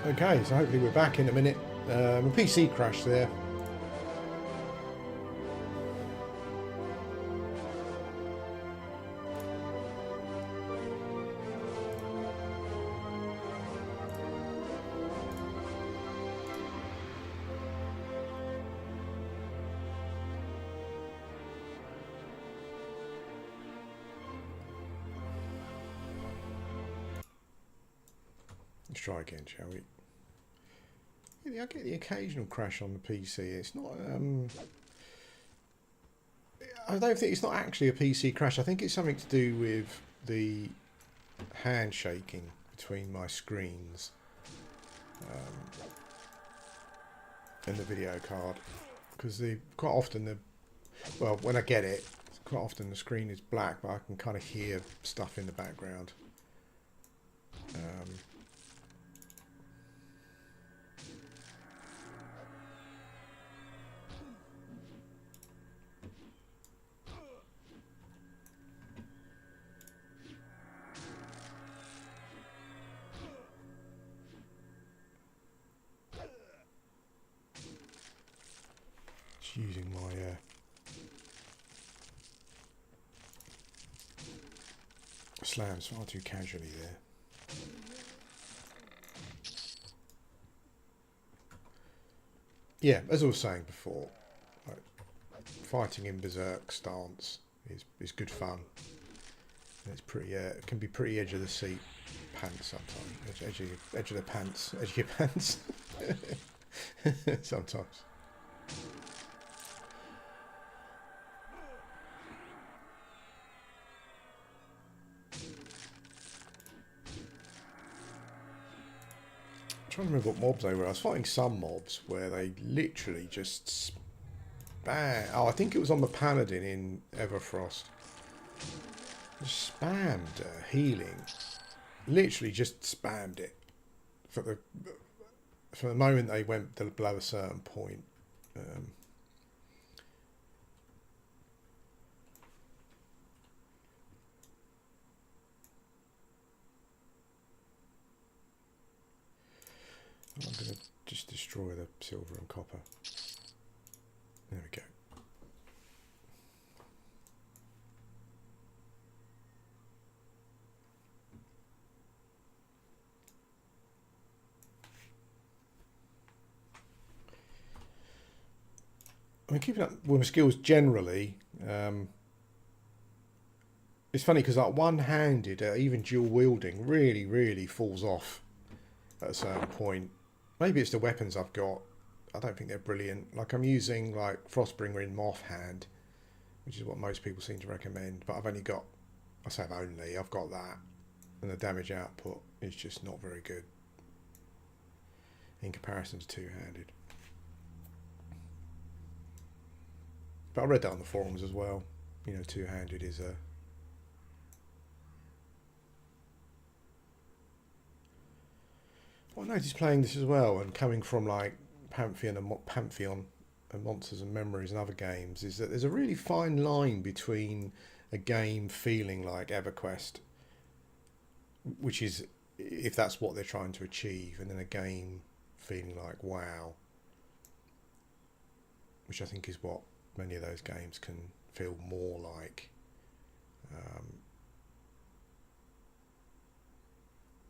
Okay, so hopefully we're back in a minute. A PC crash there. Let's try again, shall we? Yeah, I get the occasional crash on the PC. It's not. I don't think it's not actually a PC crash. I think it's something to do with the handshaking between my screens and the video card, because quite often when I get it, quite often the screen is black, but I can kind of hear stuff in the background. Using my slams far too casually there. Yeah, as I was saying before, like, fighting in berserk stance is good fun. And it's pretty. It can be pretty edge of the seat pants sometimes. Edge of the pants. Edge of your pants. Sometimes. I'm trying to remember what mobs they were. I was fighting some mobs where they literally just spam. Oh, I think it was on the paladin in Everquest. Just spammed healing. Literally just spammed it from the moment they went below a certain point. I'm going to just destroy the silver and copper. There we go. I mean, keeping up with my skills generally, it's funny because like one-handed, even dual wielding, really falls off at a certain point. Maybe it's the weapons I've got. I don't think they're brilliant. Like I'm using like Frostbringer in Moth Hand, which is what most people seem to recommend. But I've only got, I've got that, and the damage output is just not very good in comparison to two-handed. But I read that on the forums as well. You know, two-handed is a... Well, I noticed playing this as well, and coming from like Pantheon and Monsters and Memories and other games, is that there's a really fine line between a game feeling like Everquest, which is if that's what they're trying to achieve, and then a game feeling like WoW, which I think is what many of those games can feel more like.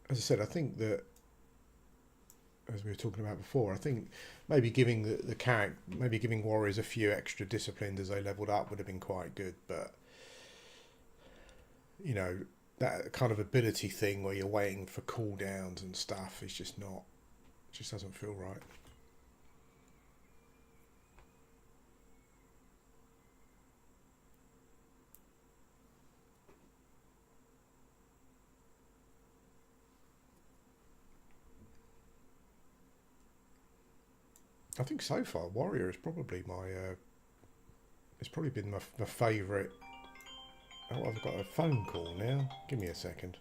As I said, I think that, as we were talking about before, I think maybe giving the character, maybe giving warriors a few extra disciplines as they leveled up would have been quite good. But you know, that kind of ability thing where you're waiting for cooldowns and stuff is just not, just doesn't feel right. I think so far warrior is probably my it's probably been my favourite. Oh, I've got a phone call now. Give me a second.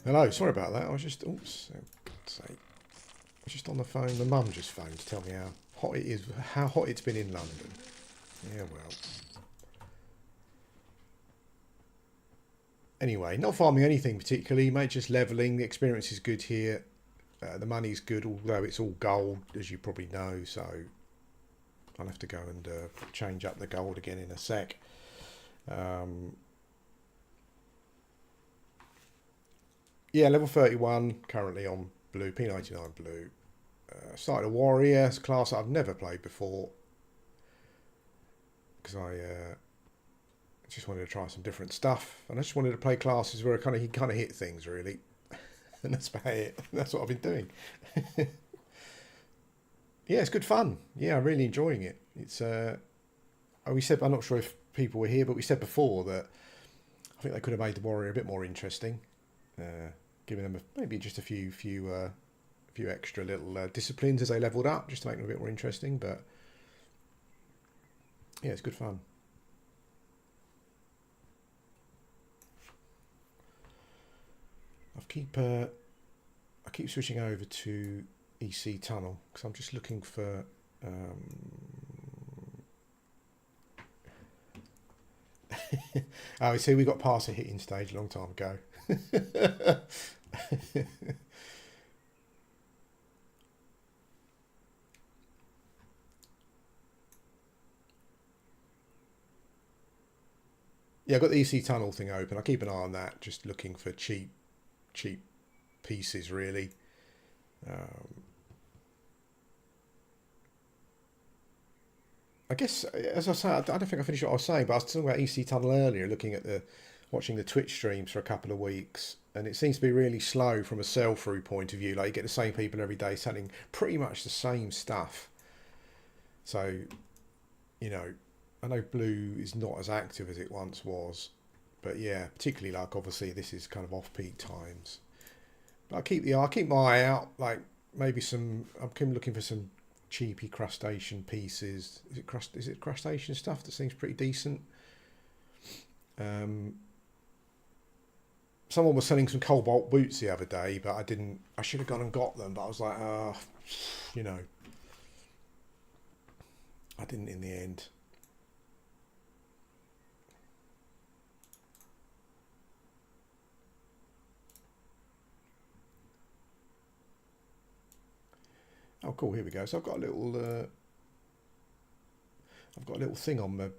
Hello, sorry about that. I was just, oops, oh, God's sake. I was just on the phone. My mum just phoned to tell me how hot it is, how hot it's been in London. Yeah, well. Anyway, not farming anything particularly, mate, just levelling. The experience is good here. The money's good, although it's all gold, as you probably know, so I'll have to go and change up the gold again in a sec. Yeah, level 31, currently on blue, P99 blue. Started a warrior, it's a class I've never played before. Because I just wanted to try some different stuff. And I just wanted to play classes where you kind of hit things, really. And that's about it. That's what I've been doing. Yeah, it's good fun. Yeah, I'm really enjoying it. It's we said, I'm not sure if people were here, but we said before that I think they could have made the warrior a bit more interesting. Giving them maybe just a few extra little disciplines as they leveled up, just to make them a bit more interesting. But yeah, it's good fun. I keep switching over to EC Tunnel because I'm just looking for. Oh, see, we got past a hitting stage a long time ago. Yeah, I've got the EC Tunnel thing open. I keep an eye on that, just looking for cheap pieces, really. I guess, as I say, I don't think I finished what I was saying, but I was talking about EC Tunnel earlier, looking at watching the Twitch streams for a couple of weeks, and it seems to be really slow from a sell-through point of view. Like, you get the same people every day selling pretty much the same stuff. So, you know, I know blue is not as active as it once was, but yeah, particularly like obviously this is kind of off-peak times. But I keep my eye out. Like maybe I'm looking for some cheapy crustacean pieces. Is it crustacean stuff that seems pretty decent? Someone was selling some cobalt boots the other day, but I should have gone and got them, but I was like, you know, I didn't in the end. Oh, cool. Here we go. So I've got a little thing on my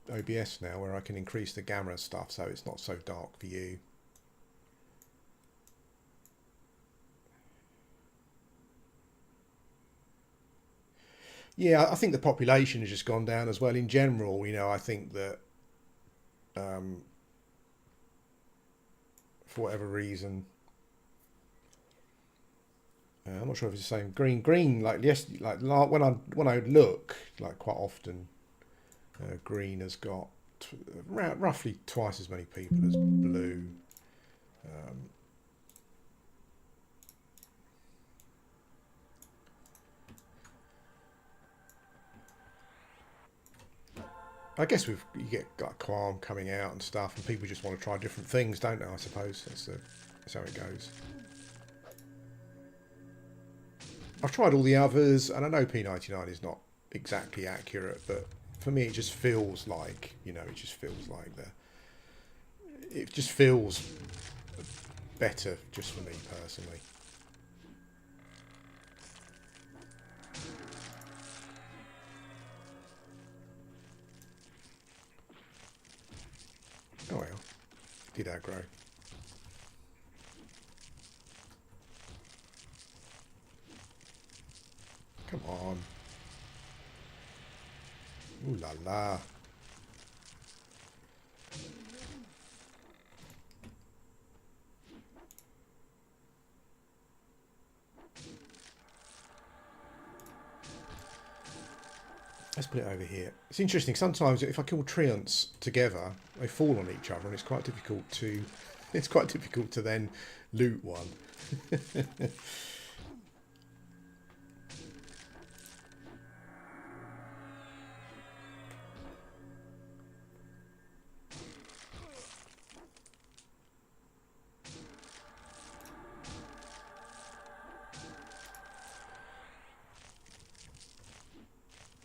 OBS now where I can increase the gamma and stuff, so it's not so dark for you. Yeah, I think the population has just gone down as well in general. You know, I think that for whatever reason, I'm not sure if it's the same. Green, like yes, like when I look, like quite often, green has got roughly twice as many people as blue. I guess you get like Qualm coming out and stuff, and people just want to try different things, don't they? I suppose that's how it goes. I've tried all the others, and I know P99 is not exactly accurate, but for me, it just feels like, you know, it just feels better, just for me personally. Oh well, did aggro. Come on. Ooh la la. Let's put it over here. It's interesting. Sometimes if I kill treants together, they fall on each other, and it's quite difficult to then loot one.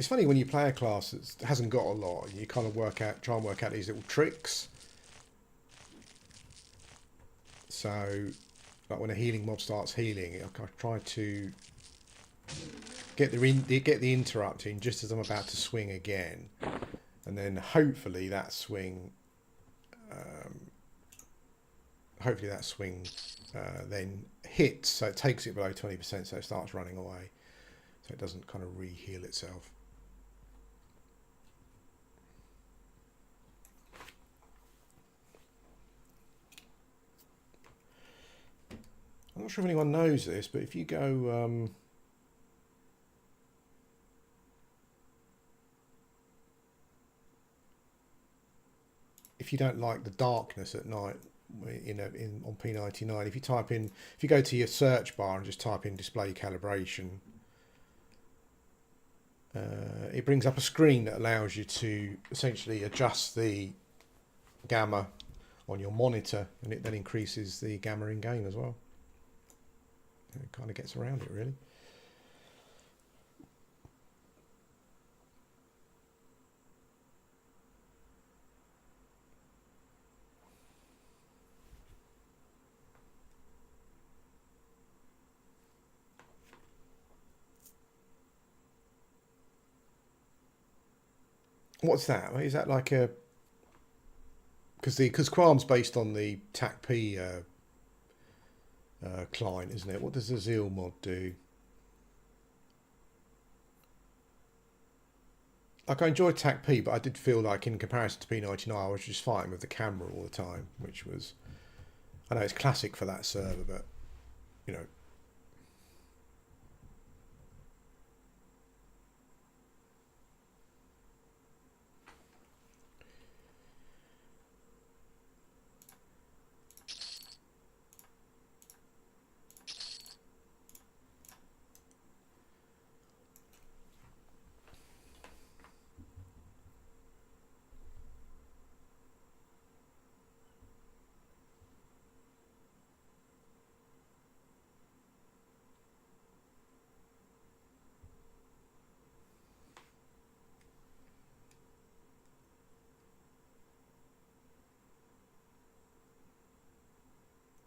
It's funny when you play a class that hasn't got a lot, and you kind of try and work out these little tricks. So, like when a healing mob starts healing, I try to get the interrupt in just as I'm about to swing again, and then hopefully that swing, then hits, so it takes it below 20%, so it starts running away, so it doesn't kind of re-heal itself. I'm not sure if anyone knows this, but if you go if you don't like the darkness at night on P99, if you go to your search bar and just type in display calibration, it brings up a screen that allows you to essentially adjust the gamma on your monitor, and it then increases the gamma in game as well. It kind of gets around it, really. What's that? Is that like a... Because Qualm's based on the TACP client, isn't it? What does the Zeal mod do? Like, I enjoyed TACP, but I did feel like in comparison to P99, I was just fighting with the camera all the time, which was... I know it's classic for that server, but, you know...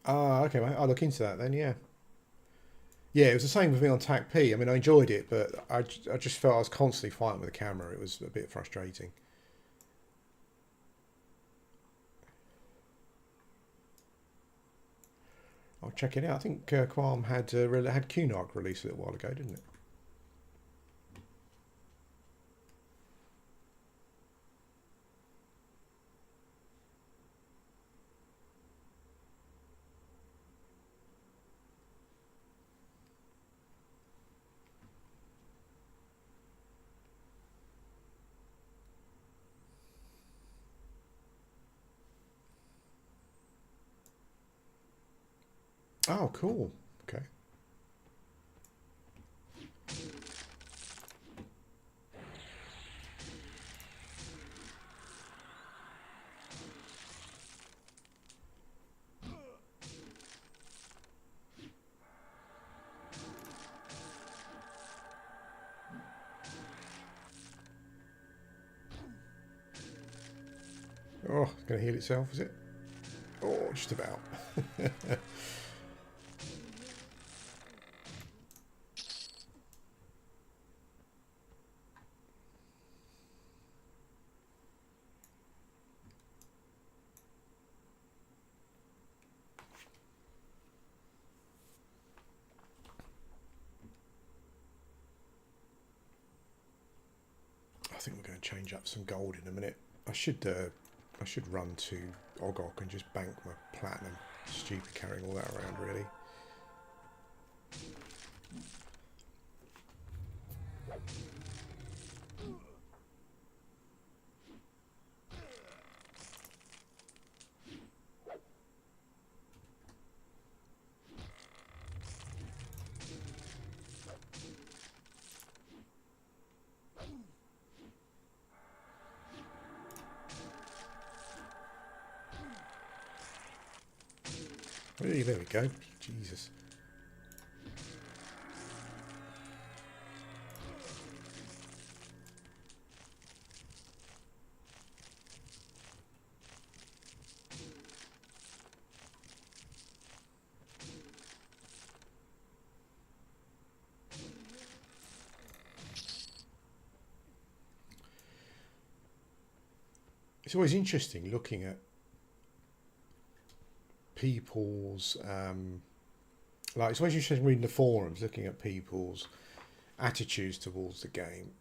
Ah, okay, mate. I'll look into that then, yeah. Yeah, it was the same with me on TACP. I mean, I enjoyed it, but I just felt I was constantly fighting with the camera. It was a bit frustrating. I'll check it out. I think Qualm had QNARC released a little while ago, didn't it? Oh, cool. Okay. Oh, it's going to heal itself, is it? Oh, just about. I think we're going to change up some gold in a minute. I should run to Ogre and just bank my platinum. Stupid carrying all that around, really. Really, there we go. Jesus. it's always interesting looking at people's like, it's always interesting reading the forums, looking at people's attitudes towards the game.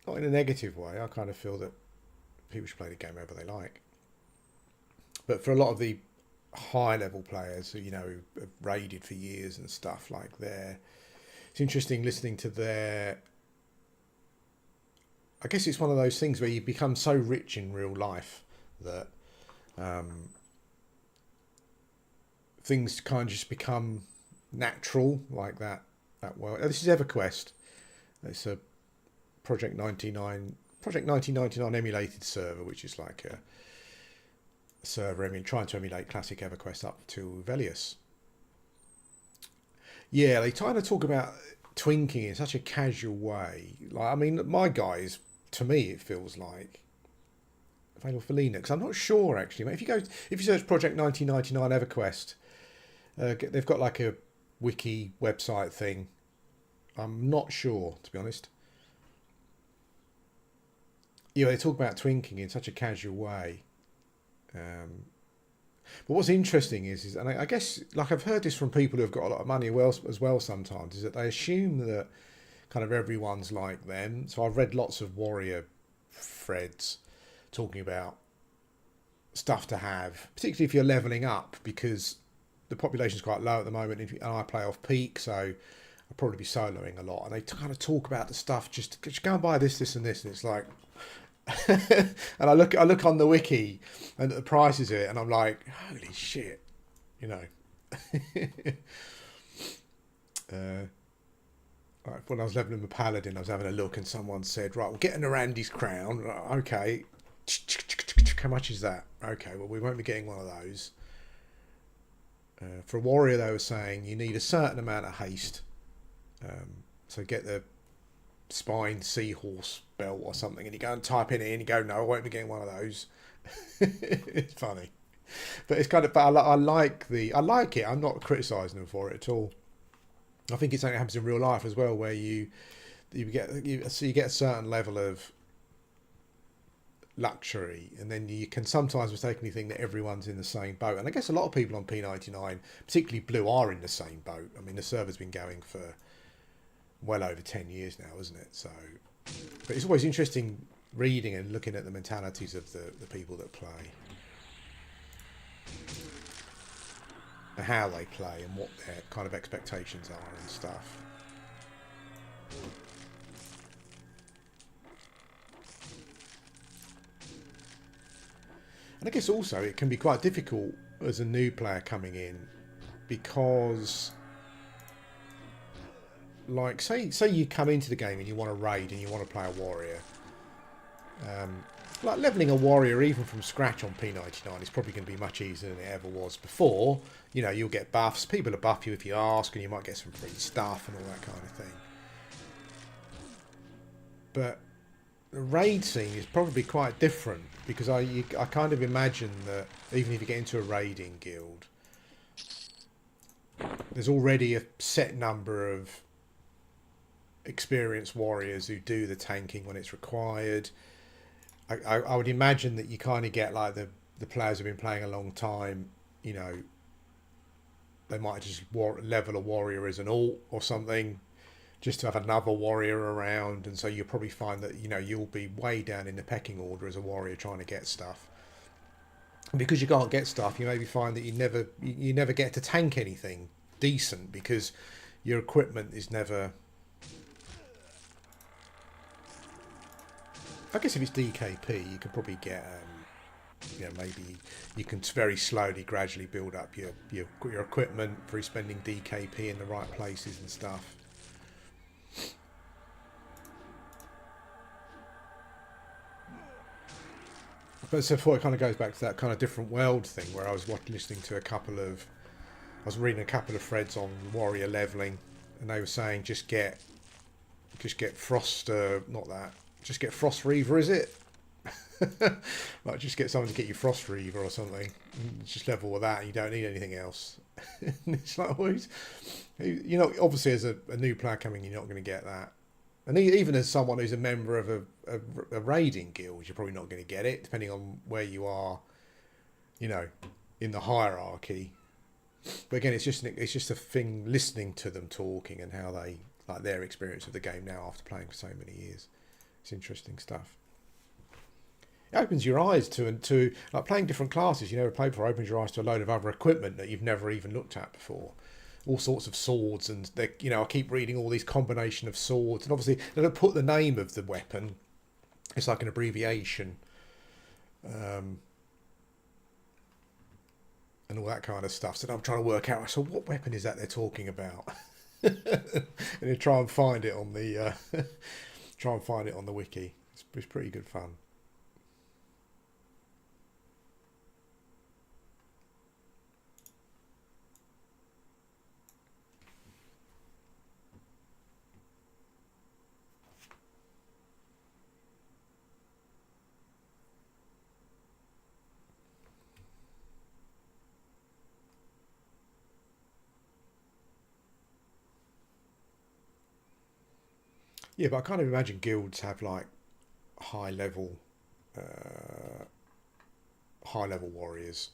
Not in a negative way. I kind of feel that people should play the game however they like. But for a lot of the high level players who, you know, have raided for years and stuff like it's interesting listening to their, I guess it's one of those things where you become so rich in real life that things kind of just become natural like that. Well, this is Everquest. It's a Project 1999 emulated server, which is like a server trying to emulate classic Everquest up to Velius. Yeah, they kind of talk about twinking in such a casual way. Like, I mean, my guys, to me, it feels like available for Linux. I'm not sure actually. If you search Project 1999 Everquest, they've got like a wiki website thing. I'm not sure, to be honest. Yeah, they talk about twinking in such a casual way. But what's interesting is and I guess, like, I've heard this from people who have got a lot of money as well sometimes, is that they assume that kind of everyone's like them. So I've read lots of warrior threads talking about stuff to have, particularly if you're leveling up, because the population's quite low at the moment, and I play off peak, so I'll probably be soloing a lot. And they kind of talk about the stuff, just go and buy this, and this, and it's like, and I look on the wiki and the prices of it, and I'm like, holy shit, you know. When I was leveling the paladin, I was having a look, and someone said, right, we'll get an Arandi's crown. Okay, how much is that? Okay, well, we won't be getting one of those. For a warrior, they were saying you need a certain amount of haste. So get the spine seahorse belt or something, and you go and type in it, and you go, no, I won't be getting one of those. It's funny, but it's kind of. But I like it. I'm not criticising them for it at all. I think it's something that happens in real life as well, where you get a certain level of luxury, and then you can sometimes mistakenly think that everyone's in the same boat. And I guess a lot of people on P99, particularly Blue, are in the same boat. I mean, the server's been going for well over 10 years now, isn't it? So, but it's always interesting reading and looking at the mentalities of the people that play, and how they play, and what their kind of expectations are and stuff. And I guess also it can be quite difficult as a new player coming in, because, like, say you come into the game and you want to raid and you want to play a warrior. Like, leveling a warrior even from scratch on P99 is probably going to be much easier than it ever was before. You know, you'll get buffs. People will buff you if you ask, and you might get some free stuff and all that kind of thing. But the raid scene is probably quite different, because I kind of imagine that even if you get into a raiding guild, there's already a set number of experienced warriors who do the tanking when it's required. I would imagine that you kind of get like the players who've been playing a long time, you know, they might just level a warrior as an alt or something, just to have another warrior around. And so you'll probably find that, you know, you'll be way down in the pecking order as a warrior trying to get stuff. And because you can't get stuff, you maybe find that you never get to tank anything decent, because your equipment is never... I guess if it's DKP, you can probably get, you know, maybe you can very slowly, gradually build up your equipment through spending DKP in the right places and stuff. But so before, it kind of goes back to that kind of different world thing, where I was listening to I was reading a couple of threads on warrior leveling, and they were saying just get Frost, just get Frost Reaver, is it? Like, just get someone to get you Frost Reaver or something. Just level with that, and you don't need anything else. It's like, well, you know, obviously as a new player coming, you're not going to get that. And even as someone who's a member of a raiding guild, you're probably not going to get it, depending on where you are, you know, in the hierarchy. But again, it's just a thing listening to them talking and how they like their experience of the game now after playing for so many years. It's interesting stuff. It opens your eyes to like playing different classes you never played before. Opens your eyes to a load of other equipment that you've never even looked at before. All sorts of swords, and they, you know, I keep reading all these combination of swords, and obviously they don't put the name of the weapon. It's like an abbreviation, and all that kind of stuff. So I'm trying to work out. So what weapon is that they're talking about? And you try and find it on the wiki. It's pretty good fun. Yeah, but I kind of imagine guilds have like high level warriors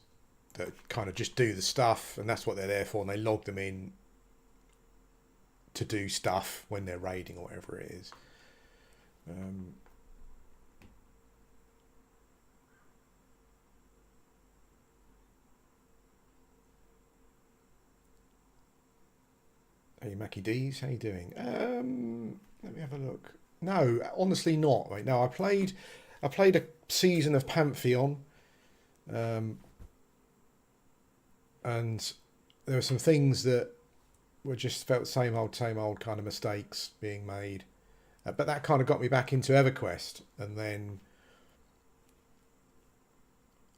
that kind of just do the stuff, and that's what they're there for, and they log them in to do stuff when they're raiding or whatever it is. Hey Mackie D's, how you doing? Let me have a look. No, honestly not. Right? No, I played a season of Pantheon, and there were some things that were just felt same old kind of mistakes being made. But that kind of got me back into Everquest, and then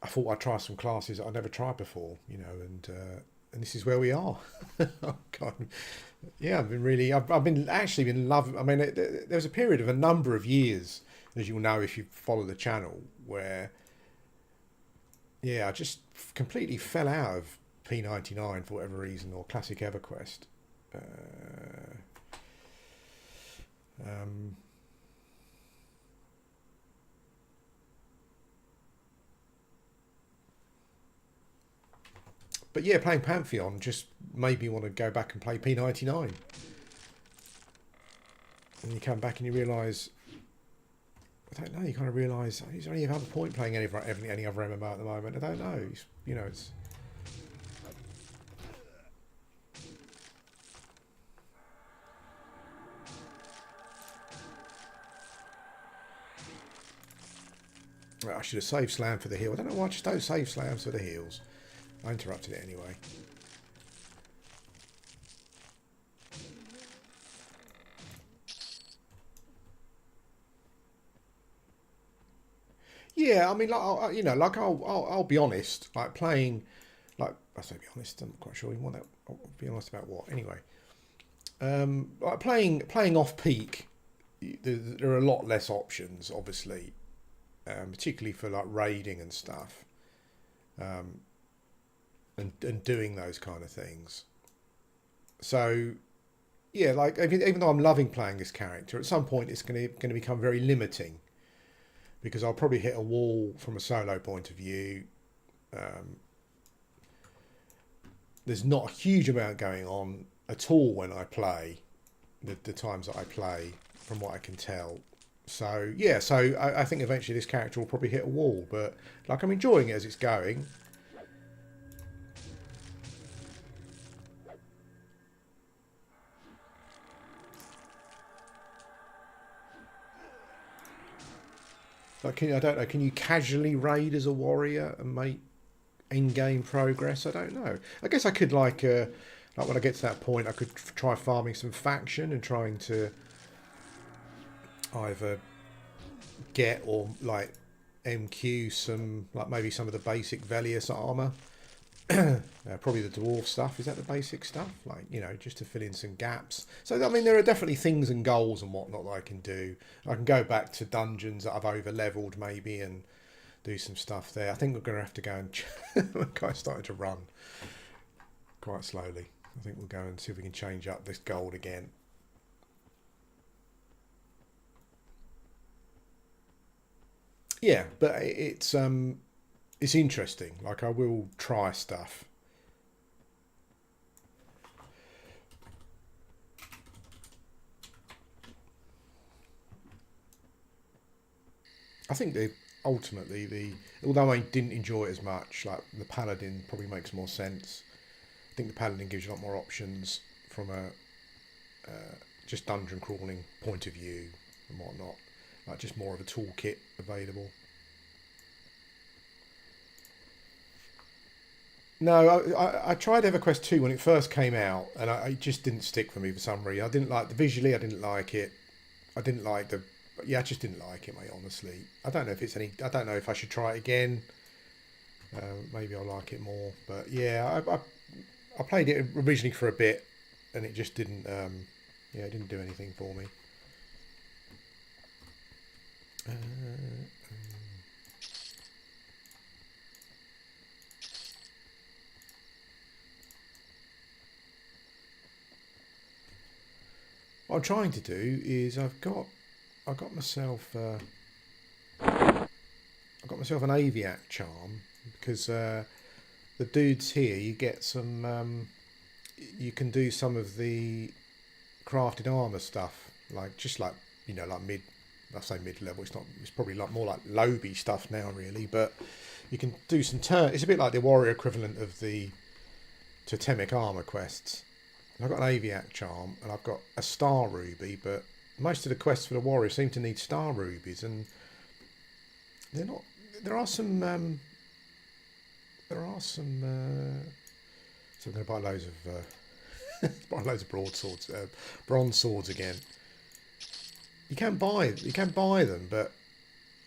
I thought I'd try some classes that I'd never tried before, you know, and this is where we are. God. Yeah, I've been loving. I mean, there was a period of a number of years, as you'll know if you follow the channel, where I just completely fell out of P99 for whatever reason, or classic Everquest. But yeah, playing Pantheon just made me want to go back and play P99. And you come back and you realise, I don't know, you kind of realise, is there any other point playing any other MMO at the moment? I don't know. You know, it's... I should have saved slam for the heal. I don't know why I just don't save slams for the heals. I interrupted it anyway. Yeah, I mean, like, I'll be honest. Like playing, like I say, be honest. I'm not quite sure you want that. I'll be honest about what. Anyway, like playing off peak, there are a lot less options, obviously, particularly for like raiding and stuff. And doing those kind of things. So, yeah, like even though I'm loving playing this character, at some point it's going to become very limiting, because I'll probably hit a wall from a solo point of view. There's not a huge amount going on at all when I play, the times that I play, from what I can tell. So yeah, I think eventually this character will probably hit a wall, but like I'm enjoying it as it's going. Like, I don't know, can you casually raid as a warrior and make in-game progress? I don't know. I guess I could, like when I get to that point, I could try farming some faction and trying to either get or, like, MQ some, like, maybe some of the basic Velius armor. Probably the dwarf stuff. Is that the basic stuff? Like, you know, just to fill in some gaps. So, I mean, there are definitely things and goals and whatnot that I can do. I can go back to dungeons that I've over-leveled maybe and do some stuff there. I think we're going to have to go and... The guy's starting to run quite slowly. I think we'll go and see if we can change up this gold again. Yeah, but it's interesting. Like I will try stuff. I think they ultimately although I didn't enjoy it as much, like the paladin probably makes more sense. I think the paladin gives you a lot more options from a just dungeon crawling point of view and whatnot. Like just more of a toolkit available. No, I tried EverQuest 2 when it first came out, and it just didn't stick for me for some reason. I didn't like the visually. I didn't like it. I didn't like the. Yeah, I just didn't like it, mate. Honestly, I don't know if it's any. I don't know if I should try it again. Maybe I'll like it more. But yeah, I played it originally for a bit, and it just didn't. Yeah, it didn't do anything for me. Uh, what I'm trying to do is I got myself an aviac charm because the dudes here you get some you can do some of the crafted armor stuff like just like like mid. I say mid level. It's not. It's probably like more like lowby stuff now, really. But you can do some turn. It's a bit like the warrior equivalent of the totemic armor quests. I've got an aviac charm and I've got a star ruby, but most of the quests for the warrior seem to need star rubies, and they're not. There are some. There are some. So I'm going to buy loads of buy loads of broadswords, bronze swords again. You can buy them, but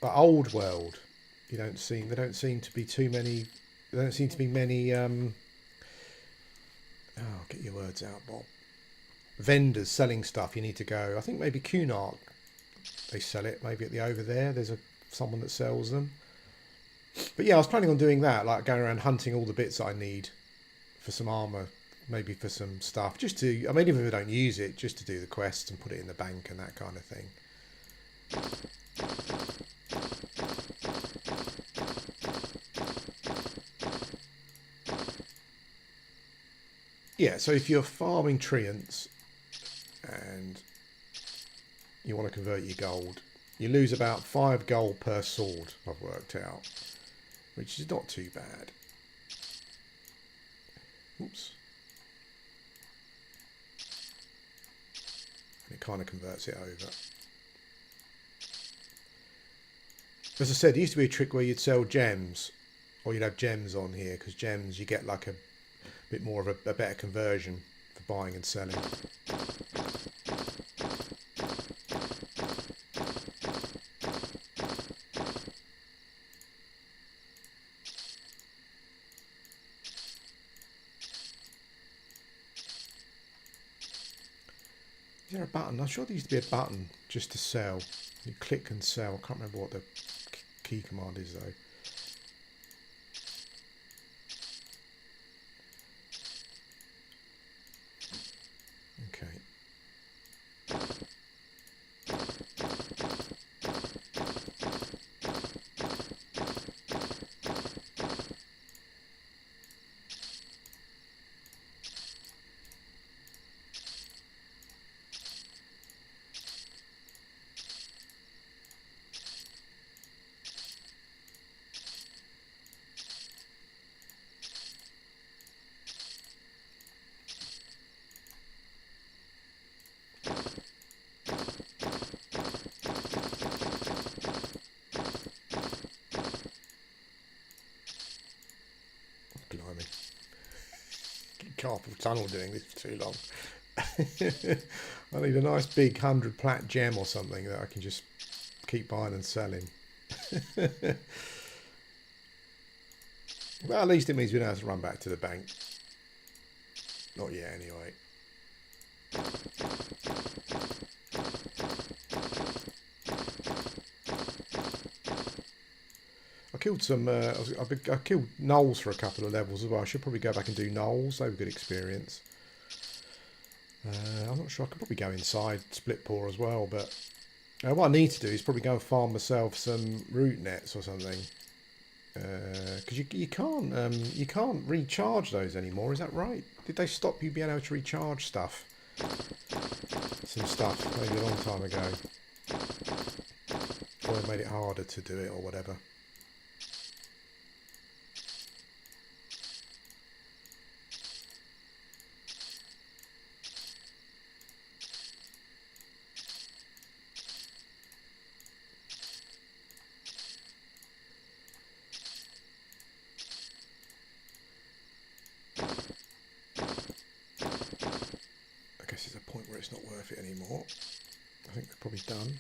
like old world, they don't seem to be too many. There don't seem to be many. Oh, get your words out, Bob. Vendors selling stuff. You need to go. I think maybe Cunark they sell it. Maybe at the over there. There's someone that sells them. But yeah, I was planning on doing that, like going around hunting all the bits I need for some armor, maybe for some stuff, just to. I mean, even if I don't use it, just to do the quest and put it in the bank and that kind of thing. Yeah, so if you're farming treants and you want to convert your gold, you lose about 5 gold per sword, I've worked out, which is not too bad. Oops. And it kind of converts it over. As I said, it used to be a trick where you'd sell gems, or you'd have gems on here, because gems you get like a bit more of a better conversion for buying and selling. Is there a button? I'm sure there used to be a button just to sell. You click and sell. I can't remember what the key command is though. Okay. Blimey. Carpal tunnel doing this for too long. I need a nice big 100 plat gem or something that I can just keep buying and selling. Well, at least it means we don't have to run back to the bank. Not yet, anyway. I killed some. I killed gnolls for a couple of levels as well. I should probably go back and do gnolls. They were a good experience. I'm not sure. I could probably go inside Split Paw as well, but What I need to do is probably go and farm myself some root nets or something. Because you can't recharge those anymore. Is that right? Did they stop you being able to recharge stuff? Some stuff maybe a long time ago, or they made it harder to do it or whatever. I guess there's a point where it's not worth it anymore. I think we're probably done.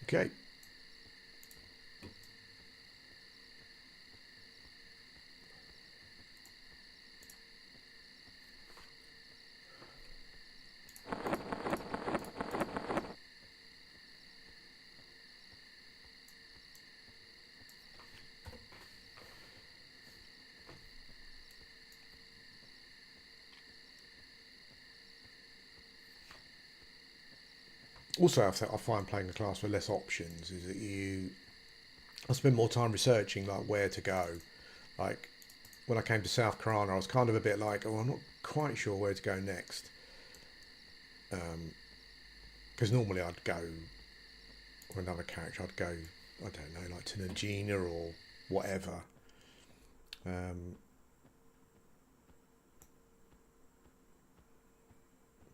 Okay. Also, I find playing the class with less options is that I spend more time researching like where to go. Like when I came to South Karana, I was kind of a bit like, oh, I'm not quite sure where to go next. Because normally I'd go, or another character, I'd go, I don't know, like to Nagina or whatever.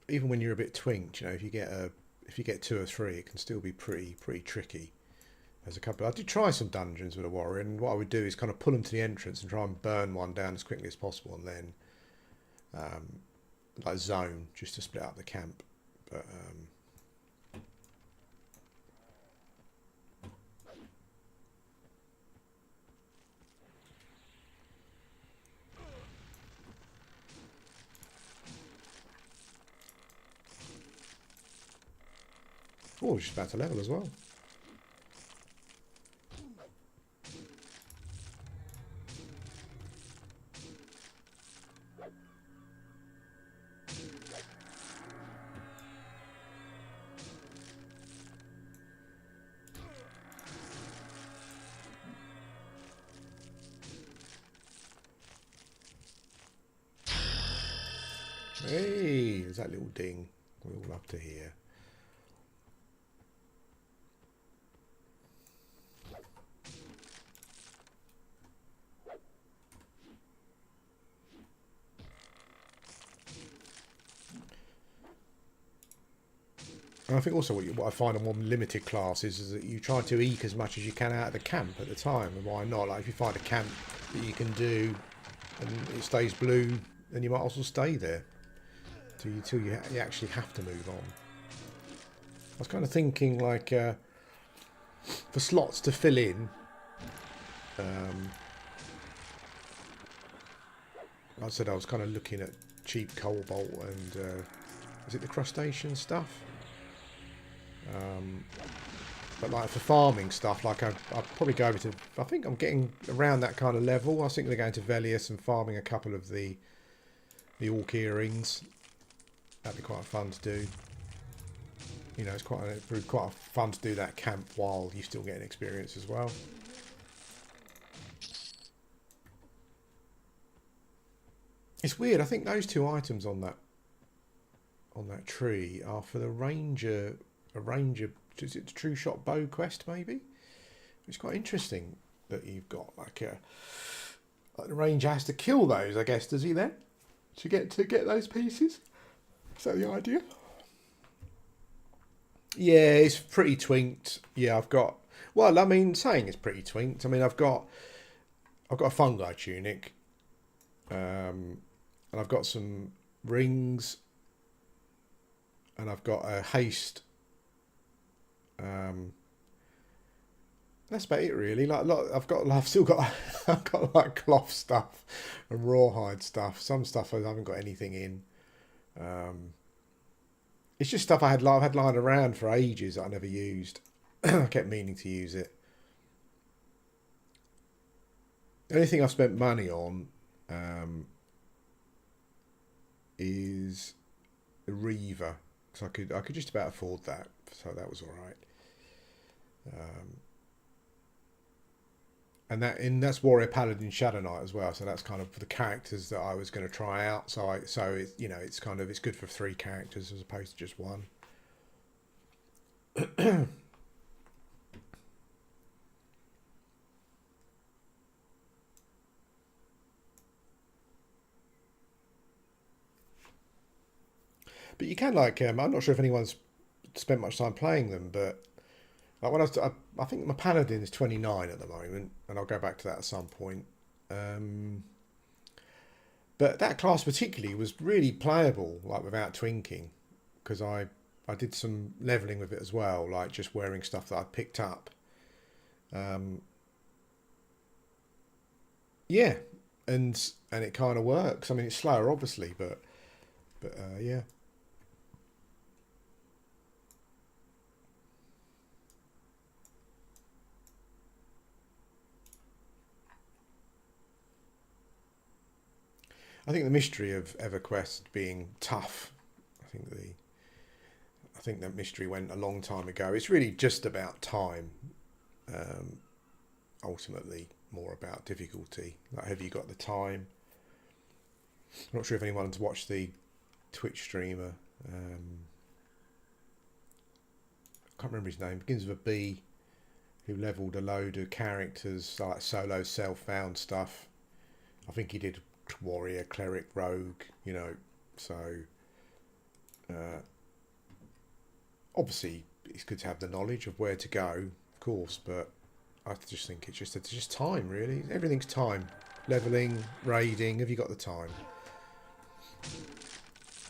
Even when you're a bit twinked, you know, if you get 2 or 3, it can still be pretty tricky. There's a couple. I did try some dungeons with a warrior, and what I would do is kind of pull them to the entrance and try and burn one down as quickly as possible, and then like zone just to split up the camp. But oh, we're just about to level as well. Hey, there's that little ding. We all love to hear. And I think also what I find on more limited classes is that you try to eke as much as you can out of the camp at the time. And why not? Like if you find a camp that you can do and it stays blue, then you might as well stay there till you actually have to move on. I was kind of thinking like for slots to fill in. Like I said, I was kind of looking at cheap cobalt and is it the crustacean stuff? But like for farming stuff, like I'd probably go over to, I think I'm getting around that kind of level. I was thinking of going to Velius and farming a couple of the orc earrings. That'd be quite fun to do. You know, it's quite fun to do that camp while you still getting experience as well. It's weird. I think those 2 items on that tree are for the ranger. A ranger, is it the True Shot Bow quest maybe? It's quite interesting that you've got like the ranger has to kill those, I guess, does he then? To get those pieces? Is that the idea? Yeah, it's pretty twinked. Yeah, I've got, well, I mean, saying it's pretty twinked. I mean, I've got a fungi tunic, and I've got some rings, and I've got a haste. That's about it really. Like I've still got I've got like cloth stuff and rawhide stuff. Some stuff I haven't got anything in. It's just stuff I've had lying around for ages that I never used. I kept meaning to use it. The only thing I've spent money on is the Reaver, because I could just about afford that, so that was all right. And that's Warrior Paladin Shadow Knight as well. So that's kind of the characters that I was going to try out. So it's, you know, it's kind of, it's good for 3 characters as opposed to just 1. But you can, like, I'm not sure if anyone's spent much time playing them, but like when I think my Paladin is 29 at the moment, and I'll go back to that at some point. But that class particularly was really playable, like without twinking, because I did some leveling with it as well, like just wearing stuff that I picked up. Yeah, and it kind of works. I mean, it's slower, obviously, but yeah. I think the mystery of Everquest being tough. I think that mystery went a long time ago. It's really just about time. Ultimately, more about difficulty. Like, have you got the time? I'm not sure if anyone's watched the Twitch streamer. I can't remember his name. Begins with a B. Who leveled a load of characters, like solo self-found stuff. I think he did warrior, cleric, rogue, you know. So obviously it's good to have the knowledge of where to go, of course, but I just think it's just time, really. Everything's time. Leveling, raiding, have you got the time?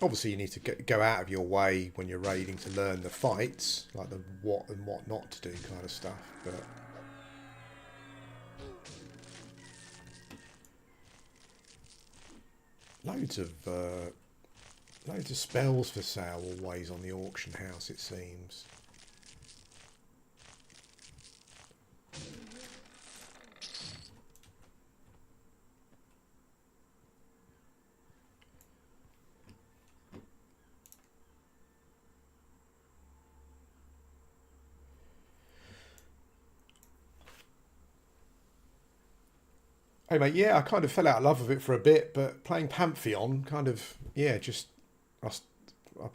Obviously you need to go out of your way when you're raiding to learn the fights, like the what and what not to do kind of stuff, but loads of spells for sale always on the auction house, it seems. Hey mate, yeah, I kind of fell out of love with it for a bit, but playing Pantheon kind of, yeah, just I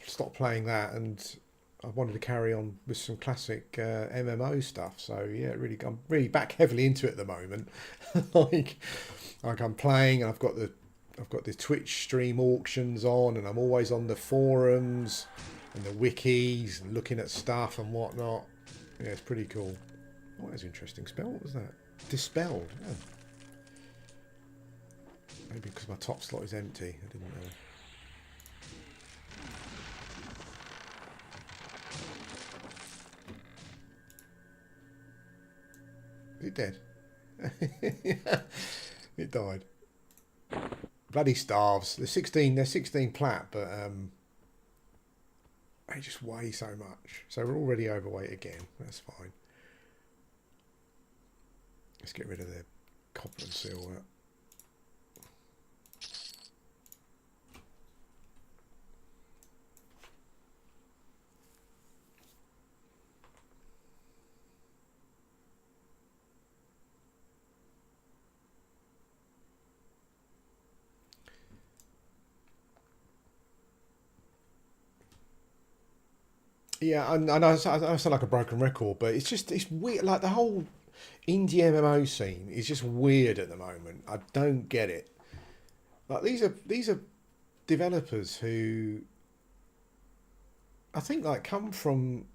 stopped playing that, and I wanted to carry on with some classic MMO stuff. So yeah, really, I'm really back heavily into it at the moment. like, like I'm playing, and I've got the Twitch stream auctions on, and I'm always on the forums and the wikis and looking at stuff and whatnot. Yeah, it's pretty cool. Oh, that's an interesting spell. What was that? Dispelled. Oh. Maybe because my top slot is empty. I didn't know. Is it dead? Yeah, it died. Bloody starves. They're 16. They're 16 plat, but they just weigh so much. So we're already overweight again. That's fine. Let's get rid of the copper and silver. Yeah, I know I sound like a broken record, but it's weird. Like the whole indie MMO scene is just weird at the moment. I don't get it. Like these are developers who I think like come from,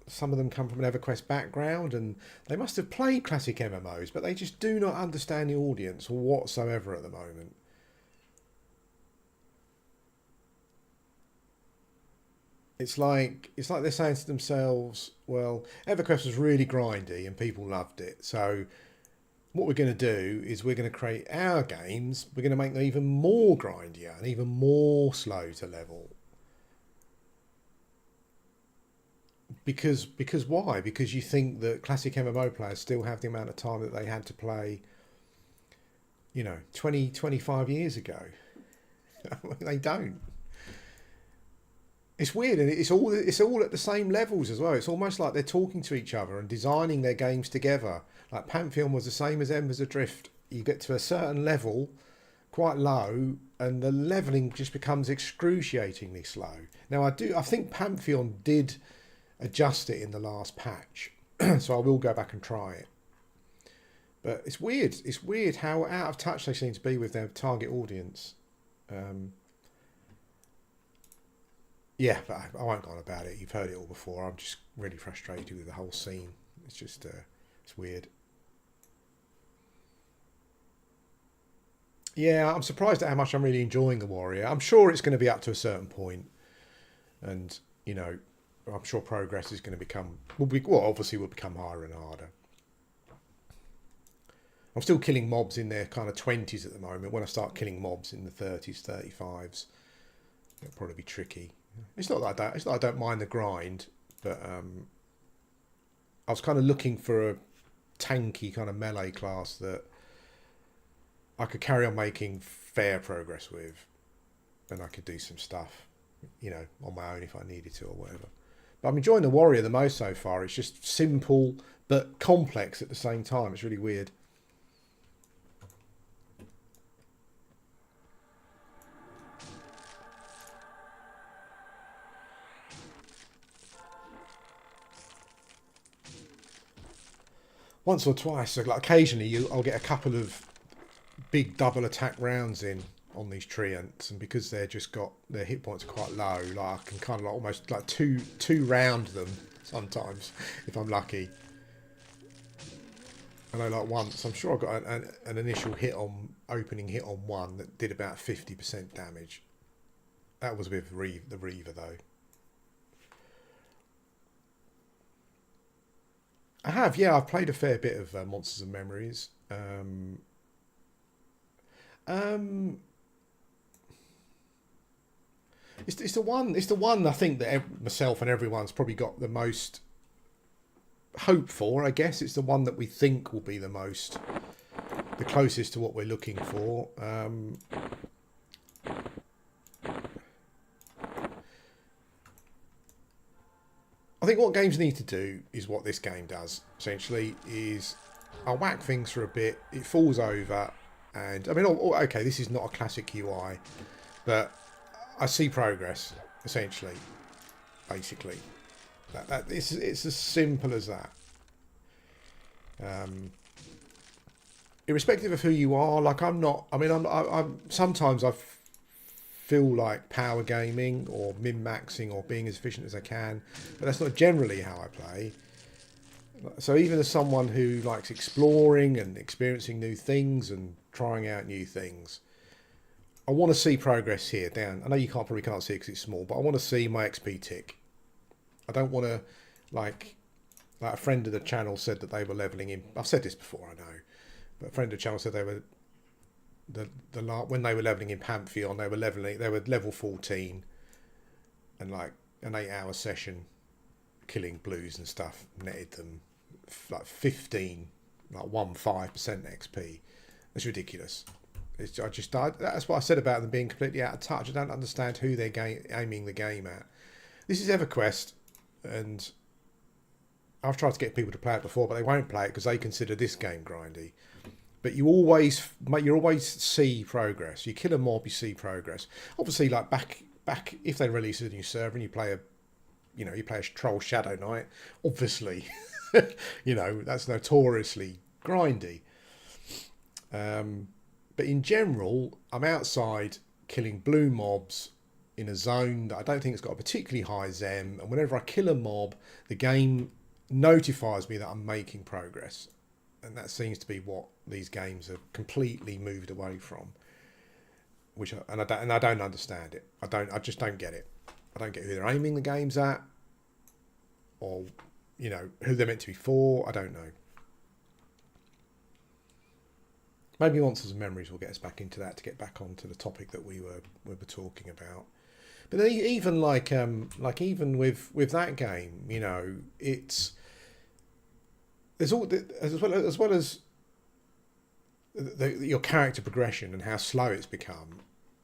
some of them come from an Everquest background, and they must have played classic MMOs, but they just do not understand the audience whatsoever at the moment. It's like they're saying to themselves, well, EverQuest was really grindy and people loved it. So what we're going to do is we're going to create our games. We're going to make them even more grindier and even more slow to level. Because why? Because you think that classic MMO players still have the amount of time that they had to play you know, 20, 25 years ago. They don't. It's weird, and it's all at the same levels as well. It's almost like they're talking to each other and designing their games together. Like Pantheon was the same as Embers Adrift. You get to a certain level, quite low, and the leveling just becomes excruciatingly slow. Now I think Pantheon did adjust it in the last patch, so I will go back and try it. But it's weird. It's weird how out of touch they seem to be with their target audience. Yeah, but I won't go on about it. You've heard it all before. I'm just really frustrated with the whole scene. It's just, it's weird. Yeah, I'm surprised at how much I'm really enjoying the Warrior. I'm sure it's going to be up to a certain point, and you know, I'm sure progress is going to become obviously will become harder and harder. I'm still killing mobs in their kind of 20s at the moment. When I start killing mobs in the 30s, 35s, it'll probably be tricky. It's not that I don't mind the grind, but I was kind of looking for a tanky kind of melee class that I could carry on making fair progress with, and I could do some stuff, you know, on my own if I needed to or whatever. But I'm enjoying the Warrior the most so far. It's just simple but complex at the same time. It's really weird. Once or twice, so like occasionally I'll get a couple of big double attack rounds in on these treants, and because they're just got their hit points are quite low, like I can kind of like almost like two round them sometimes if I'm lucky. I know like once I'm sure I got an initial hit on opening hit on one that did about 50% damage. That was with the Reaver though. I have, yeah. I've played a fair bit of Monsters and Memories. Um, it's the one. It's the one I think that myself and everyone's probably got the most hope for. I guess it's the one that we think will be the closest to what we're looking for. I think what games need to do is what this game does, essentially, is I'll whack things for a bit, it falls over, and, I mean, okay, this is not a classic UI, but I see progress, essentially, basically. It's as simple as that. Irrespective of who you are, like I'm sometimes I feel like power gaming or min-maxing or being as efficient as I can, but that's not generally how I play. So even as someone who likes exploring and experiencing new things and trying out new things, I want to see progress here down. I know you probably can't see it because it's small, but I want to see my XP tick. I don't want to, like a friend of the channel said that they were leveling in. I've said this before, I know, but a friend of the channel said they were when they were leveling in Pantheon, they were level 14, and like an 8-hour session killing blues and stuff netted them like 15, like 15% XP. It's ridiculous. That's what I said about them being completely out of touch. I don't understand who they're aiming the game at. This is Everquest, and I've tried to get people to play it before, but they won't play it because they consider this game grindy. But you always see progress. You kill a mob, you see progress. Obviously, like back if they release a new server and you play a troll Shadow Knight, obviously, that's notoriously grindy. But in general, I'm outside killing blue mobs in a zone that I don't think it's got a particularly high Zem, and whenever I kill a mob, the game notifies me that I'm making progress. And that seems to be what these games have completely moved away from. I don't understand it. I just don't get it. I don't get who they're aiming the games at, or who they're meant to be for. I don't know. Maybe Monsters and Memories will get us back into that to get back onto the topic that we were talking about. But even even with that game, it's there's all as well as your character progression and how slow it's become.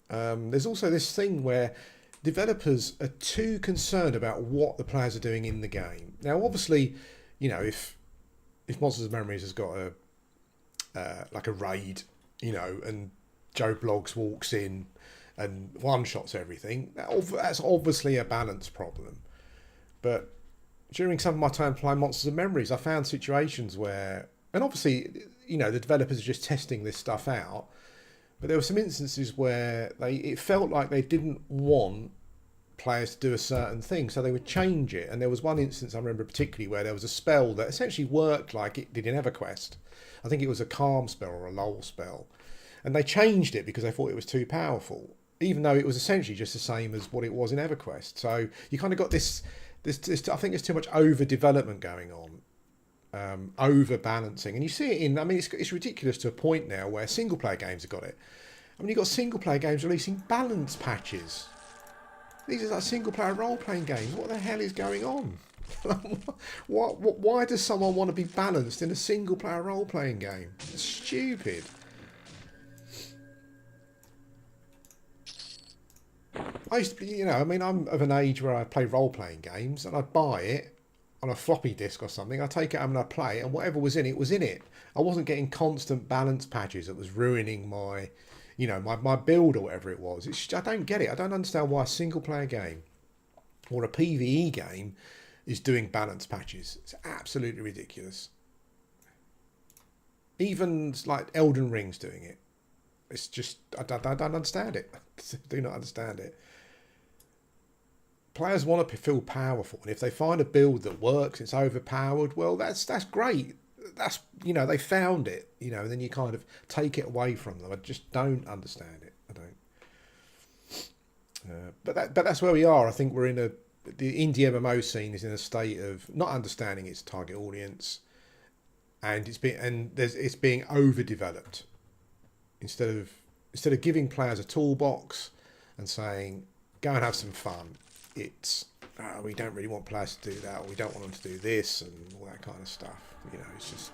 There's also this thing where developers are too concerned about what the players are doing in the game. Now, obviously, you know, if Monsters of Memories has got a like a raid, you know, and Joe Bloggs walks in and one shots everything, that's obviously a balance problem. But during some of my time playing Monsters of Memories, I found situations where, and obviously, you know, the developers are just testing this stuff out, but there were some instances where it felt like they didn't want players to do a certain thing, so they would change it. And there was one instance I remember particularly where there was a spell that essentially worked like it did in Everquest. I think it was a calm spell or a lull spell, and they changed it because they thought it was too powerful, even though it was essentially just the same as what it was in Everquest. So you kind of got this I think there's too much over development going on, over balancing, and you see it in. I mean, it's ridiculous to a point now where single player games have got it. I mean, you've got single player games releasing balance patches. These are like single player role playing games. What the hell is going on? Why does someone want to be balanced in a single player role playing game? It's stupid. I used to be, you know, I mean, I'm of an age where I play role playing games and I'd buy it on a floppy disk or something. I take it home and I play it, and whatever was in it was in it. I wasn't getting constant balance patches that was ruining my, you know, my build or whatever it was. I don't get it. I don't understand why a single player game or a PvE game is doing balance patches. It's absolutely ridiculous. Even like Elden Ring's doing it. It's just, I don't understand it. I do not understand it. Players want to feel powerful, and if they find a build that works, it's overpowered, well, that's great. That's, you know, they found it, you know, and then you kind of take it away from them. I just don't understand it. I don't. But that's where we are. I think we're in the indie MMO scene is in a state of not understanding its target audience, and it's being overdeveloped. Instead of giving players a toolbox and saying, go and have some fun, it's, we don't really want players to do that, or we don't want them to do this and all that kind of stuff. You know, it's just...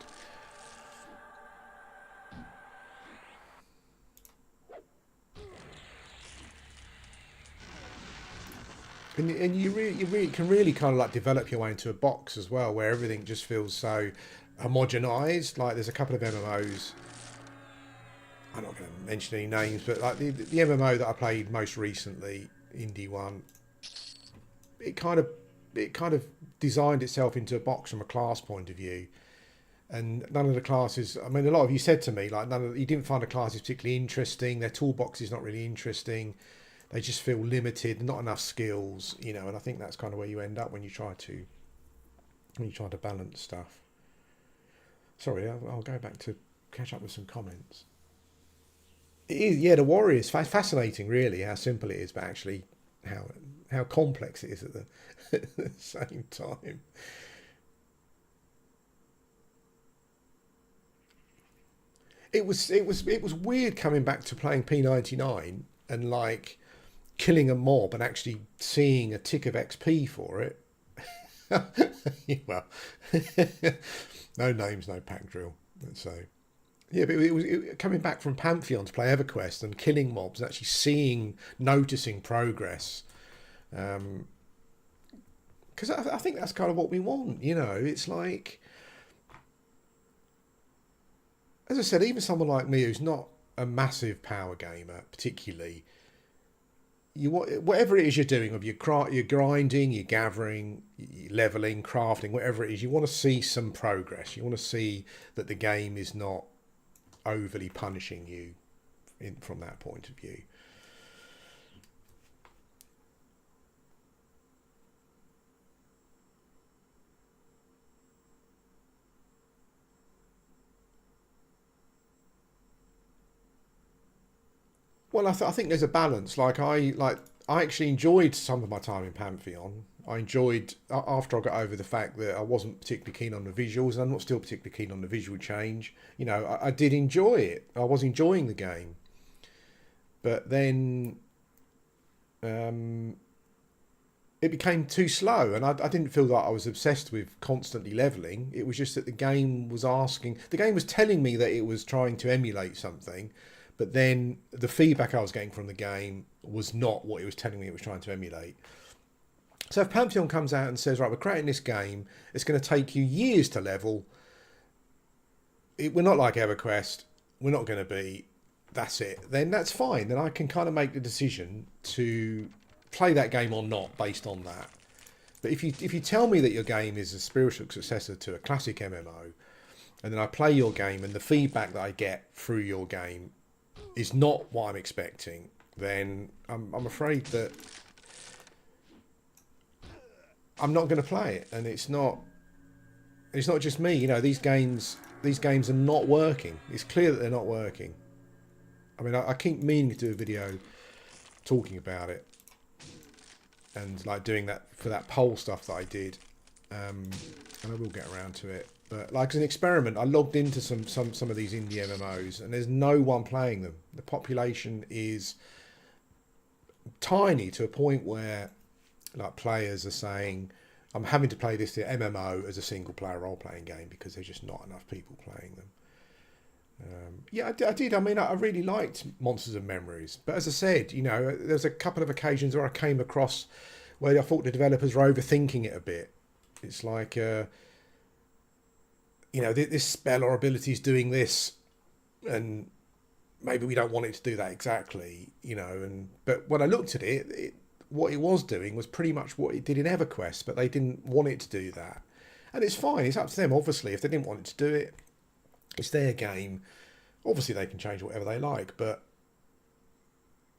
And you really can really kind of like develop your way into a box as well, where everything just feels so homogenized. Like there's a couple of MMOs, I'm not going to mention any names, but like the MMO that I played most recently, indie one, it kind of designed itself into a box from a class point of view, and none of the classes. I mean, a lot of you said to me like you didn't find the classes particularly interesting. Their toolbox is not really interesting. They just feel limited, not enough skills, you know. And I think that's kind of where you end up when you try to balance stuff. Sorry, I'll go back to catch up with some comments. It is, yeah, the Warrior is fascinating, really, how simple it is, but actually how complex it is at the same time. It was weird coming back to playing P99 and like killing a mob and actually seeing a tick of XP for it. Well, no names, no pack drill. So. Yeah, but it was coming back from Pantheon to play Everquest and killing mobs and actually noticing progress. Because I think that's kind of what we want, you know. It's like, as I said, even someone like me who's not a massive power gamer particularly, whatever it is you're doing, of you're grinding, you're gathering, you're leveling, crafting, whatever it is, you want to see some progress. You want to see that the game is not overly punishing you from that point of view. Well, I think there's a balance. I actually enjoyed some of my time in Pantheon. I enjoyed, after I got over the fact that I wasn't particularly keen on the visuals, and I'm not still particularly keen on the visual change. You know, I did enjoy it. I was enjoying the game. But then it became too slow, and I didn't feel that I was obsessed with constantly leveling. It was just that the game was telling me that it was trying to emulate something, but then the feedback I was getting from the game was not what it was telling me it was trying to emulate. So if Pantheon comes out and says, right, we're creating this game, it's going to take you years to level, we're not like Everquest, we're not going to be, that's it, then that's fine. Then I can kind of make the decision to play that game or not based on that. But if you tell me that your game is a spiritual successor to a classic MMO, and then I play your game and the feedback that I get through your game is not what I'm expecting, then I'm afraid that I'm not going to play it. And it's not just me. You know, these games are not working. It's clear that they're not working. I mean, I keep meaning to do a video talking about it, and like doing that for that poll stuff that I did, and I will get around to it. But like as an experiment, I logged into some of these indie MMOs, and there's no one playing them. The population is tiny to a point where like players are saying, I'm having to play this MMO as a single player role playing game because there's just not enough people playing them. Yeah, I did. I mean, I really liked Monsters and Memories, but as I said, you know, there's a couple of occasions where I came across where I thought the developers were overthinking it a bit. It's like, you know, this spell or ability is doing this, and maybe we don't want it to do that exactly, you know. But when I looked at it, what it was doing was pretty much what it did in EverQuest, but they didn't want it to do that, and it's fine. It's up to them, obviously. If they didn't want it to do it, it's their game. Obviously, they can change whatever they like, but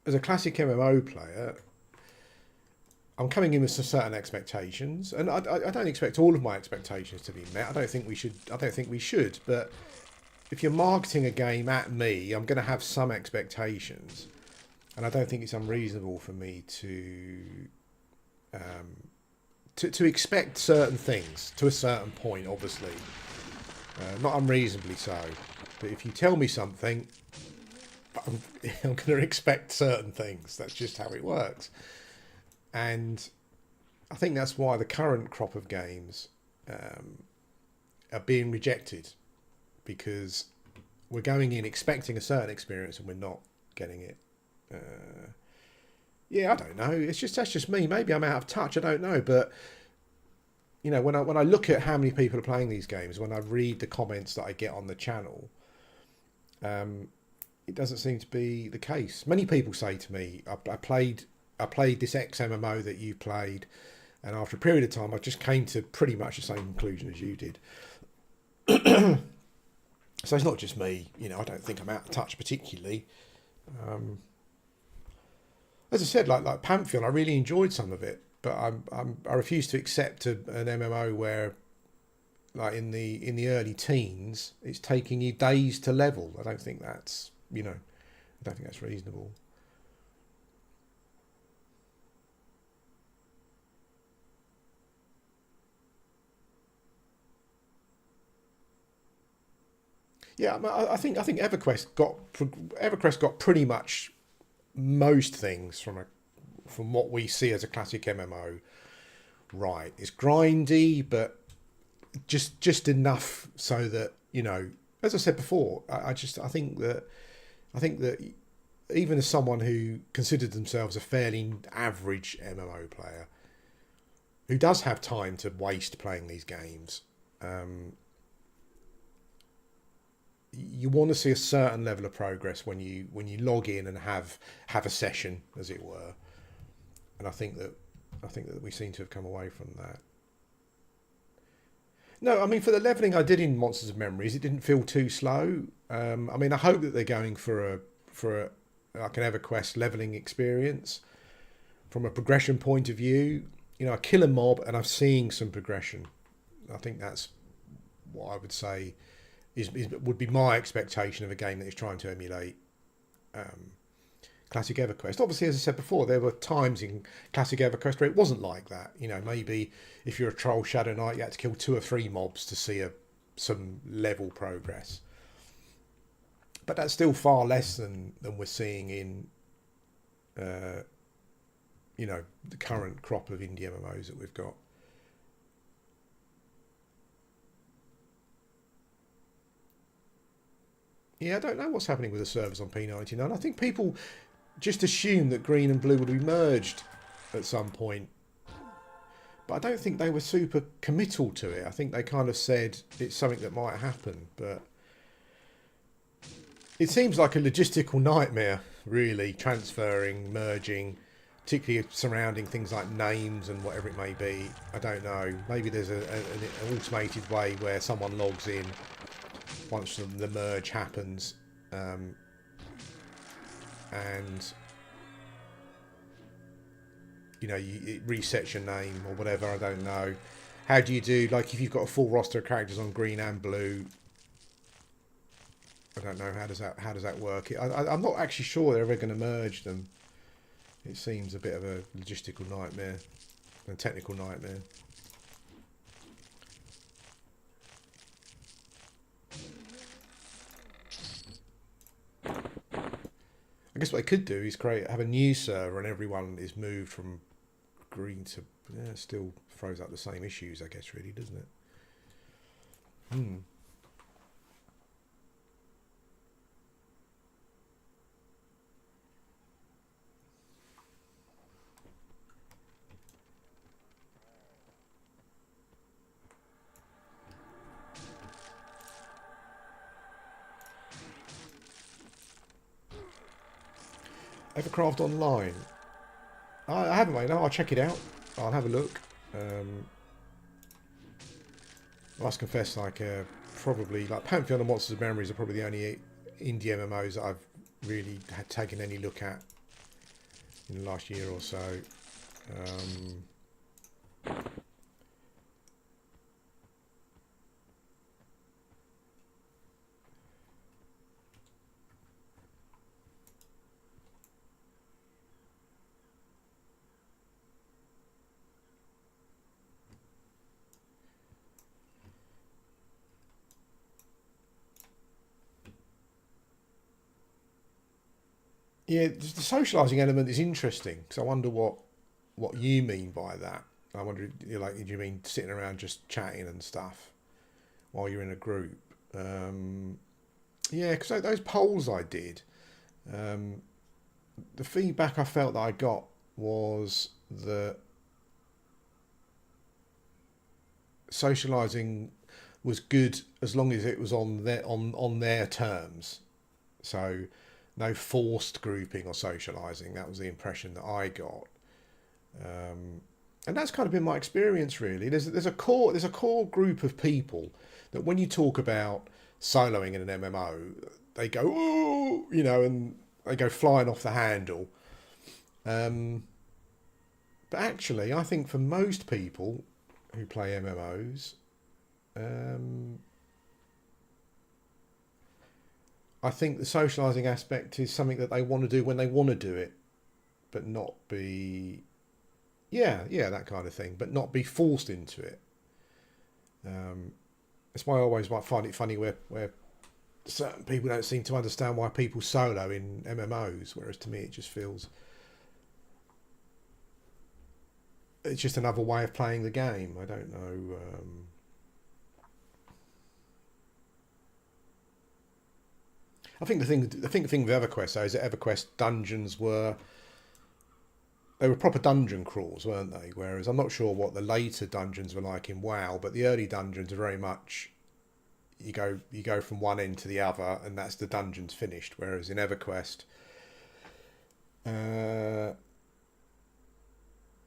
as a classic MMO player, I'm coming in with some certain expectations, and I don't expect all of my expectations to be met. I don't think we should. But if you're marketing a game at me, I'm going to have some expectations, and I don't think it's unreasonable for me to expect certain things to a certain point. Obviously, not unreasonably so. But if you tell me something, I'm going to expect certain things. That's just how it works. And I think that's why the current crop of games are being rejected, because we're going in expecting a certain experience and we're not getting it. Yeah, I don't know. That's just me. Maybe I'm out of touch. I don't know. But you know, when I look at how many people are playing these games, when I read the comments that I get on the channel, it doesn't seem to be the case. Many people say to me, I played this X MMO that you played, and after a period of time I just came to pretty much the same conclusion as you did. So it's not just me, you know. I don't think I'm out of touch particularly. As I said, like Pantheon, I really enjoyed some of it, but I refuse to accept an MMO where, like in the early teens, it's taking you days to level. I don't think that's, you know, I don't think that's reasonable. Yeah, I think Everquest got pretty much most things from what we see as a classic MMO. Right, it's grindy, but just enough so that, you know, as I said before, I think that even as someone who considered themselves a fairly average MMO player, who does have time to waste playing these games, you want to see a certain level of progress when you log in and have a session, as it were. And I think that we seem to have come away from that. No, I mean, for the leveling I did in Monsters of Memories, it didn't feel too slow. I mean, I hope that they're going for a like an EverQuest leveling experience from a progression point of view. You know, I kill a mob and I'm seeing some progression. I think that's what I would say would be my expectation of a game that is trying to emulate classic EverQuest. Obviously, as I said before, there were times in classic EverQuest where it wasn't like that. You know, maybe if you're a troll Shadow Knight, you had to kill 2 or 3 mobs to see some level progress. But that's still far less than we're seeing in you know, the current crop of indie MMOs that we've got. Yeah, I don't know what's happening with the servers on P99. I think people just assume that green and blue would be merged at some point. But I don't think they were super committal to it. I think they kind of said it's something that might happen. But it seems like a logistical nightmare, really, transferring, merging, particularly surrounding things like names and whatever it may be. I don't know. Maybe there's an automated way where someone logs in once the merge happens, and you know, it resets your name or whatever. I don't know. How do you do, like, if you've got a full roster of characters on green and blue? I don't know. How does that work? I'm not actually sure they're ever going to merge them. It seems a bit of a logistical nightmare and technical nightmare. I guess what they could do is have a new server and everyone is moved from green to... Yeah, still throws up the same issues, I guess, really, doesn't it? Evercraft Online. I haven't, mate. No, I'll check it out. I'll have a look. I must confess, like, probably, like, Pantheon and Monsters of Memories are probably the only indie MMOs that I've really had taken any look at in the last year or so. Yeah, the socialising element is interesting, because I wonder what you mean by that. I wonder, like, do you mean sitting around just chatting and stuff while you're in a group? Yeah, because those polls I did, the feedback I felt that I got was that socialising was good as long as it was on their terms. So no forced grouping or socialising. That was the impression that I got, and that's kind of been my experience, really. There's a core group of people that when you talk about soloing in an MMO, they go, oh, you know, and they go flying off the handle. But actually, I think for most people who play MMOs, I think the socialising aspect is something that they want to do when they want to do it, but not be, yeah, that kind of thing, but not be forced into it. That's why I always might find it funny where certain people don't seem to understand why people solo in MMOs, whereas to me it just feels it's just another way of playing the game. I don't know. I think the thing with EverQuest though is that EverQuest dungeons were proper dungeon crawls, weren't they? Whereas I'm not sure what the later dungeons were like in WoW, but the early dungeons are very much you go from one end to the other, and that's the dungeon's finished. Whereas in EverQuest,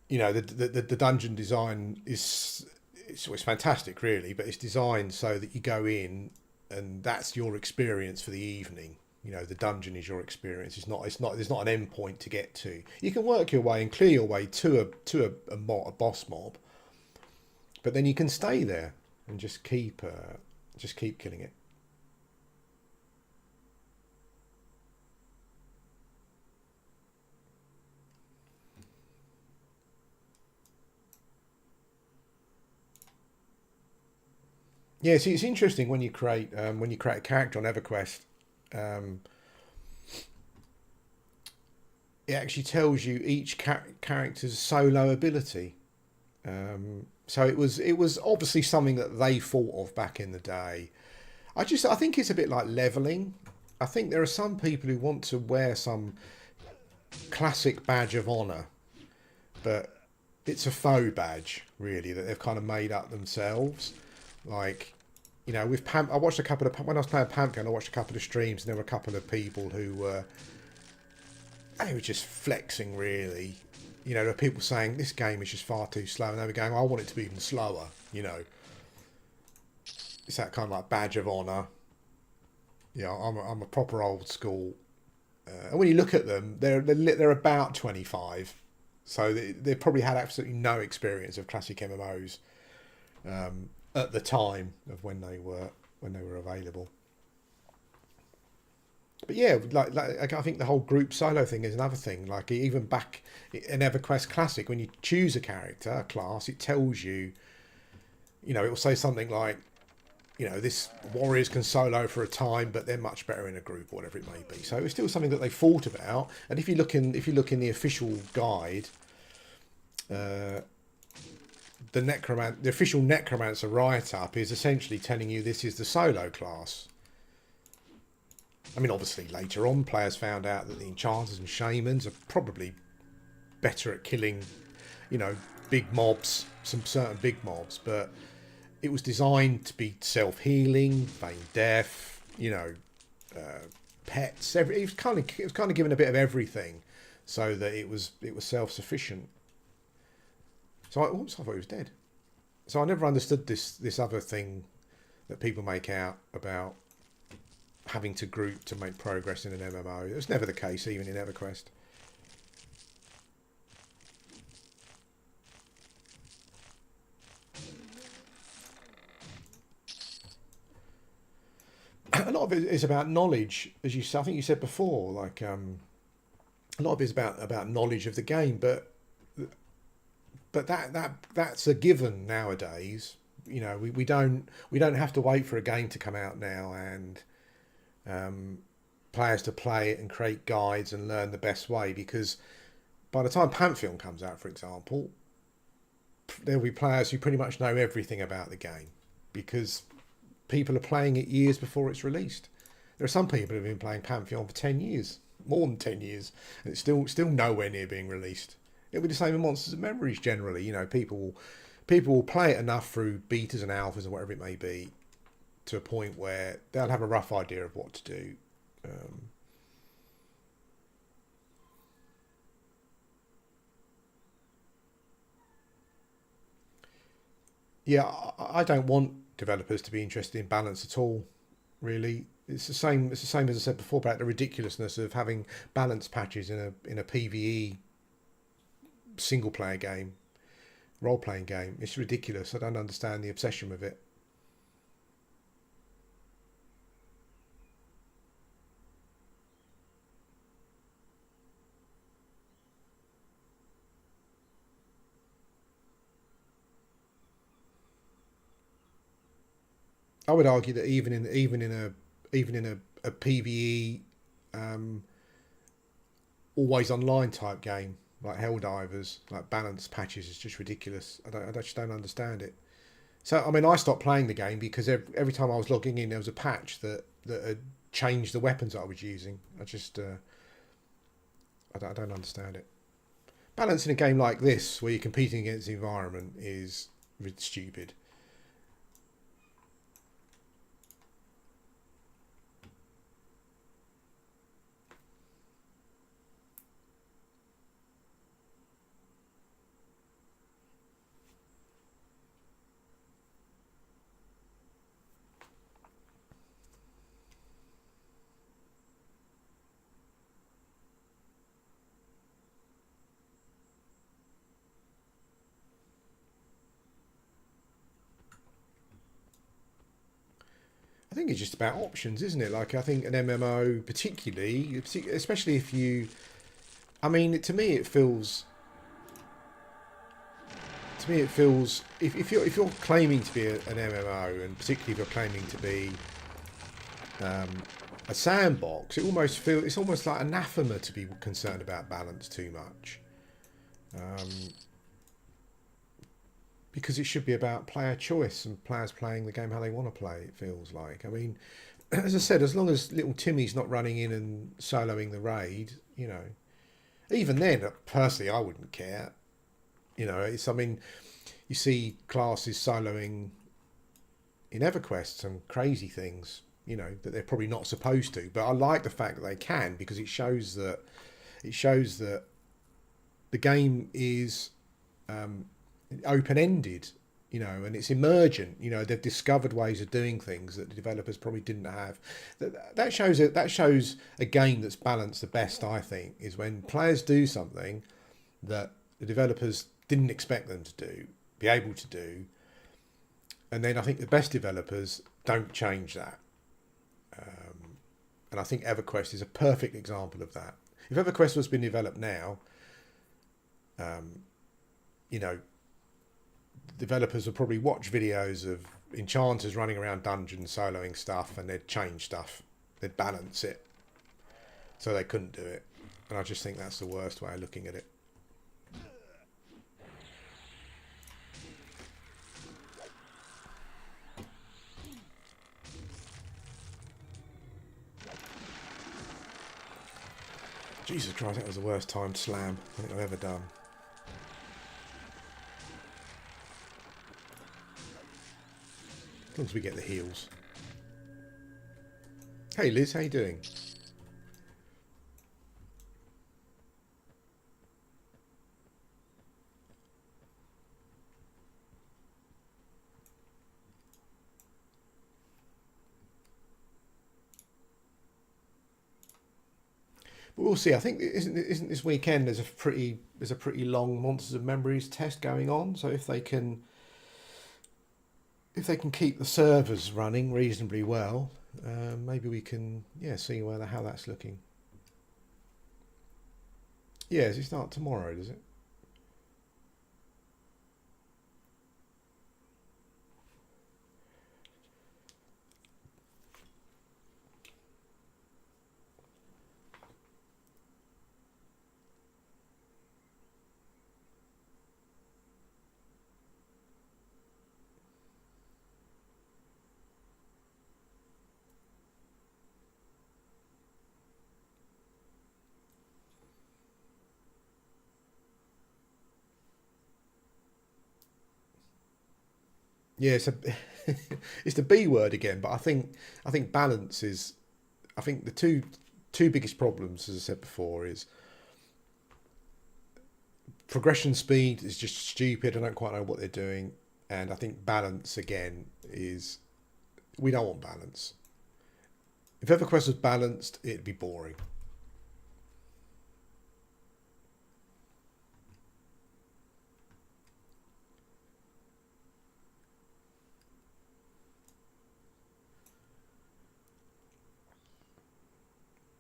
you know, the dungeon design is it's fantastic, really, but it's designed so that you go in and that's your experience for the evening. You know, the dungeon is your experience. There's not an end point to get to. You can work your way and clear your way to a boss mob, but then you can stay there and just keep killing it. Yeah, see, it's interesting when you create a character on EverQuest. Um, it actually tells you each character's solo ability. So it was obviously something that they thought of back in the day. I think it's a bit like leveling. I think there are some people who want to wear some classic badge of honor, but it's a faux badge really that they've kind of made up themselves. Like, you know, with I watched a couple of, when I was playing Pantheon, I watched a couple of streams and there were a couple of people who were, they were just flexing really. You know, there were people saying this game is just far too slow, and they were going, I want it to be even slower. You know, it's that kind of like badge of honor. You know, I'm a proper old school. And when you look at them, they're about 25, so they probably had absolutely no experience of classic MMOs at the time of when they were available. But yeah, like I think the whole group solo thing is another thing. Like even back in Everquest Classic, when you choose a character, a class, it tells you, you know, it will say something like, you know, this warriors can solo for a time, but they're much better in a group, or whatever it may be. So it's still something that they thought about. And if you look in the official guide, the official Necromancer write-up is essentially telling you this is the solo class. I mean, obviously later on, players found out that the enchanters and shamans are probably better at killing, you know, big mobs, some certain big mobs, but it was designed to be self-healing, feign death, you know, pets. It was kind of given a bit of everything, so that it was self-sufficient. So I thought he was dead. So I never understood this other thing that people make out about having to group to make progress in an MMO. It was never the case, even in EverQuest. A lot of it is about knowledge, as I think you said before. Like a lot of it is about knowledge of the game, but that's a given nowadays. You know, we don't have to wait for a game to come out now and players to play it and create guides and learn the best way, because by the time Pantheon comes out, for example, there'll be players who pretty much know everything about the game because people are playing it years before it's released. There are some people who have been playing Pantheon for 10 years, more than 10 years, and it's still nowhere near being released. It'll be the same in Monsters and Memories generally. You know, people will play it enough through betas and alphas and whatever it may be to a point where they'll have a rough idea of what to do. Yeah, I don't want developers to be interested in balance at all. Really, it's the same. It's the same as I said before about the ridiculousness of having balance patches in a PVE single player game, role playing game. It's ridiculous. I don't understand the obsession with it. I would argue that even in a PVE always online type game like Helldivers, like balance patches is just ridiculous. I just don't understand it. So I mean, I stopped playing the game because every time I was logging in, there was a patch that had changed the weapons that I was using. I don't understand it. Balance in a game like this, where you're competing against the environment, is stupid. I think it's just about options, isn't it? Like I think an MMO, particularly, especially if you, I mean, to me it feels if you're claiming to be an MMO, and particularly if you're claiming to be a sandbox, it's almost like anathema to be concerned about balance too much. Because it should be about player choice and players playing the game how they want to play, it feels like. I mean, as I said, as long as little Timmy's not running in and soloing the raid, you know, even then, personally, I wouldn't care. You know, I mean, you see classes soloing in Everquest some crazy things, you know, that they're probably not supposed to. But I like the fact that they can, because it shows that the game is open-ended, you know, and it's emergent. You know, they've discovered ways of doing things that the developers probably didn't have. That shows a game that's balanced the best, I think, is when players do something that the developers didn't expect them to be able to do, and then I think the best developers don't change that. And I think Everquest is a perfect example of that. If Everquest was being developed now, you know, developers would probably watch videos of enchanters running around dungeons soloing stuff, and they'd change stuff, they'd balance it, so they couldn't do it. And I just think that's the worst way of looking at it. Jesus Christ, that was the worst timed slam I think I've ever done. As long as we get the heals. Hey Liz, how you doing? But we'll see. I think isn't this weekend there's a pretty long Monsters of Memories test going on. So if they can keep the servers running reasonably well, maybe we can see how that's looking. Yeah, does it start tomorrow? Does it? Yeah, it's the B word again, but I think balance is. I think the two biggest problems, as I said before, is progression speed is just stupid. I don't quite know what they're doing, and I think balance again is we don't want balance. If EverQuest was balanced, it'd be boring.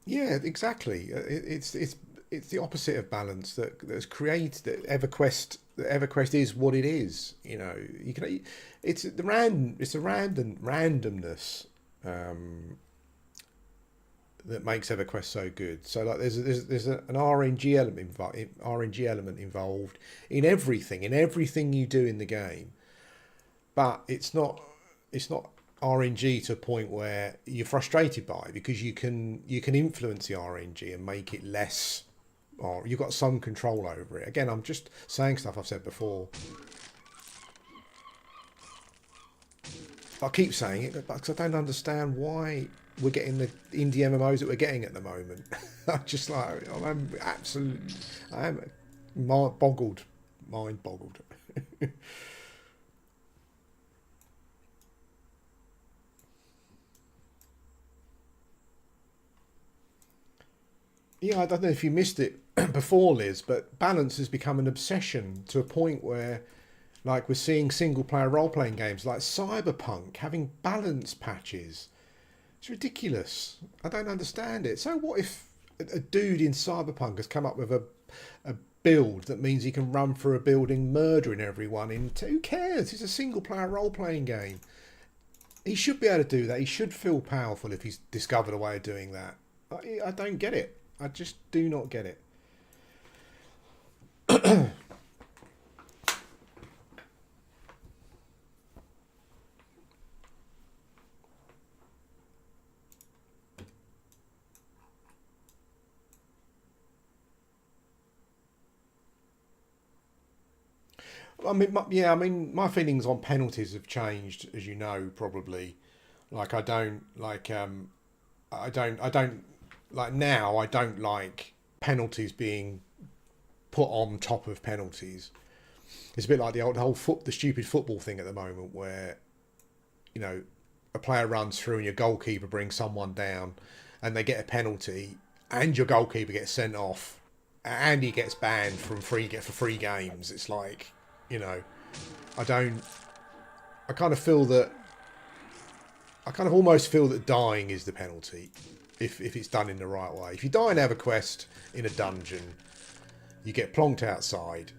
Yeah, exactly. It's the opposite of balance that's created that EverQuest. EverQuest is what it is. You know, you can. It's the randomness that makes EverQuest so good. So like, there's an RNG element involved in everything you do in the game, but it's not RNG to a point where you're frustrated by it, because you can influence the RNG and make it less, or you've got some control over it. Again, I'm just saying stuff I've said before. I keep saying it because I don't understand why we're getting the indie MMOs that we're getting at the moment. I'm just like, I am mind boggled. Yeah, I don't know if you missed it before, Liz, but balance has become an obsession to a point where, like, we're seeing single-player role-playing games like Cyberpunk having balance patches. It's ridiculous. I don't understand it. So what if a dude in Cyberpunk has come up with a build that means he can run through a building murdering everyone in... Who cares? It's a single-player role-playing game. He should be able to do that. He should feel powerful if he's discovered a way of doing that. I don't get it. I just do not get it. My feelings on penalties have changed, as you know, probably. Like, I don't like now. I don't like penalties being put on top of penalties. It's a bit like the stupid football thing at the moment, where you know a player runs through and your goalkeeper brings someone down, and they get a penalty, and your goalkeeper gets sent off, and he gets banned from free games. It's like, you know, I don't. I kind of feel that. I kind of almost feel that dying is the penalty, if it's done in the right way. If you die in EverQuest in a dungeon, you get plonked outside,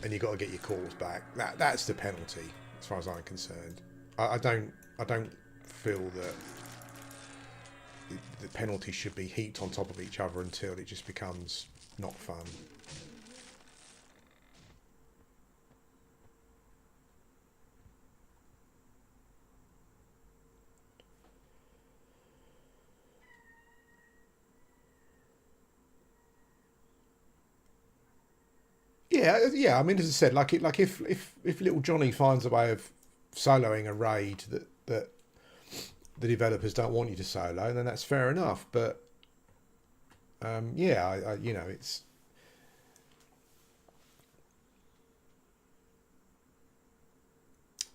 and you've got to get your cores back. That's the penalty, as far as I'm concerned. I don't feel that the penalties should be heaped on top of each other until it just becomes not fun. Yeah. I mean, as I said, like if little Johnny finds a way of soloing a raid that the developers don't want you to solo, then that's fair enough. But yeah, you know, it's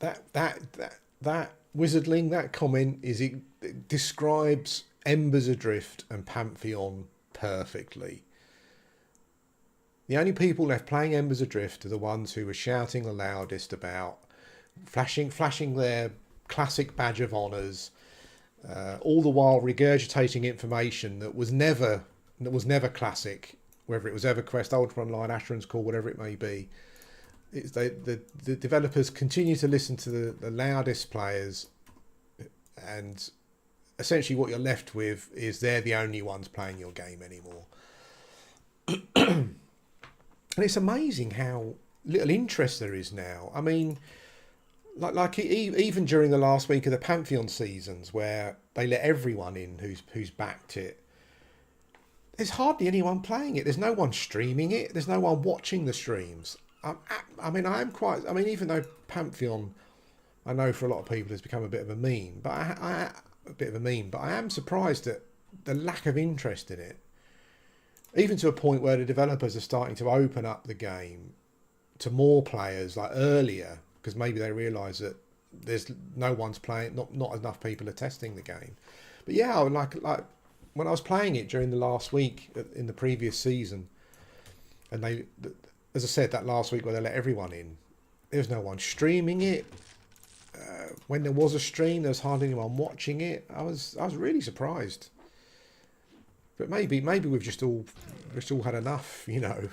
that Wizardling, that comment it describes Embers Adrift and Pantheon perfectly. The only people left playing Embers Adrift are the ones who were shouting the loudest about flashing their classic badge of honours, all the while regurgitating information that was never classic, whether it was EverQuest, Ultra Online, Asheron's Call, whatever it may be. The developers continue to listen to the loudest players, and essentially what you're left with is they're the only ones playing your game anymore. And it's amazing how little interest there is now. I mean, like even during the last week of the Pantheon seasons, where they let everyone in who's backed it, there's hardly anyone playing it. There's no one streaming it. There's no one watching the streams. I mean, even though Pantheon, I know for a lot of people has become a bit of a meme, but I am surprised at the lack of interest in it. Even to a point where the developers are starting to open up the game to more players, like earlier, because maybe they realise that there's no one's playing, not enough people are testing the game. But yeah, like when I was playing it during the last week in the previous season, and they, as I said, that last week where they let everyone in, there was no one streaming it. When there was a stream, there was hardly anyone watching it. I was really surprised. But maybe we've just all had enough, you know.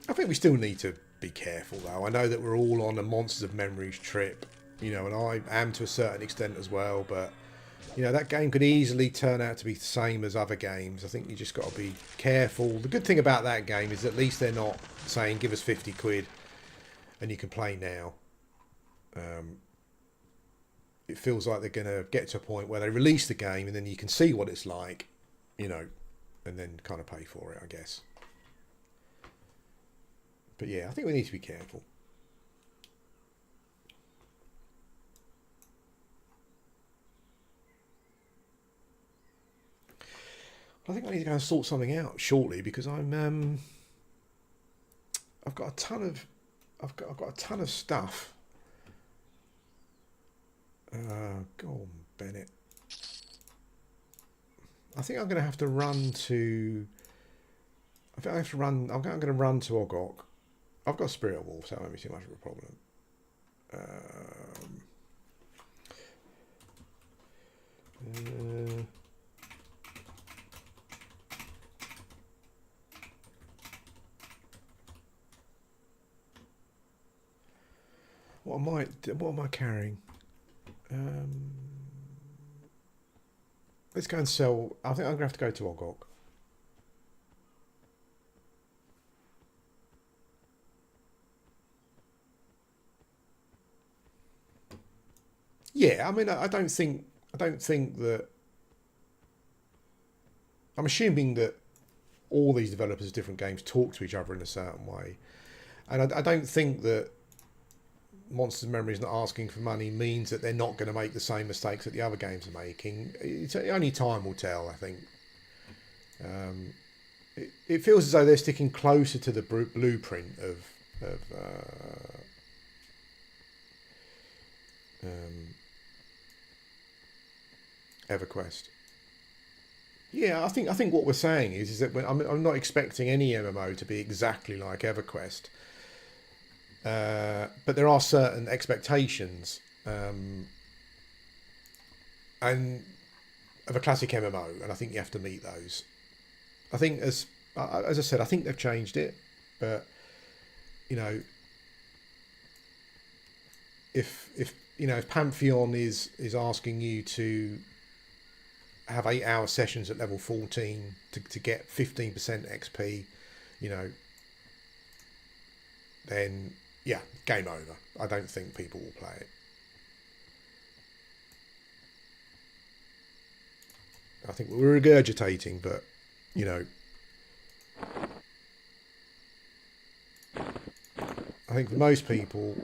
I think we still need to be careful, though. I know that we're all on a Monsters of Memories trip, you know, and I am to a certain extent as well. But you know, that game could easily turn out to be the same as other games. I think you just got to be careful. The good thing about that game is at least they're not saying give us 50 quid and you can play now. It feels like they're going to get to a point where they release the game and then you can see what it's like, you know, and then kind of pay for it, I guess. But yeah, I think we need to be careful. I think I need to go and sort something out shortly because I've got a ton of stuff. Go on, Bennett. I think I'm going to have to run to. I think I have to run. I'm going to run to Ogre. I've got Spirit Wolf, so that won't be too much of a problem. What am I carrying? Let's go and sell. I think I'm gonna have to go to Ogre. Yeah, I mean, I don't think that. I'm assuming that all these developers of different games talk to each other in a certain way, and I don't think that Monsters Memories not asking for money means that they're not going to make the same mistakes that the other games are making. It's only time will tell, I think. It feels as though they're sticking closer to the blueprint of Everquest. Yeah, I think what we're saying is that I'm not expecting any MMO to be exactly like Everquest, but there are certain expectations, and of a classic MMO, and I think you have to meet those. I think as I said, I think they've changed it, but you know, if Pantheon is asking you to have 8-hour sessions at level 14 to get 15% XP, you know, then yeah, game over. I don't think people will play it. I think we're regurgitating, but you know, I think for most people,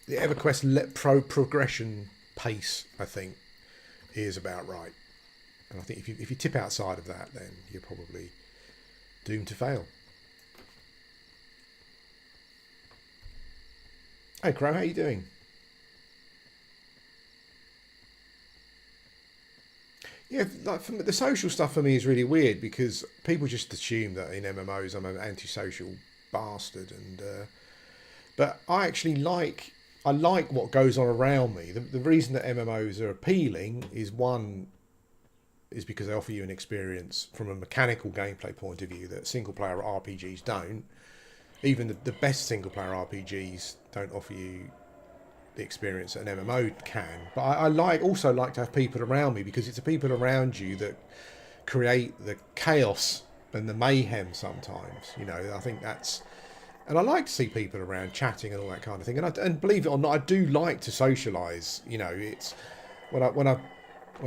the EverQuest progression pace, I think, is about right. And I think if you tip outside of that, then you're probably doomed to fail. Hey, Crow, how you doing? Yeah, like the social stuff for me is really weird because people just assume that in MMOs I'm an antisocial bastard, and but I actually like what goes on around me. The reason that MMOs are appealing is because they offer you an experience from a mechanical gameplay point of view that single player RPGs don't. Even the best single player RPGs don't offer you the experience that an MMO can. But I also like to have people around me because it's the people around you that create the chaos and the mayhem sometimes. You know, I think that's. And I like to see people around chatting and all that kind of thing. And believe it or not, I do like to socialise. You know, it's when I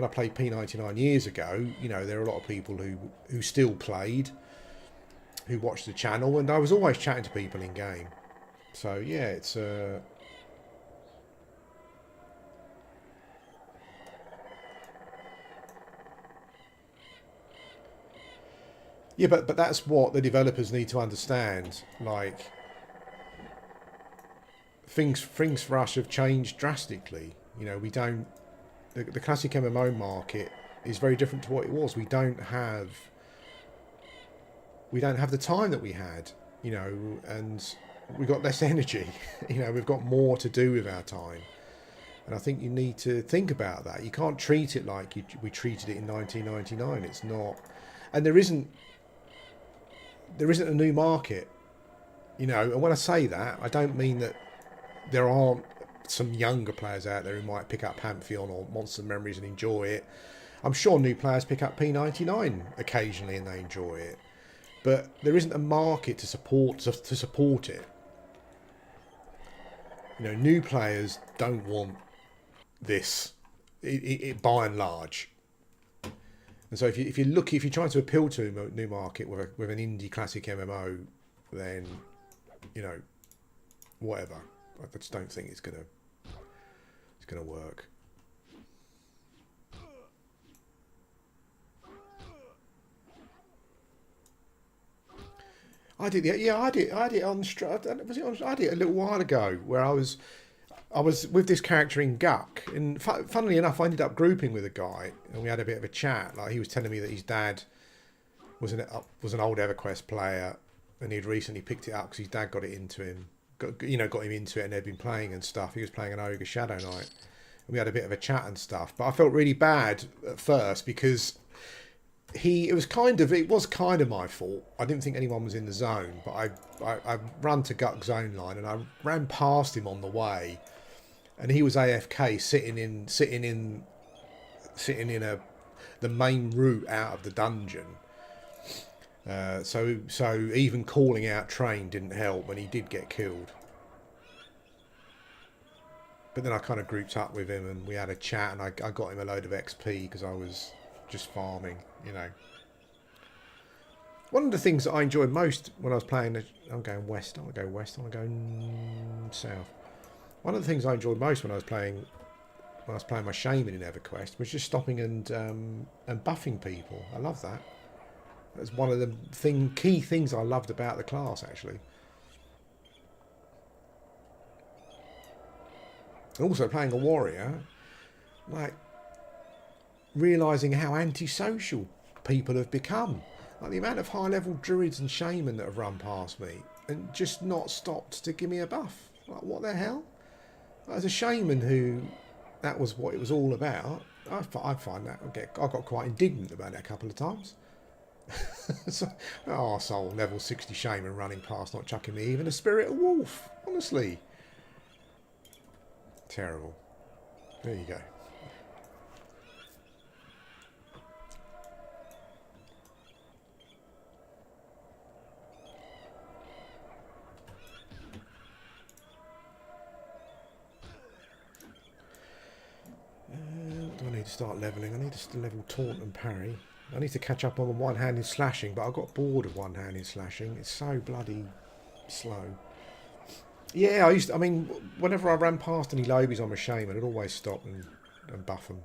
played P99 years ago. You know, there are a lot of people who still played, who watched the channel, and I was always chatting to people in game. So yeah, it's yeah, but that's what the developers need to understand. Like things for us have changed drastically. You know, we don't. The classic MMO market is very different to what it was. We don't have the time that we had. You know, and we've got less energy. You know, we've got more to do with our time. And I think you need to think about that. You can't treat it like we treated it in 1999. It's not, and there isn't a new market, you know. And when I say that, I don't mean that there aren't some younger players out there who might pick up Pantheon or Monster Memories and enjoy it. I'm sure new players pick up P99 occasionally and they enjoy it, but there isn't a market to support it. You know, new players don't want this, by and large. And so if you're trying to appeal to a new market with an indie classic MMO, then you know, whatever. I just don't think it's gonna work. I did it on I did it a little while ago where I was with this character in Guck, and funnily enough, I ended up grouping with a guy, and we had a bit of a chat. Like he was telling me that his dad was an old EverQuest player, and he'd recently picked it up because his dad got it into him, got him into it, and they'd been playing and stuff. He was playing an Ogre Shadow Knight, and we had a bit of a chat and stuff. But I felt really bad at first because it was kind of my fault. I didn't think anyone was in the zone, but I ran to gut zone line and I ran past him on the way, and he was AFK sitting in the main route out of the dungeon. So even calling out train didn't help, and he did get killed. But then I kind of grouped up with him and we had a chat, and I got him a load of XP because I was just farming, you know. One of the things that I enjoyed most when I was playing, I'm going west, I want to go west, I want to go south. One of the things I enjoyed most when I was playing my shaman in Everquest was just stopping and buffing people. I love that. That's one of the key things I loved about the class, actually. And also playing a warrior, like realising how antisocial people have become. Like the amount of high-level druids and shaman that have run past me and just not stopped to give me a buff. Like, what the hell? As a shaman who that was what it was all about, I find that I got quite indignant about it a couple of times. So, arsehole, level 60 shaman running past, not chucking me even a spirit of wolf. Honestly. Terrible. There you go. What do I need to start levelling? I need to level taunt and parry. I need to catch up on the one-handed slashing, but I got bored of one-handed slashing. It's so bloody slow. Yeah, I mean, whenever I ran past any lobies on my shaman, I'd always stop and buff them.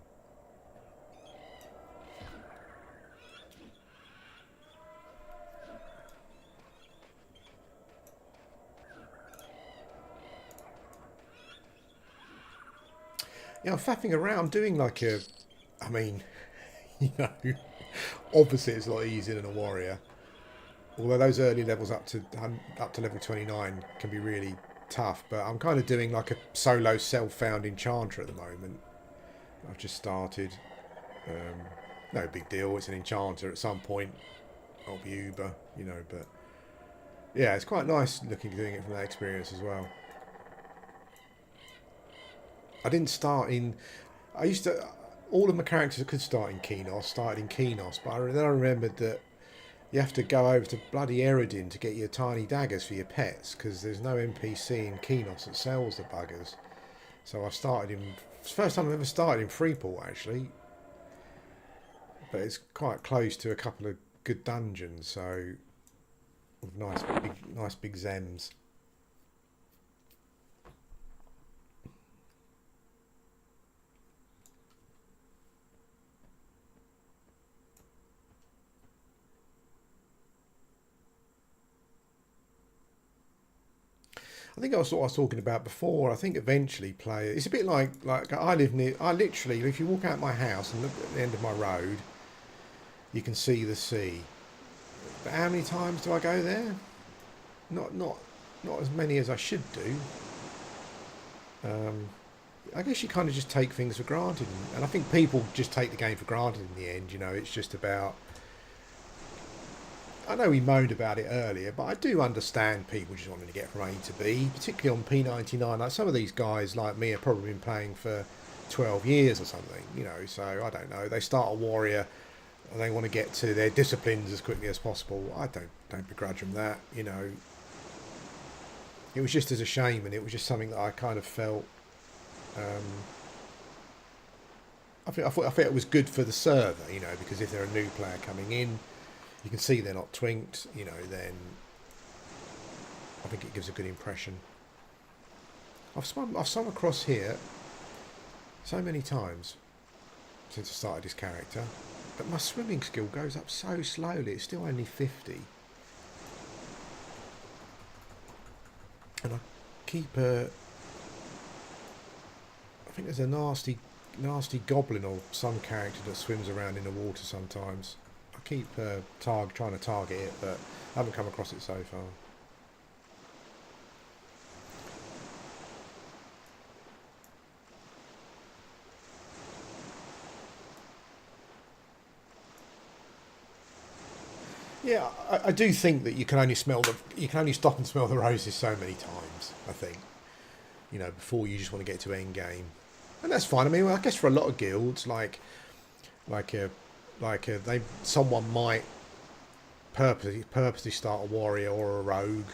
Yeah, I'm faffing around doing like I mean, you know, obviously it's a lot easier than a warrior. Although those early levels up to level 29 can be really tough, but I'm kind of doing like a solo self-found enchanter at the moment. I've just started. No big deal, it's an enchanter. At some point I'll be Uber, you know, but yeah, it's quite nice looking doing it from that experience as well. I didn't start in... I used to... All of my characters that could start in Kenos started in Kenos, but then I remembered that you have to go over to bloody Eredin to get your tiny daggers for your pets, because there's no NPC in Kenos that sells the buggers. So I started in... It's the first time I've ever started in Freeport, actually. But it's quite close to a couple of good dungeons, so... With nice big Zems. I think that's what I was talking about before. I think eventually it's a bit like I live near. I literally, if you walk out my house and look at the end of my road, you can see the sea. But how many times do I go there? Not as many as I should do. I guess you kind of just take things for granted, and I think people just take the game for granted in the end. You know, it's just about... I know we moaned about it earlier, but I do understand people just wanting to get from A to B, particularly on P99. Like some of these guys, like me, have probably been playing for 12 years or something, you know, so I don't know. They start a warrior and they want to get to their disciplines as quickly as possible. I don't begrudge them that, you know. It was just as a shame, and it was just something that I kind of felt... I thought it was good for the server, you know, because if they're a new player coming in, you can see they're not twinked, you know, then I think it gives a good impression. I've swum across here so many times since I started this character, but my swimming skill goes up so slowly. It's still only 50. And I keep I think there's a nasty goblin or some character that swims around in the water sometimes. I keep trying to target it, but I haven't come across it so far. Yeah, I do think that you can only stop and smell the roses so many times. I think, you know, before you just want to get to end game, and that's fine. I mean, well, I guess for a lot of guilds, like a they someone might purposely start a warrior or a rogue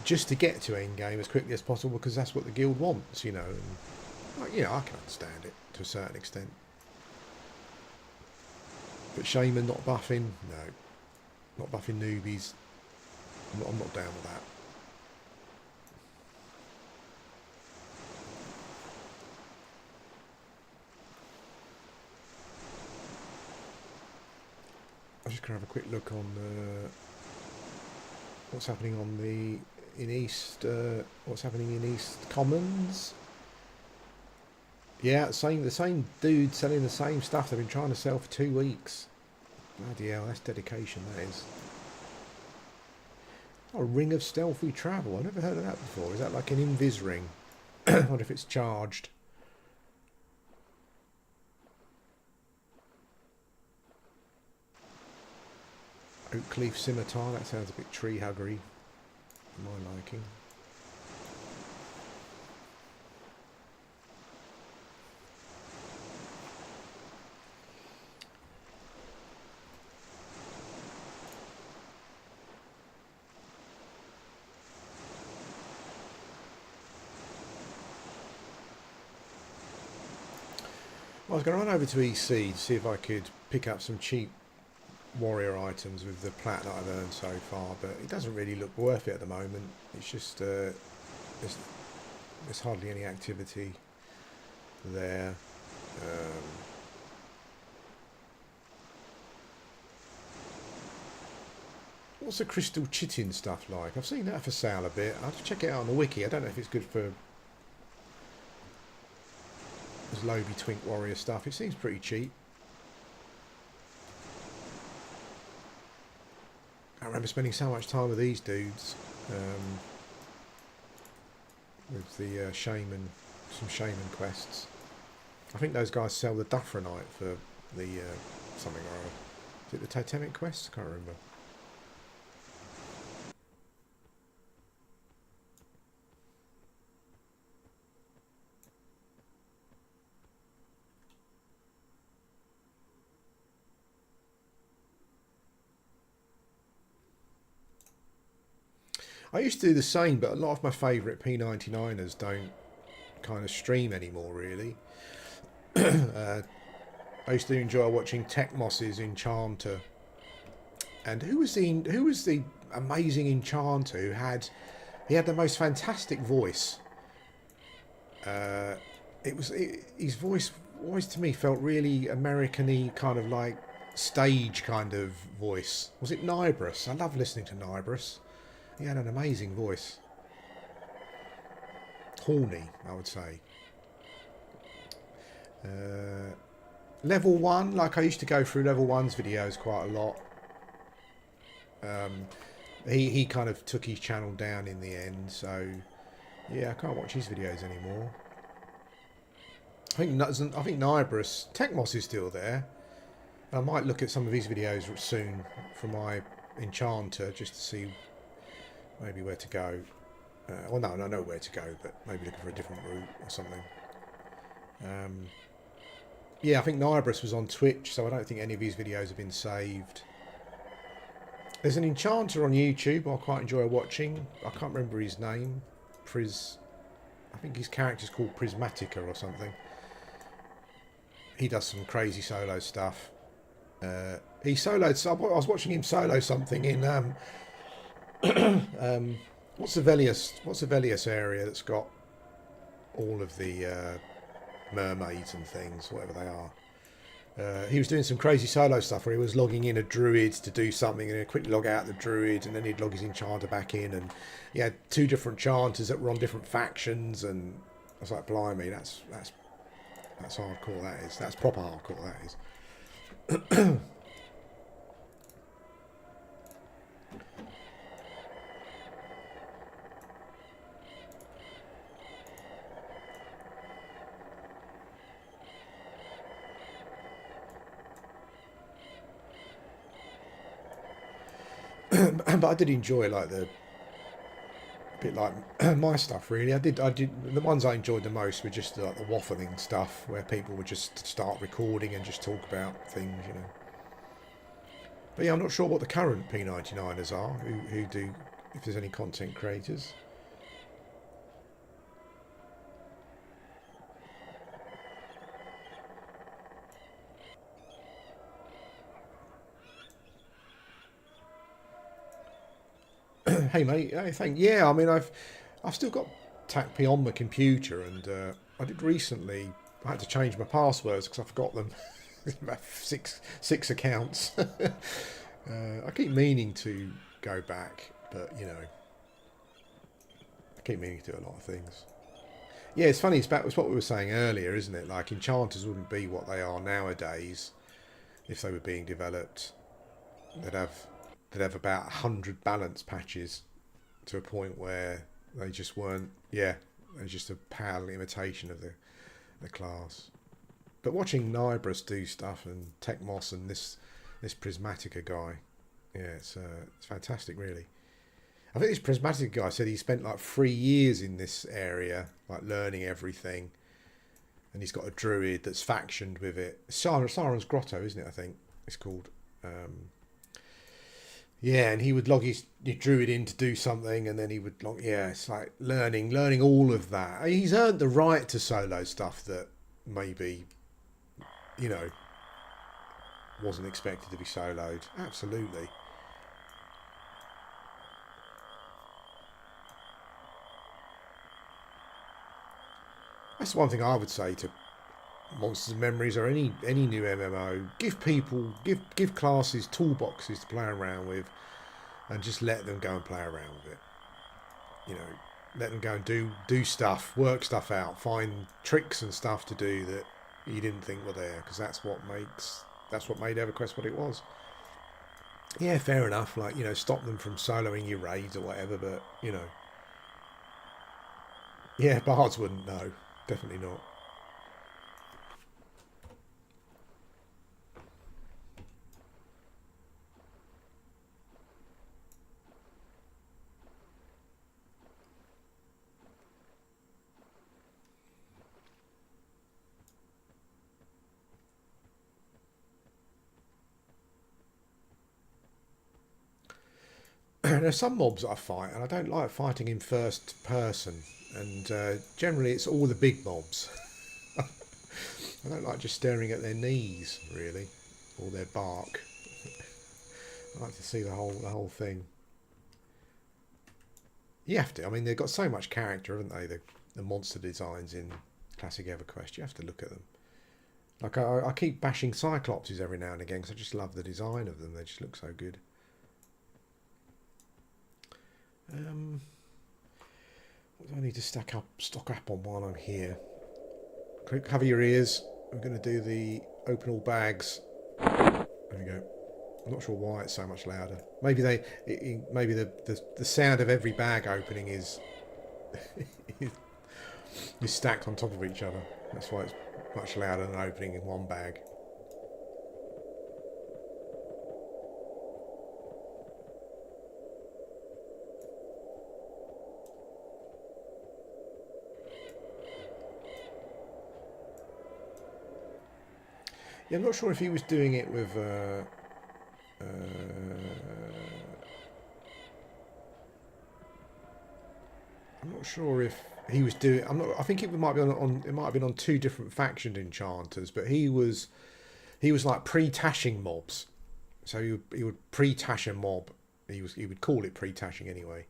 just to get to end game as quickly as possible because that's what the guild wants, you know. And, you know, I can understand it to a certain extent. But Shaman not buffing, no, not buffing newbies. I'm not down with that. I'm just gonna have a quick look on what's happening on in East. What's happening in East Commons? Yeah, the same dude selling the same stuff they've been trying to sell for 2 weeks. Bloody hell, that's dedication, that is. Oh, ring of stealthy travel. I've never heard of that before. Is that like an invis ring? I wonder if it's charged. Oakleaf scimitar. That sounds a bit tree huggery. For my liking. I was going to run over to EC to see if I could pick up some cheap warrior items with the plat that I've earned so far, but it doesn't really look worth it at the moment. It's just there's hardly any activity there. What's the crystal chitin stuff like? I've seen that for sale a bit. I'll have to check it out on the wiki. I don't know if it's good for this Lobie Twink warrior stuff. It seems pretty cheap. I remember spending so much time with these dudes, with the some shaman quests. I think those guys sell the Duffranite for the something or other. Is it the Totemic quest? I can't remember. I used to do the same, but a lot of my favourite P99ers don't kind of stream anymore, really. I used to enjoy watching Techmoss's Enchanter. And who was the amazing Enchanter who had the most fantastic voice. His voice always to me felt really American-y, kind of like stage kind of voice. Was it Nibras? I love listening to Nibras. He had an amazing voice. Horny, I would say. Level 1, like I used to go through level 1's videos quite a lot. He kind of took his channel down in the end, so yeah, I can't watch his videos anymore. I think Nibras, Techmoss is still there. I might look at some of his videos soon for my Enchanter just to see maybe where to go. Well, no, I know where to go, but maybe looking for a different route or something. Yeah, I think Nibras was on Twitch, so I don't think any of his videos have been saved. There's an Enchanter on YouTube I quite enjoy watching. I can't remember his name. I think his character's called Prismatica or something. He does some crazy solo stuff. He soloed. I was watching him solo something in what's the Velius area that's got all of the mermaids and things, whatever they are. He was doing some crazy solo stuff where he was logging in a druid to do something and he'd quickly log out the druid and then he'd log his enchanter back in, and he had 2 different enchanters that were on different factions, and I was like, blimey, that's hardcore, that is. That's proper hardcore, that is. But I did enjoy like the bit like my stuff really. I did the ones I enjoyed the most were just like the waffling stuff where people would just start recording and just talk about things, you know. But yeah, I'm not sure what the current P99ers are who do, if there's any content creators. Hey mate, hey, yeah, I mean I've still got TACP on my computer, and I did recently. I had to change my passwords because I forgot them. About six accounts. I keep meaning to go back, but you know, I keep meaning to do a lot of things. Yeah, it's funny. It's what we were saying earlier, isn't it? Like enchanters wouldn't be what they are nowadays if they were being developed. They'd have about 100 balance patches to a point where they just weren't. Yeah, they're just a pale imitation of the class. But watching Nibras do stuff and Tecmos and this Prismatica guy, yeah, it's fantastic, really. I think this Prismatica guy said he spent like 3 years in this area, like learning everything, and he's got a druid that's factioned with it. Siren's Grotto, isn't it? I think it's called. Yeah, and he would log his druid in to do something, and then he would log. Yeah, it's like learning all of that. He's earned the right to solo stuff that maybe, you know, wasn't expected to be soloed. Absolutely. That's the one thing I would say to Monsters and Memories or any new MMO. Give classes toolboxes to play around with, and just let them go and play around with it. You know, let them go and do stuff, work stuff out, find tricks and stuff to do that you didn't think were there, because that's what made EverQuest what it was. Yeah, fair enough. Like, you know, stop them from soloing your raids or whatever, but you know, yeah, bards wouldn't know. Definitely not. There's some mobs that I fight, and I don't like fighting in first person. And generally, it's all the big mobs. I don't like just staring at their knees, really, or their bark. I like to see the whole thing. You have to. I mean, they've got so much character, haven't they? The monster designs in classic EverQuest. You have to look at them. Like I keep bashing Cyclopses every now and again because I just love the design of them. They just look so good. What do I need to stock up on while I'm here? Cover your ears. I'm going to do the open all bags. There we go. I'm not sure why it's so much louder. Maybe maybe the sound of every bag opening is is stacked on top of each other. That's why it's much louder than opening in one bag. Yeah, I'm not sure if he was doing it with. I'm not sure if he was doing. I'm not. I think it might be on. It might have been on two different factioned enchanters, but he was like pre-tashing mobs. So he would pre-tash a mob. He would call it pre-tashing anyway,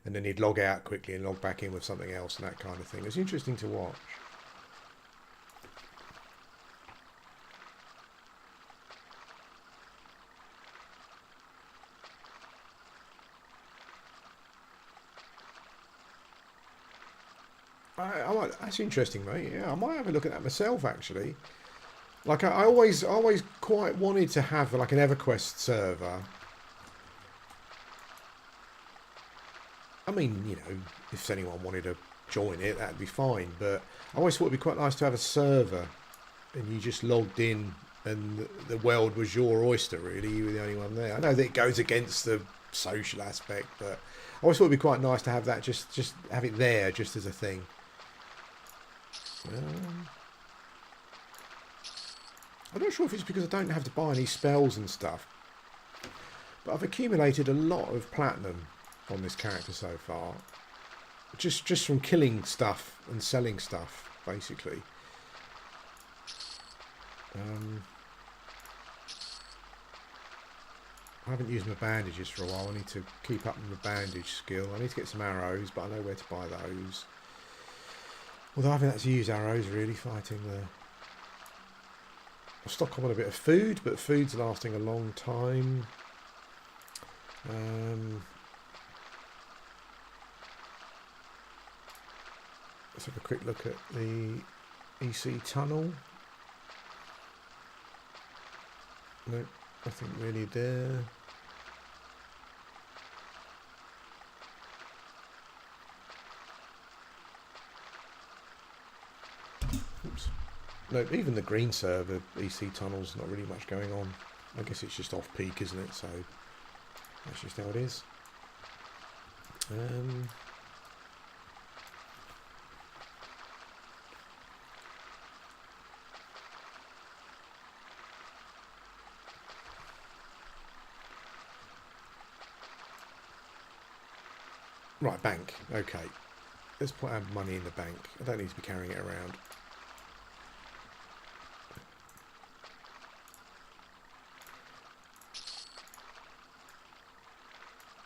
and then he'd log out quickly and log back in with something else and that kind of thing. It was interesting to watch. That's interesting, mate. Yeah, I might have a look at that myself, actually. Like, I always quite wanted to have like an EverQuest server. I mean, you know, if anyone wanted to join it, that'd be fine. But I always thought it'd be quite nice to have a server, and you just logged in, and the world was your oyster. Really, you were the only one there. I know that it goes against the social aspect, but I always thought it'd be quite nice to have that, just have it there, just as a thing. I'm not sure if it's because I don't have to buy any spells and stuff, but I've accumulated a lot of platinum on this character so far, just from killing stuff and selling stuff, basically. I haven't used my bandages for a while. I need to keep up with my bandage skill. I need to get some arrows, but I know where to buy those. Although I haven't had to use arrows really fighting the... I'll stock on a bit of food, but food's lasting a long time. Let's have a quick look at the EC tunnel. No, nothing really there. Oops. No, even the green server EC tunnel's not really much going on. I guess it's just off peak, isn't it? So that's just how it is. Right, bank. Okay. Let's put our money in the bank. I don't need to be carrying it around.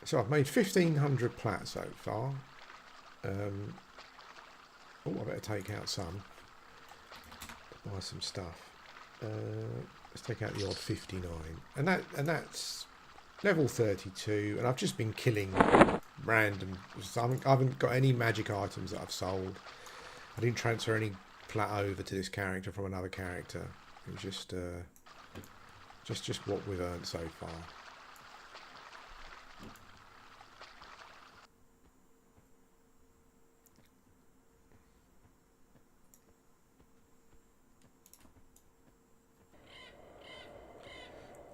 So I've made 1,500 plat so far. Oh, I better take out some to buy some stuff. Let's take out the odd 59, and that's level 32. And I've just been killing random. So I haven't got any magic items that I've sold. I didn't transfer any plat over to this character from another character. It was just what we've earned so far.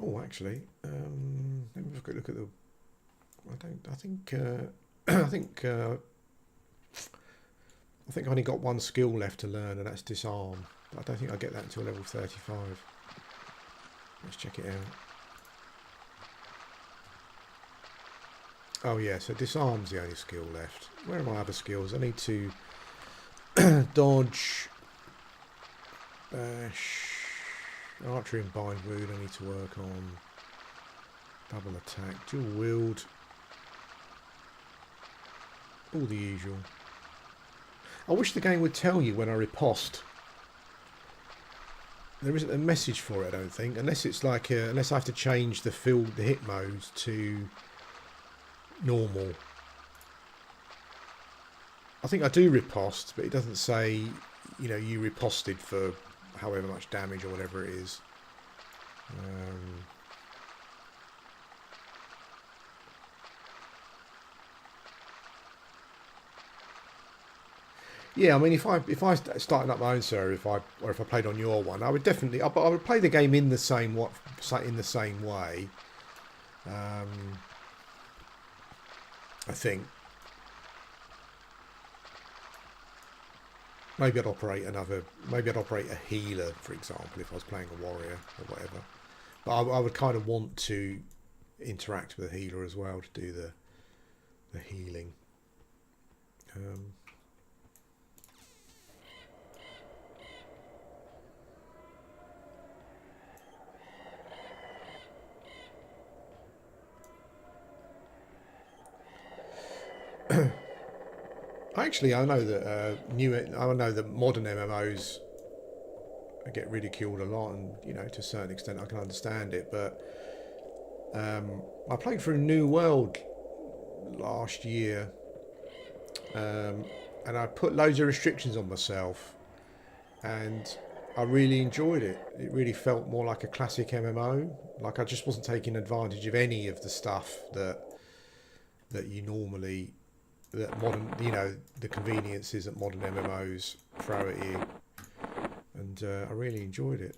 Oh, actually, let me have a quick look at the. I think I only got one skill left to learn, and that's disarm. But I don't think I get that until level 35. Let's check it out. Oh yeah, so disarm's the only skill left. Where are my other skills? I need to dodge, bash. Archery and bind wound I need to work on. Double attack, dual wield. All the usual. I wish the game would tell you when I riposte. There isn't a message for it, I don't think, unless it's like unless I have to change the hit modes to normal. I think I do riposte, but it doesn't say, you know, you riposted for however much damage or whatever it is. Yeah, I mean, if I started up my own server, if I played on your one, I would definitely, I would play the game in the same way. I think maybe I'd operate a healer, for example, if I was playing a warrior or whatever. But I would kind of want to interact with a healer as well to do the healing. Actually, I know that modern MMOs get ridiculed a lot, and you know, to a certain extent, I can understand it. But I played through New World last year, and I put loads of restrictions on myself, and I really enjoyed it. It really felt more like a classic MMO. Like I just wasn't taking advantage of any of the stuff that you normally. That modern, you know, the conveniences that modern MMOs throw at you, and I really enjoyed it.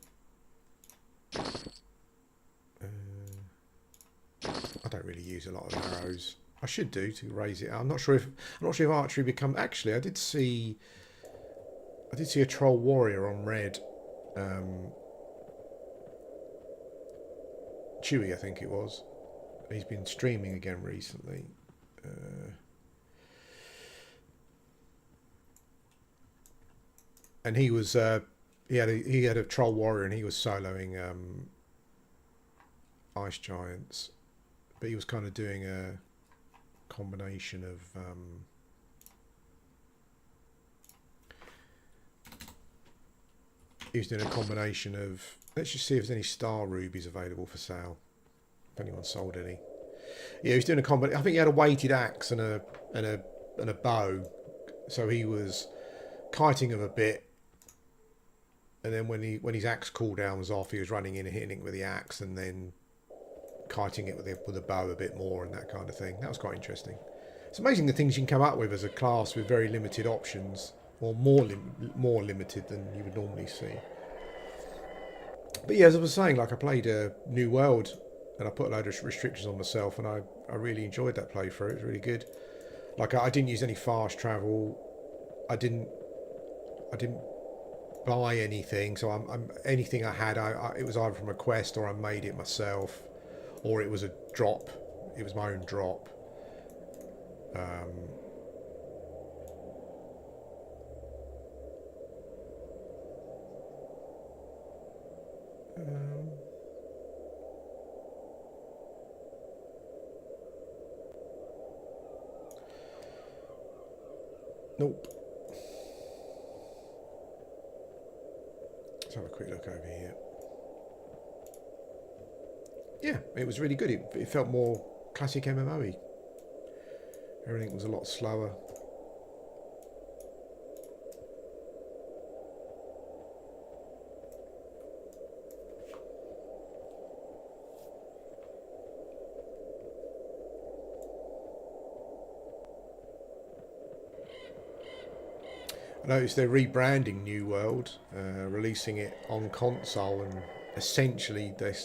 I don't really use a lot of arrows. I should do to raise it. I'm not sure if archery become. Actually, I did see a troll warrior on red. Chewy, I think it was. He's been streaming again recently. And he was he had a troll warrior and he was soloing ice giants, but he was kind of doing a combination of let's just see if there's any star rubies available for sale, if anyone sold any. Yeah, he was doing a combination. I think he had a weighted axe and a bow, so he was kiting him a bit. And then when his axe cooldown was off, he was running in and hitting it with the axe, and then kiting it with a bow a bit more and that kind of thing. That was quite interesting. It's amazing the things you can come up with as a class with very limited options, or more limited than you would normally see. But yeah, as I was saying, like I played a New World and I put a load of restrictions on myself, and I really enjoyed that playthrough. It was really good. Like I didn't use any fast travel. I didn't buy anything, so anything I had, it was either from a quest or I made it myself, or it was a drop. It was my own drop. Nope. Let's have a quick look over here. Yeah, it was really good. It felt more classic MMO-y. Everything was a lot slower. I noticed they're rebranding New World, releasing it on console, and essentially the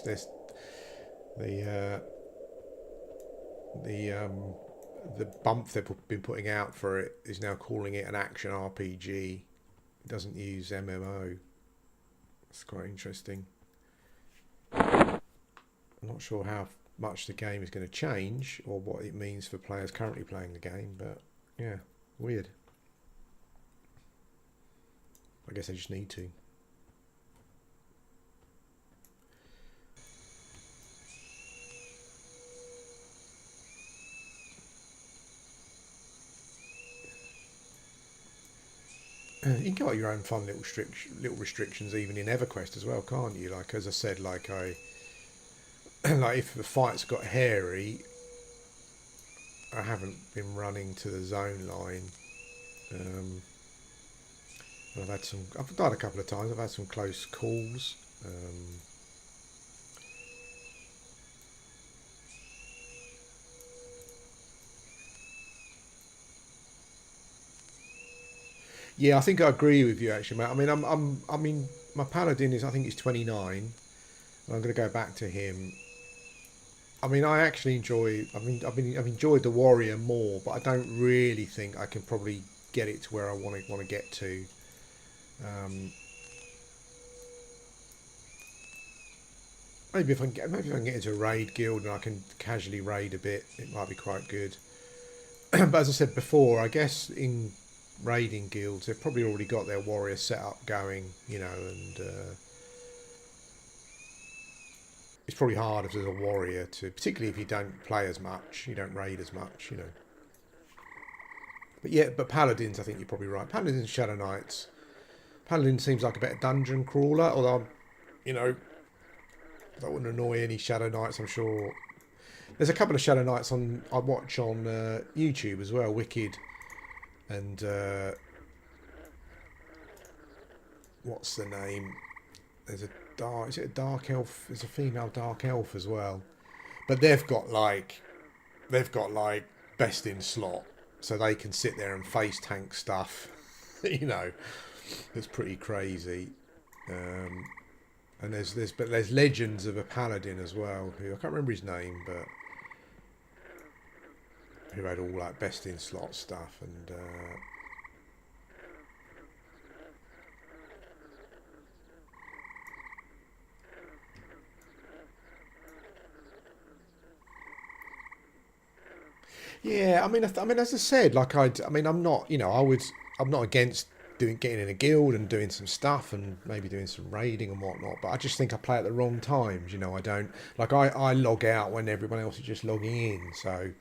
bump they've been putting out for it is now calling it an action RPG. It doesn't use MMO. It's quite interesting. I'm not sure how much the game is going to change or what it means for players currently playing the game, but yeah, weird. I guess I just need to. You can get your own fun little restrictions even in Everquest as well, can't you? Like as I said, like like if the fight's got hairy, I haven't been running to the zone line. I've died a couple of times. I've had some close calls. Yeah, I think I agree with you actually, mate. I mean, my paladin I think he's 29, and I'm going to go back to him. I mean, I actually enjoy. I've enjoyed the warrior more, but I don't really think I can probably get it to where I want to get to. Maybe if I can get into a raid guild and I can casually raid a bit, it might be quite good. But as I said before, I guess in raiding guilds they've probably already got their warrior setup going, you know, and it's probably hard if there's a warrior to, particularly if you don't play as much, you don't raid as much, you know. But yeah, but paladins, I think you're probably right. Paladins, Shadow Knights. Paladin seems like a better dungeon crawler, although, you know, that wouldn't annoy any Shadow Knights, I'm sure. There's a couple of Shadow Knights I watch on YouTube as well, Wicked and what's the name? Is it a dark elf? There's a female dark elf as well, but they've got like best in slot, so they can sit there and face tank stuff. You know, it's pretty crazy. And there's legends of a paladin as well, who I can't remember his name, but who had all like best in slot stuff, and yeah, I mean, as I said, like I mean, I'm not, you know, I'm not against getting in a guild and doing some stuff and maybe doing some raiding and whatnot, but I just think I play at the wrong times, you know. I don't like I log out when everyone else is just logging in, so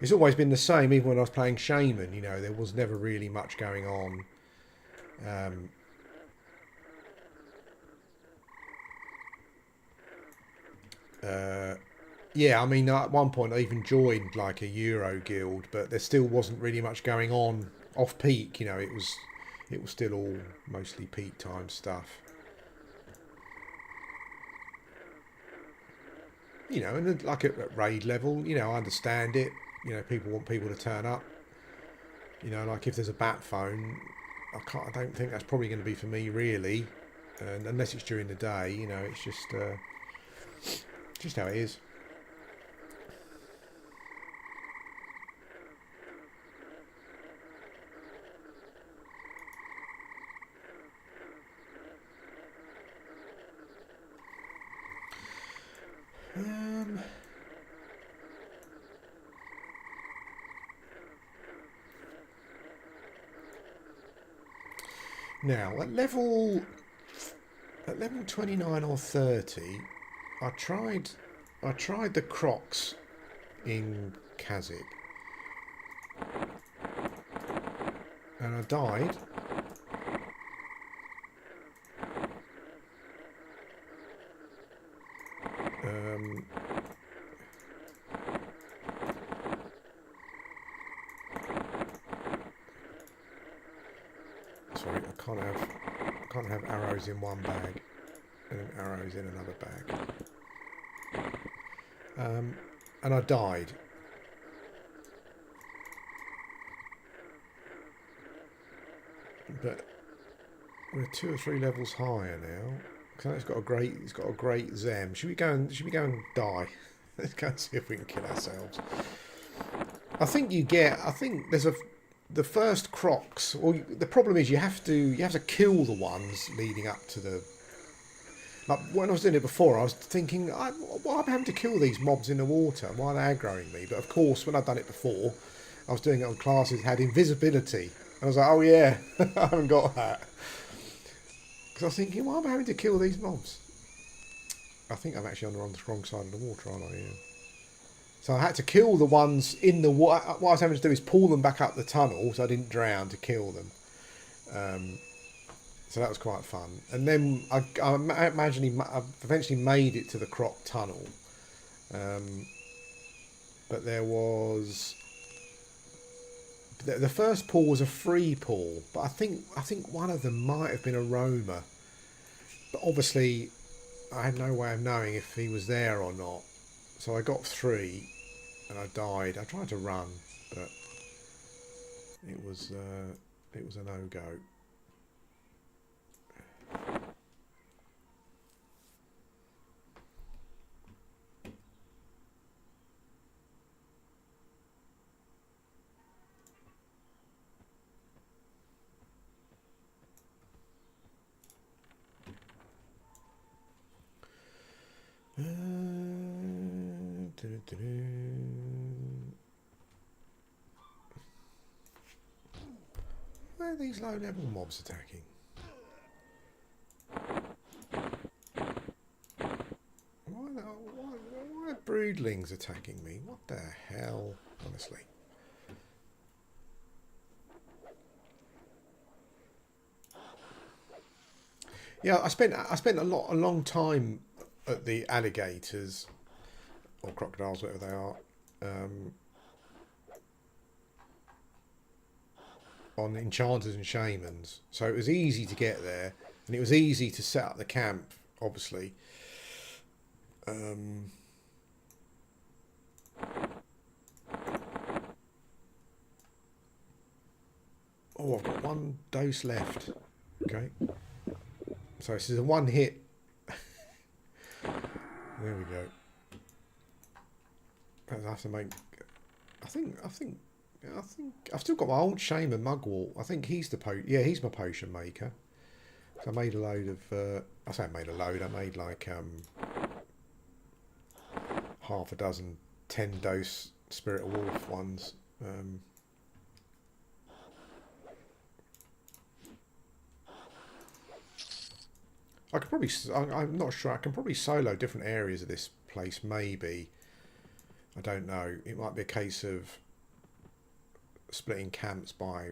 it's always been the same. Even when I was playing Shaman, you know, there was never really much going on. Um, yeah, I mean, at one point I even joined like a Euro guild, but there still wasn't really much going on off peak. You know, it was still all mostly peak time stuff. You know, and like at raid level, you know, I understand it. You know, people want people to turn up. You know, like if there's a bat phone, I don't think that's probably going to be for me really, and unless it's during the day. You know, it's just how it is. Now at level 29 or 30, I tried the Crocs in Kazakh, and I died. Sorry, I can't have arrows in one bag and then arrows in another bag. And I died. But we're 2 or 3 levels higher now. So it's got a great Zem. Should we go and die? Let's go and see if we can kill ourselves. I think there's the first Crocs. Well, the problem is you have to kill the ones leading up to the. Like when I was doing it before, I was thinking, why am I having to kill these mobs in the water? Why are they aggroing me? But of course, when I'd done it before, I was doing it on classes that had invisibility. And I was like, oh yeah, I haven't got that. Because I was thinking, why am I having to kill these mobs? I think I'm actually on the wrong side of the water, aren't I? Yeah. So I had to kill the ones in the water. What I was having to do is pull them back up the tunnel so I didn't drown to kill them. So that was quite fun. And then I eventually made it to the Croc tunnel. But there was... The first pull was a free pull, but I think one of them might have been a roamer. But obviously, I had no way of knowing if he was there or not. So I got 3, and I died. I tried to run, but it was a no-go. Where are these low-level mobs attacking? Why are broodlings attacking me? What the hell? Honestly. Yeah, I spent a long time at the alligators or crocodiles, whatever they are, on enchanters and shamans. So it was easy to get there, and it was easy to set up the camp, obviously. Oh, I've got 1 dose left. Okay. So this is a 1 hit. There we go. I have to make I think I've still got my old shaman mugwort. I think he's the he's my potion maker. So I made a load of I say I made a load. I made like half a dozen 10-dose Spirit of Wolf ones. I could probably, I'm not sure, I can probably solo different areas of this place, maybe. I don't know. It might be a case of splitting camps by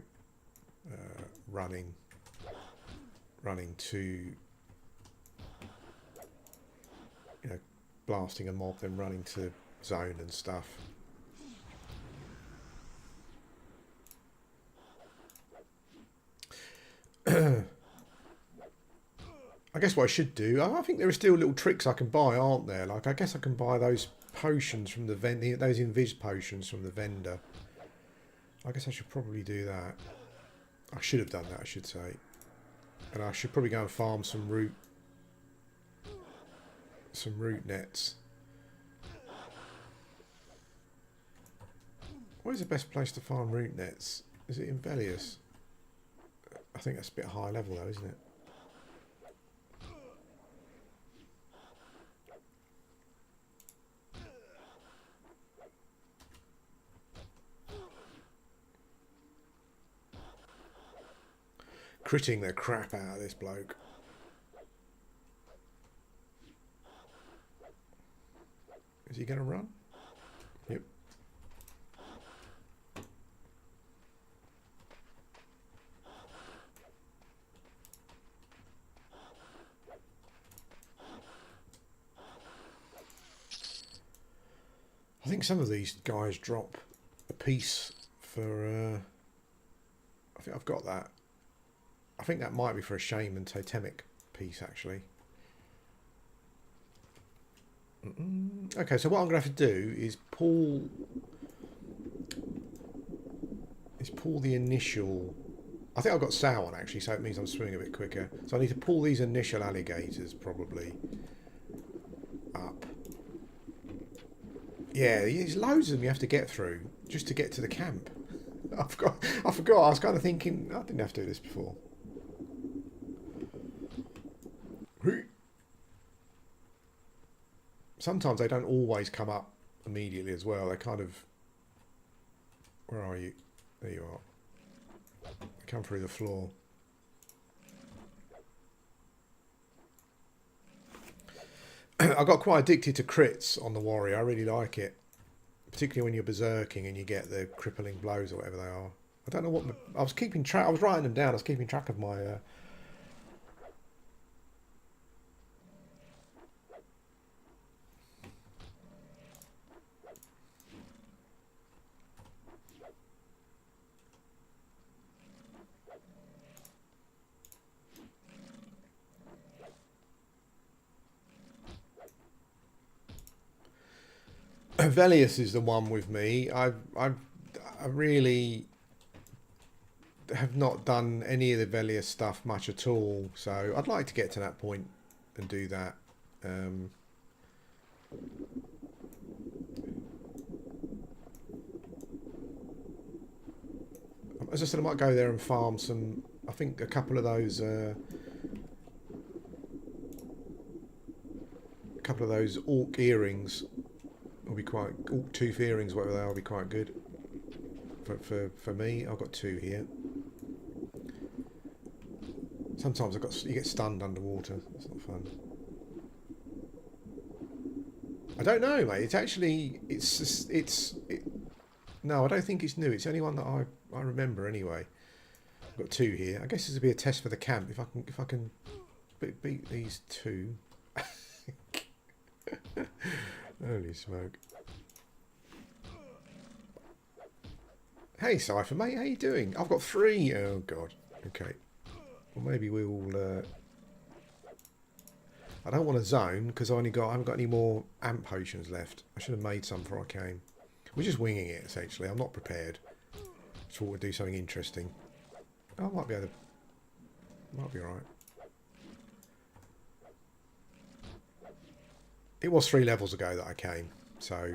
running to, you know, blasting a mob, then running to zone and stuff. I guess what I should do, I think there are still little tricks I can buy, aren't there? Like, I guess I can buy those potions from the vendor, those invis potions from the vendor. I guess I should probably do that. I should have done that, I should say. And I should probably go and farm some root nets. Where's the best place to farm root nets? Is it in Velius? I think that's a bit high level though, isn't it? Critting the crap out of this bloke. Is he going to run? Yep. I think some of these guys drop a piece for... I think I've got that. I think that might be for a shaman totemic piece, actually. Okay, so what I'm going to have to do is pull the initial... I think I've got sow on, actually, so it means I'm swimming a bit quicker. So I need to pull these initial alligators, probably, up. Yeah, there's loads of them you have to get through just to get to the camp. I forgot. I was kind of thinking, I didn't have to do this before. Sometimes they don't always come up immediately as well. They kind of... Where are you? There you are. They come through the floor. I got quite addicted to crits on the warrior. I really like it. Particularly when you're berserking and you get the crippling blows or whatever they are. I don't know what... I was keeping track... I was writing them down. I was keeping track of my... Velius is the one with me. I really have not done any of the Velius stuff much at all, so I'd like to get to that point and do that. As I said, I might go there and farm some. I think a couple of those orc earrings will be quite... Orc tooth earrings, whatever they are, will be quite good for me. I've got 2 here. Sometimes you get stunned underwater. It's not fun. I don't know, mate. It's actually no, I don't think it's new. It's the only one that I remember anyway. I've got 2 here. I guess this will be a test for the camp. If I can beat these 2. Holy smoke. Hey Cypher, mate, how you doing? I've got 3. Oh god. Okay. Well, maybe we'll... I don't want to zone because I haven't got any more amp potions left. I should have made some before I came. We're just winging it, essentially. I'm not prepared. Just thought we'd do something interesting. Oh, I might be able to... Might be alright. It was 3 levels ago that I came, so...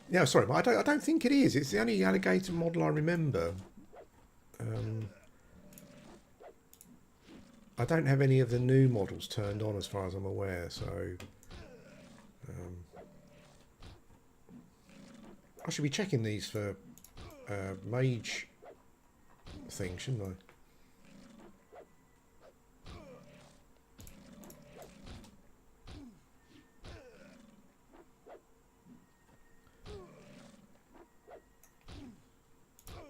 Yeah, sorry, but I don't think it is. It's the only alligator model I remember. I don't have any of the new models turned on as far as I'm aware, so I should be checking these for mage things, shouldn't I?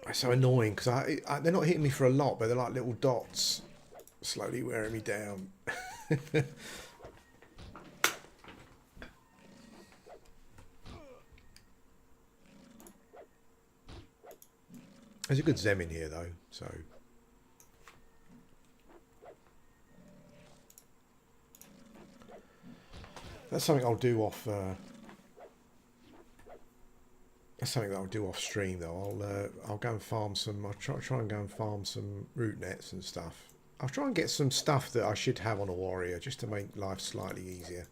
It's so annoying because they're not hitting me for a lot, but they're like little dots slowly wearing me down. There's a good Zem in here though, so that's something I'll do off. That's something that I'll do off stream though. I'll go and farm some. I'll try and go and farm some root nets and stuff. I'll try and get some stuff that I should have on a warrior just to make life slightly easier.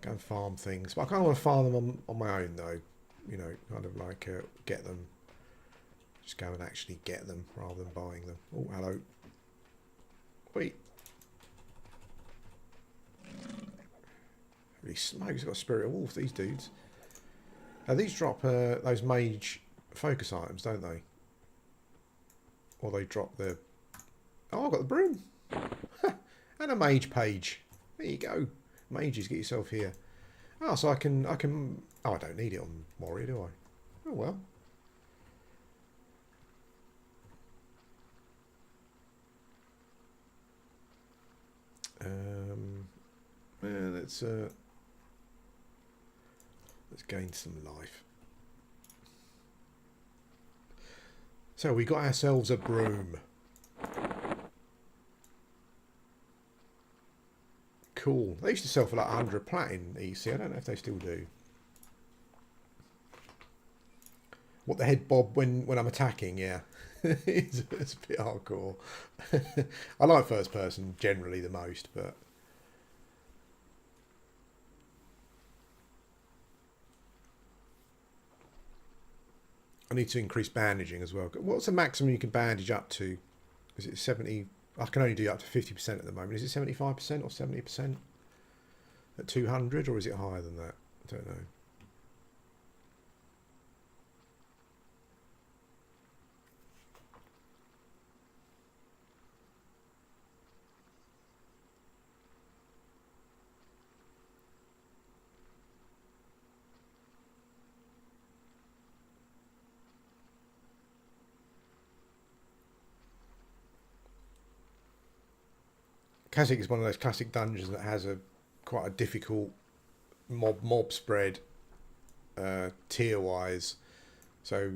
Go and farm things, but I kind of want to farm them on my own though. You know, kind of like get them. Just go and actually get them rather than buying them. Oh, hello. Wait. Really smokes, got a spirit of wolf, these dudes. Now these drop those mage focus items, don't they? Or they drop the... Oh, I've got the broom. And a mage page. There you go. Mages, get yourself here. Oh, so I can... Oh, I don't need it on warrior, do I? Oh, well. Yeah, let's gain some life. So we got ourselves a broom. Cool. They used to sell for like 100 plat in EC. I don't know if they still do. What the head bob when I'm attacking? Yeah, it's a bit hardcore. I like first person generally the most, but. I need to increase bandaging as well. What's the maximum you can bandage up to? Is it 70? I can only do up to 50% at the moment. Is it 75% or 70% at 200, or is it higher than that? I don't know. Kashyyyk is one of those classic dungeons that has quite a difficult mob spread tier wise. So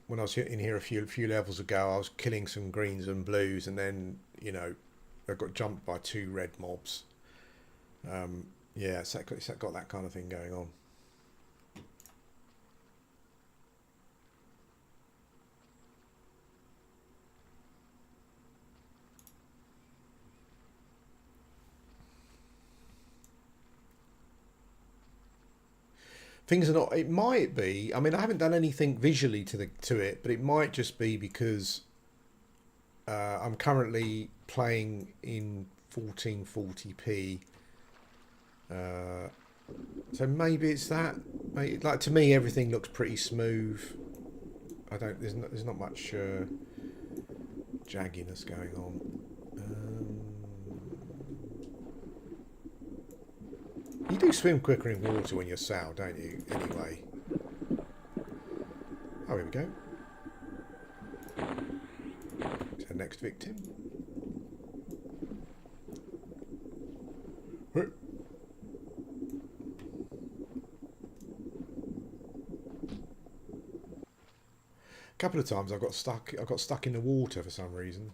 when I was in here a few levels ago, I was killing some greens and blues, and then I got jumped by 2 red mobs. Yeah, it's got that kind of thing going on. Things are not. It might be. I mean, I haven't done anything visually to it, but it might just be because I'm currently playing in 1440p. So maybe it's that. Like to me, everything looks pretty smooth. There's not much jagginess going on. You do swim quicker in water when you're sow, don't you? Anyway. Oh, here we go. It's our next victim. A couple of times I got stuck in the water for some reason.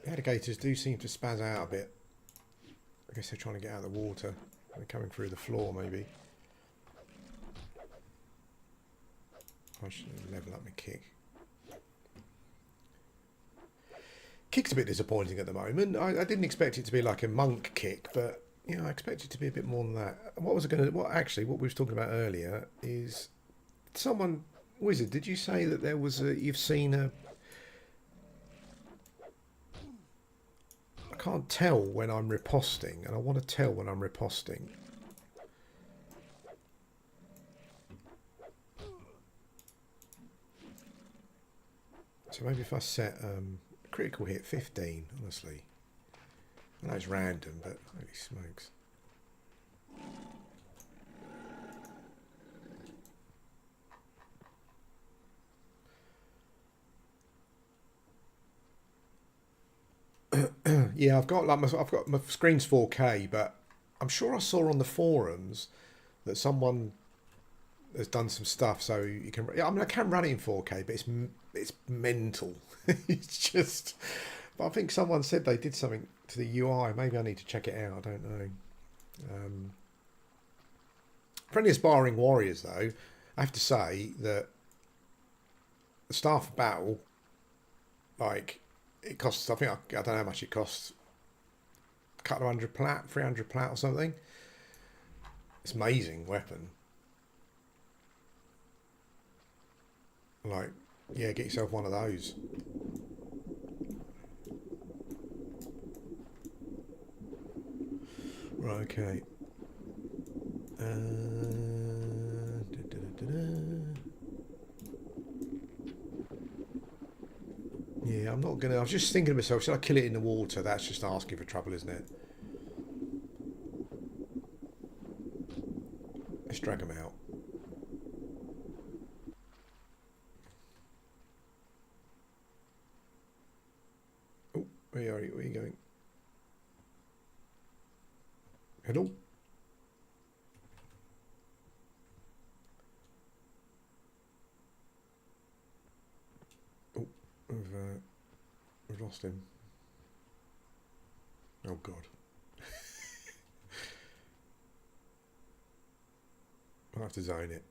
Alligators do seem to spaz out a bit. I guess they're trying to get out of the water. They're coming through the floor, maybe. I should level up my kick. Kick's a bit disappointing at the moment. I didn't expect it to be like a monk kick, but Yeah, I expect it to be a bit more than that. What was I going to? What actually? What we was talking about earlier is someone. Wizard, did you say that there was a? You've seen a. I can't tell when I'm riposting, and I want to tell when I'm riposting. So maybe if I set critical hit 15, honestly. I know it's random, but holy smokes. Yeah, I've got my screen's 4K, but I'm sure I saw on the forums that someone has done some stuff so you can. I mean, I can run it in 4K, but it's mental. It's just. But I think someone said they did something to the UI. Maybe I need to check it out. I don't know. For any aspiring warriors, though, I have to say that the staff of battle, like, it costs. I think I don't know how much it costs. A couple of hundred plat, 300 plat or something. It's an amazing weapon. Like, yeah, get yourself one of those. Right, okay. Yeah, I'm not gonna. I was just thinking to myself, should I kill it in the water? That's just asking for trouble, isn't it? Let's drag them out. Oh, where are you? Where are you going? Hello? Oh, we've lost him. Oh, God. I'll have to zone it.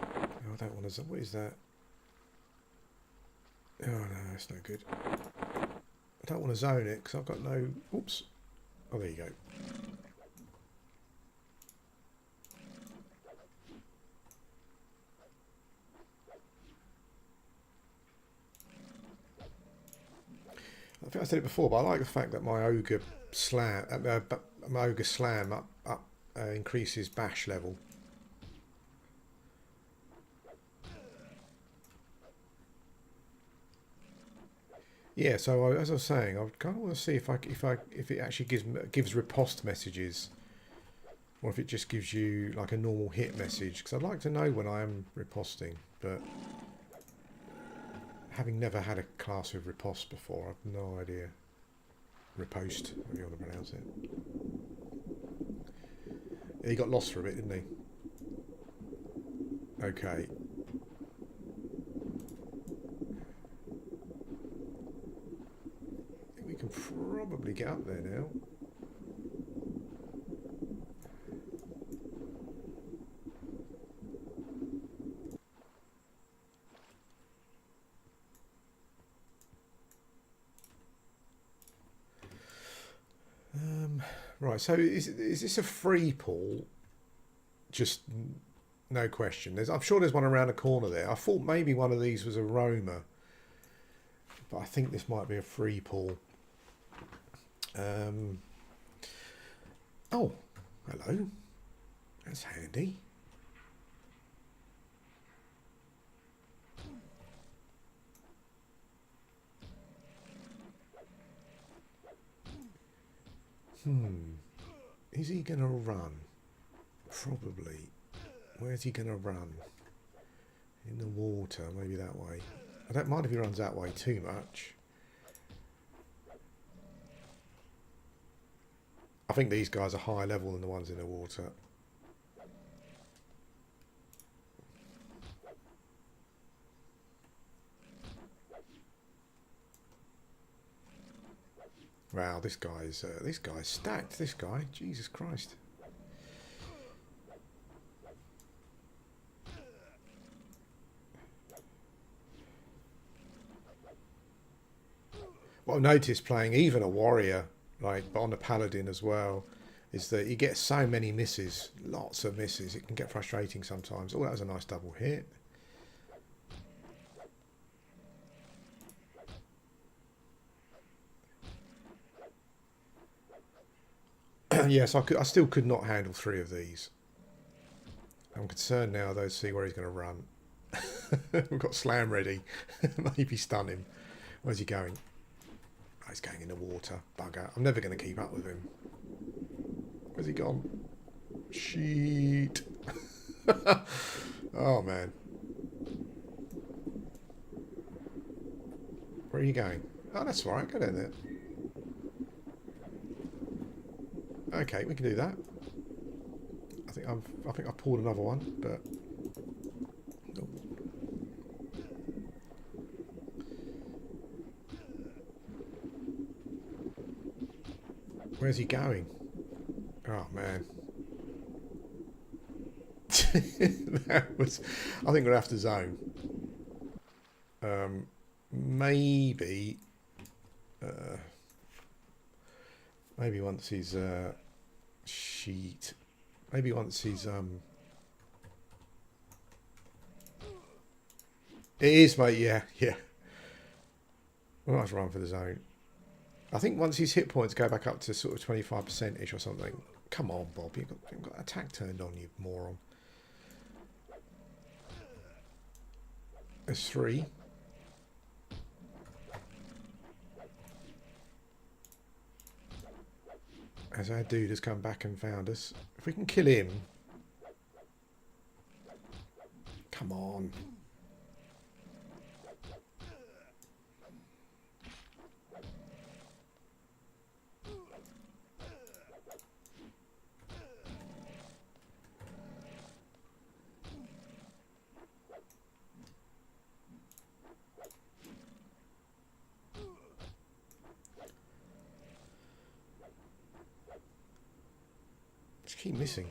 Oh, I don't want to. What is that? Oh, no, that's no good. I don't want to zone it because I've got no... Oops. Oh, there you go. I think I said it before, but I like the fact that my Ogre slam, up increases bash level. Yeah, so as I was saying, I kind of want to see if it actually gives riposte messages, or if it just gives you like a normal hit message. Because I'd like to know when I am riposting, but having never had a class with riposte before, I've no idea. Riposte, if you want to pronounce it. Yeah, he got lost for a bit, didn't he? Okay. I think we can probably get up there now. Right, so is this a free pool? Just no question. I'm sure there's one around the corner there. I thought maybe one of these was a roamer, but I think this might be a free pool. Oh, hello. That's handy. Is he going to run? Probably. Where's he going to run? In the water, maybe that way. I don't mind if he runs that way too much. I think these guys are higher level than the ones in the water. Wow, this guy's stacked. This guy, Jesus Christ. What I've noticed playing even a warrior, like, but on a paladin as well, is that you get so many misses, lots of misses. It can get frustrating sometimes. Oh, that was a nice double hit. Yes, I still could not handle 3 of these. I'm concerned now, though, to see where he's going to run. We've got slam ready. Maybe stun him. Where's he going? Oh, he's going in the water. Bugger. I'm never going to keep up with him. Where's he gone? Sheet. Oh, man. Where are you going? Oh, that's all right. Go down there. Okay, we can do that. I think I pulled another one, but oh. Where's he going? Oh man. That was, I think we'll have to zone. Maybe maybe once he's sheet. Maybe once he's it is, mate, yeah. We'll have to run for the zone. I think once his hit points go back up to sort of 25%-ish or something. Come on, Bob, you've got attack turned on, you moron. There's 3. As our dude has come back and found us. If we can kill him. Come on. Just keep missing.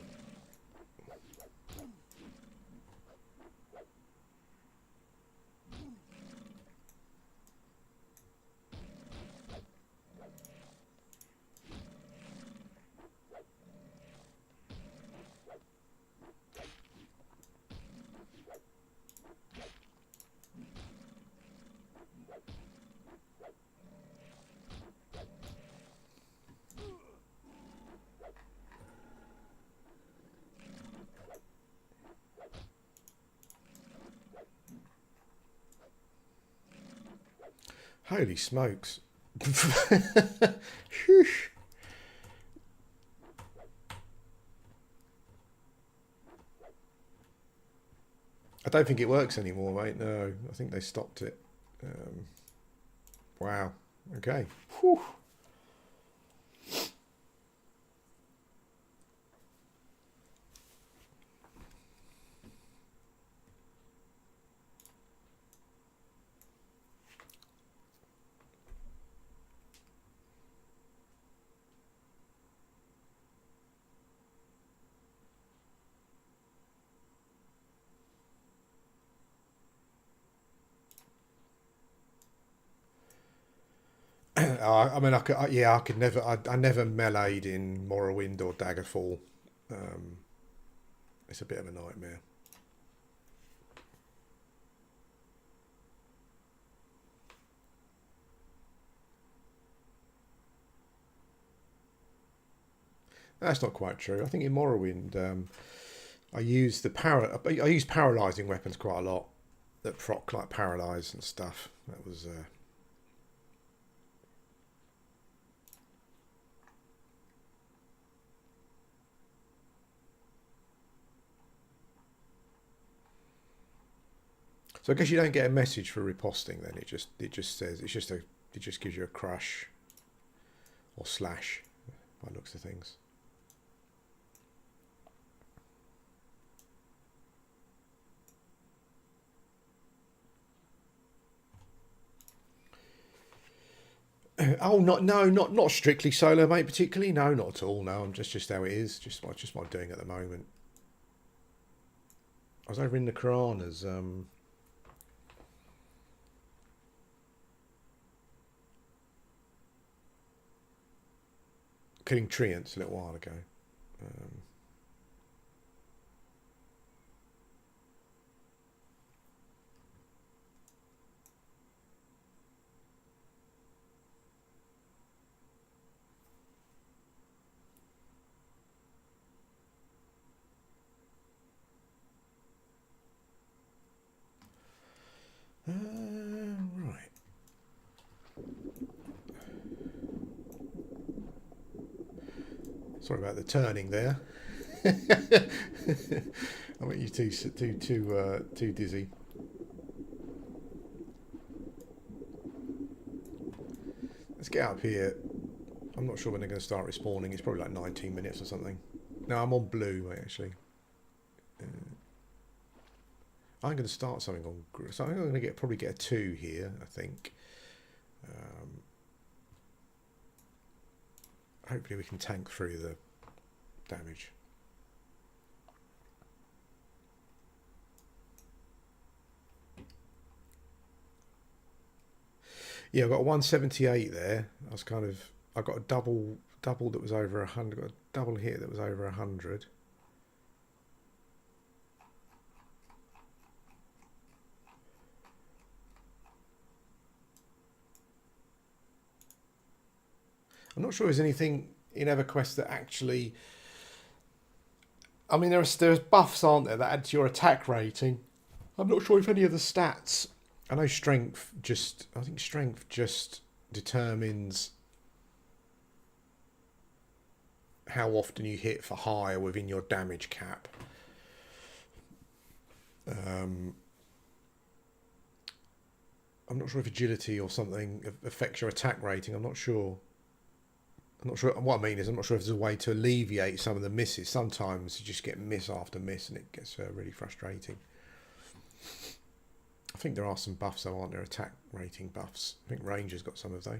Holy smokes. I don't think it works anymore, mate. No, I think they stopped it. Wow. Okay. Whew. I mean, I could never. I never meleeed in Morrowind or Daggerfall. It's a bit of a nightmare. That's not quite true. I think in Morrowind, I use paralysing weapons quite a lot that proc like paralyze and stuff. That was. So I guess you don't get a message for riposting then. It just says it just gives you a crush or slash by looks of things. Oh, not strictly solo, mate. Particularly, no, not at all. No, I'm just how it is. Just what I'm doing at the moment. I was over in the Karanas. killing treants a little while ago. Right. Sorry about the turning there. I want you too dizzy. Let's get up here. I'm not sure when they're going to start respawning. It's probably like 19 minutes or something. No, I'm on blue actually. I'm going to start something on. So I'm going to probably get a 2 here. I think. Hopefully we can tank through the damage. Yeah, I've got a 178 there. I got a double that was over 100. Got a double hit that was over 100. I'm not sure there's anything in Everquest that actually. I mean, there's buffs, aren't there, that add to your attack rating. I'm not sure if any of the stats. I know strength just. I think strength just determines how often you hit for higher within your damage cap. I'm not sure if agility or something affects your attack rating. I'm not sure. I'm not sure. What I mean is, I'm not sure if there's a way to alleviate some of the misses. Sometimes you just get miss after miss, and it gets really frustrating. I think there are some buffs, though, aren't there? Attack rating buffs. I think Ranger's got some of those.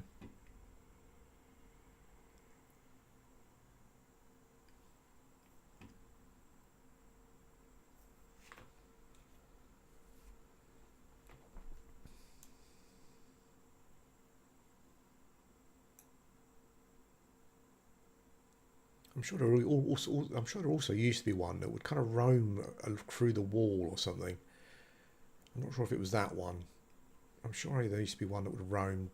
I'm sure there also used to be one that would kind of roam through the wall or something. I'm not sure if it was that one. I'm sure there used to be one that would roam.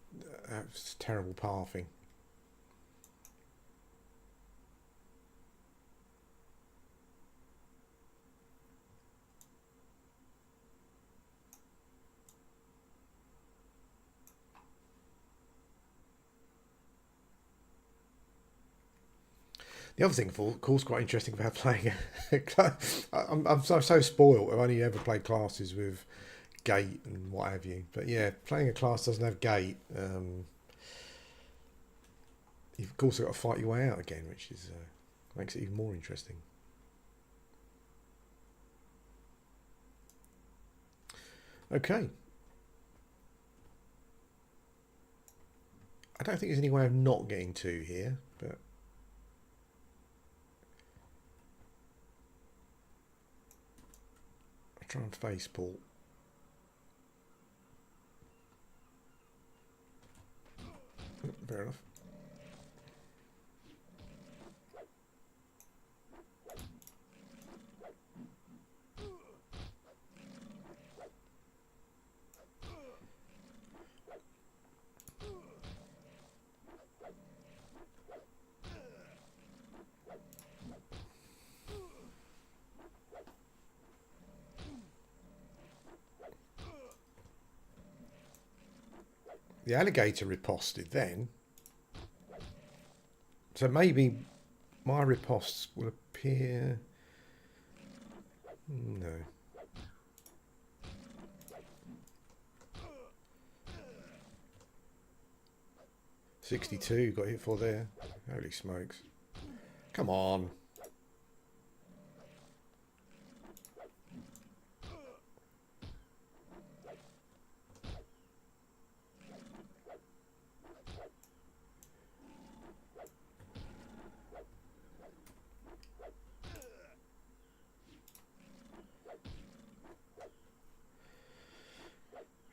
That's terrible pathing. The other thing, of course, quite interesting about playing. I'm so spoiled. I've only ever played classes with gate and what have you. But yeah, playing a class doesn't have gate. You've of course got to fight your way out again, which is makes it even more interesting. Okay. I don't think there's any way of not getting 2 here, but. Try and facepult. Fair enough. The alligator riposted then. So maybe my riposts will appear. No. $62 got hit for there. Holy smokes. Come on.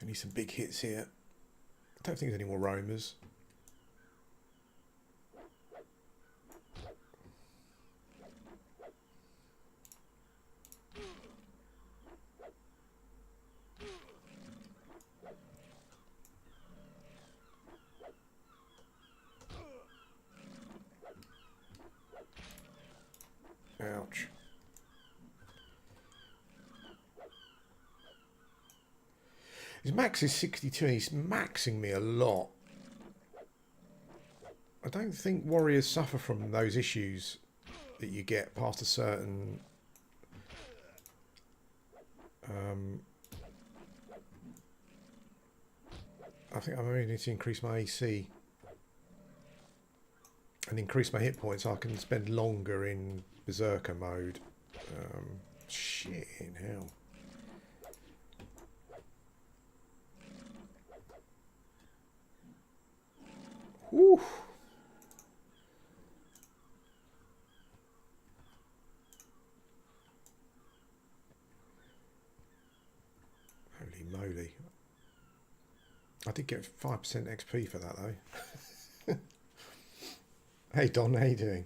I need some big hits here. I don't think there's any more roamers. His max is 62 and he's maxing me a lot. I don't think warriors suffer from those issues that you get past a certain... I think I really need to increase my AC and increase my hit points so I can spend longer in berserker mode. Shit in hell. Whew. Holy moly. I did get 5% XP for that though. Hey Don, how you doing?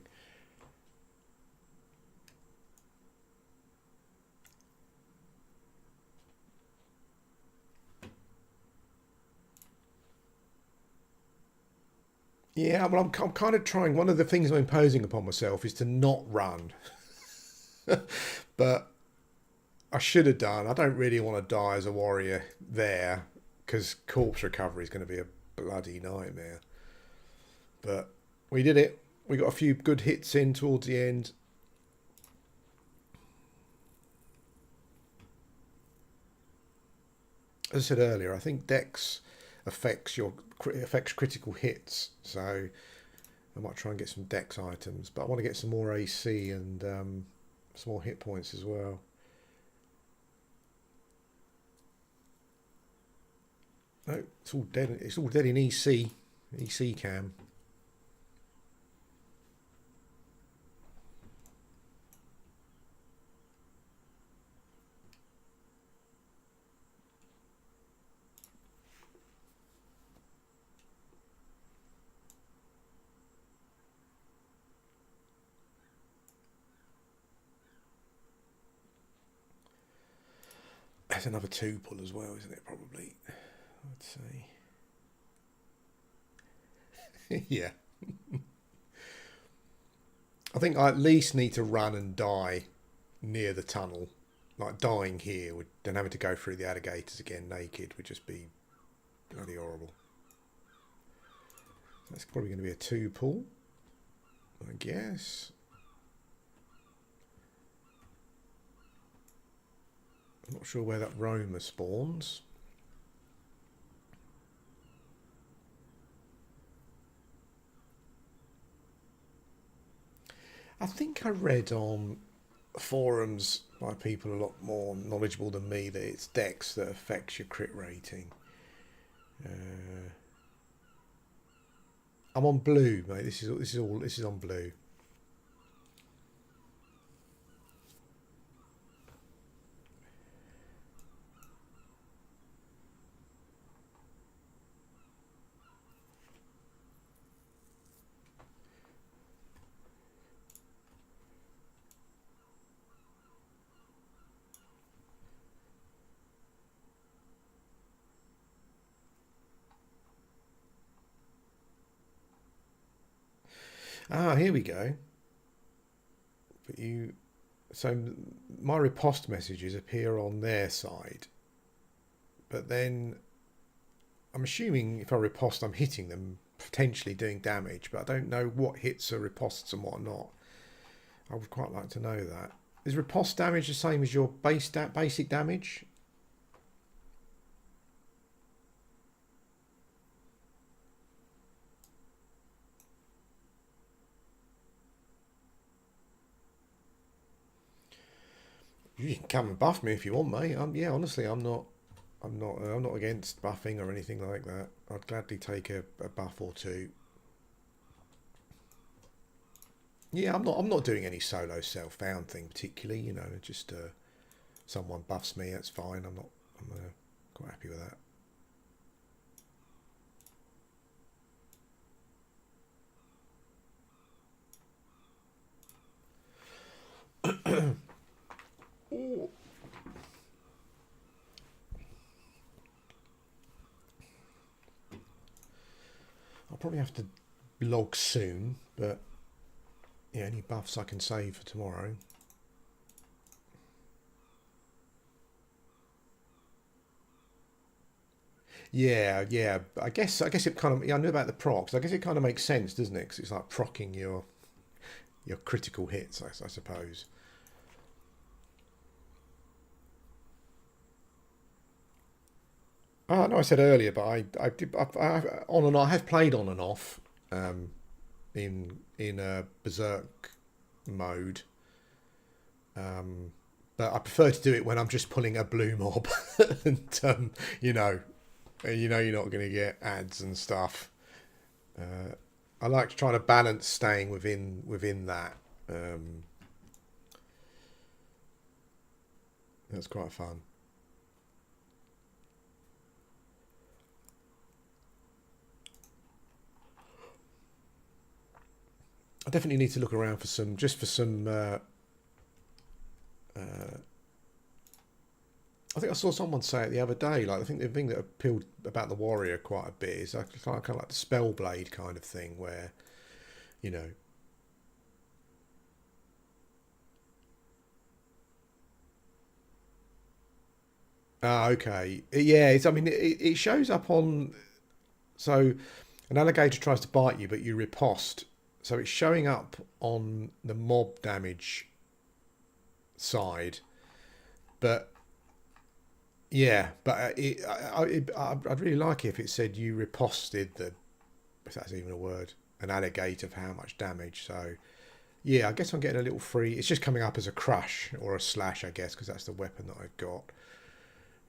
Yeah, well, I'm kind of trying. One of the things I'm imposing upon myself is to not run. But I should have done. I don't really want to die as a warrior there because corpse recovery is going to be a bloody nightmare. But we did it. We got a few good hits in towards the end. As I said earlier, I think Dex affects critical hits, so I might try and get some Dex items, but I want to get some more AC and some more hit points as well. No, it's all dead. It's all dead in EC cam. There's another 2 pull as well, isn't it? Probably, I'd say. Yeah. I think I at least need to run and die near the tunnel. Like dying here, then having to go through the alligators again naked would just be bloody horrible. That's probably going to be a 2 pull, I guess. I'm not sure where that Roma spawns. I think I read on forums by people a lot more knowledgeable than me that it's Dex that affects your crit rating. I'm on blue, mate. This is on blue. Ah, here we go. But so my riposte messages appear on their side. But then I'm assuming if I riposte, I'm hitting them, potentially doing damage. But I don't know what hits are ripostes and what not. I would quite like to know that. Is riposte damage the same as your basic damage? You can come and buff me if you want, mate. Yeah, honestly, I'm not against buffing or anything like that. I'd gladly take a buff or two. Yeah, I'm not doing any solo self-found thing particularly. You know, just someone buffs me, that's fine. I'm quite happy with that. Ooh. I'll probably have to log soon, but yeah, any buffs I can save for tomorrow. Yeah, yeah. I guess it kind of. Yeah, I knew about the procs. I guess it kind of makes sense, doesn't it? Because it's like procking your critical hits, I suppose. Oh, no, I said earlier, but I did on and I have played on and off um, in a berserk mode, but I prefer to do it when I'm just pulling a blue mob, and you know, you're not going to get ads and stuff. I like trying to balance staying within that. Um, that's quite fun. I definitely need to look around for some, just for some. I think I saw someone say it the other day. Like I think the thing that appealed about the warrior quite a bit is like kind of like the spell blade kind of thing, where you know. Ah, okay. Yeah, I mean, it shows up on. So, an alligator tries to bite you, but you riposte. So it's showing up on the mob damage side, but yeah, but I'd really like it if it said you riposted the, if that's even a word, an alligator for how much damage. So yeah, I guess I'm getting a little free. It's just coming up as a crush or a slash, I guess, because that's the weapon that I've got.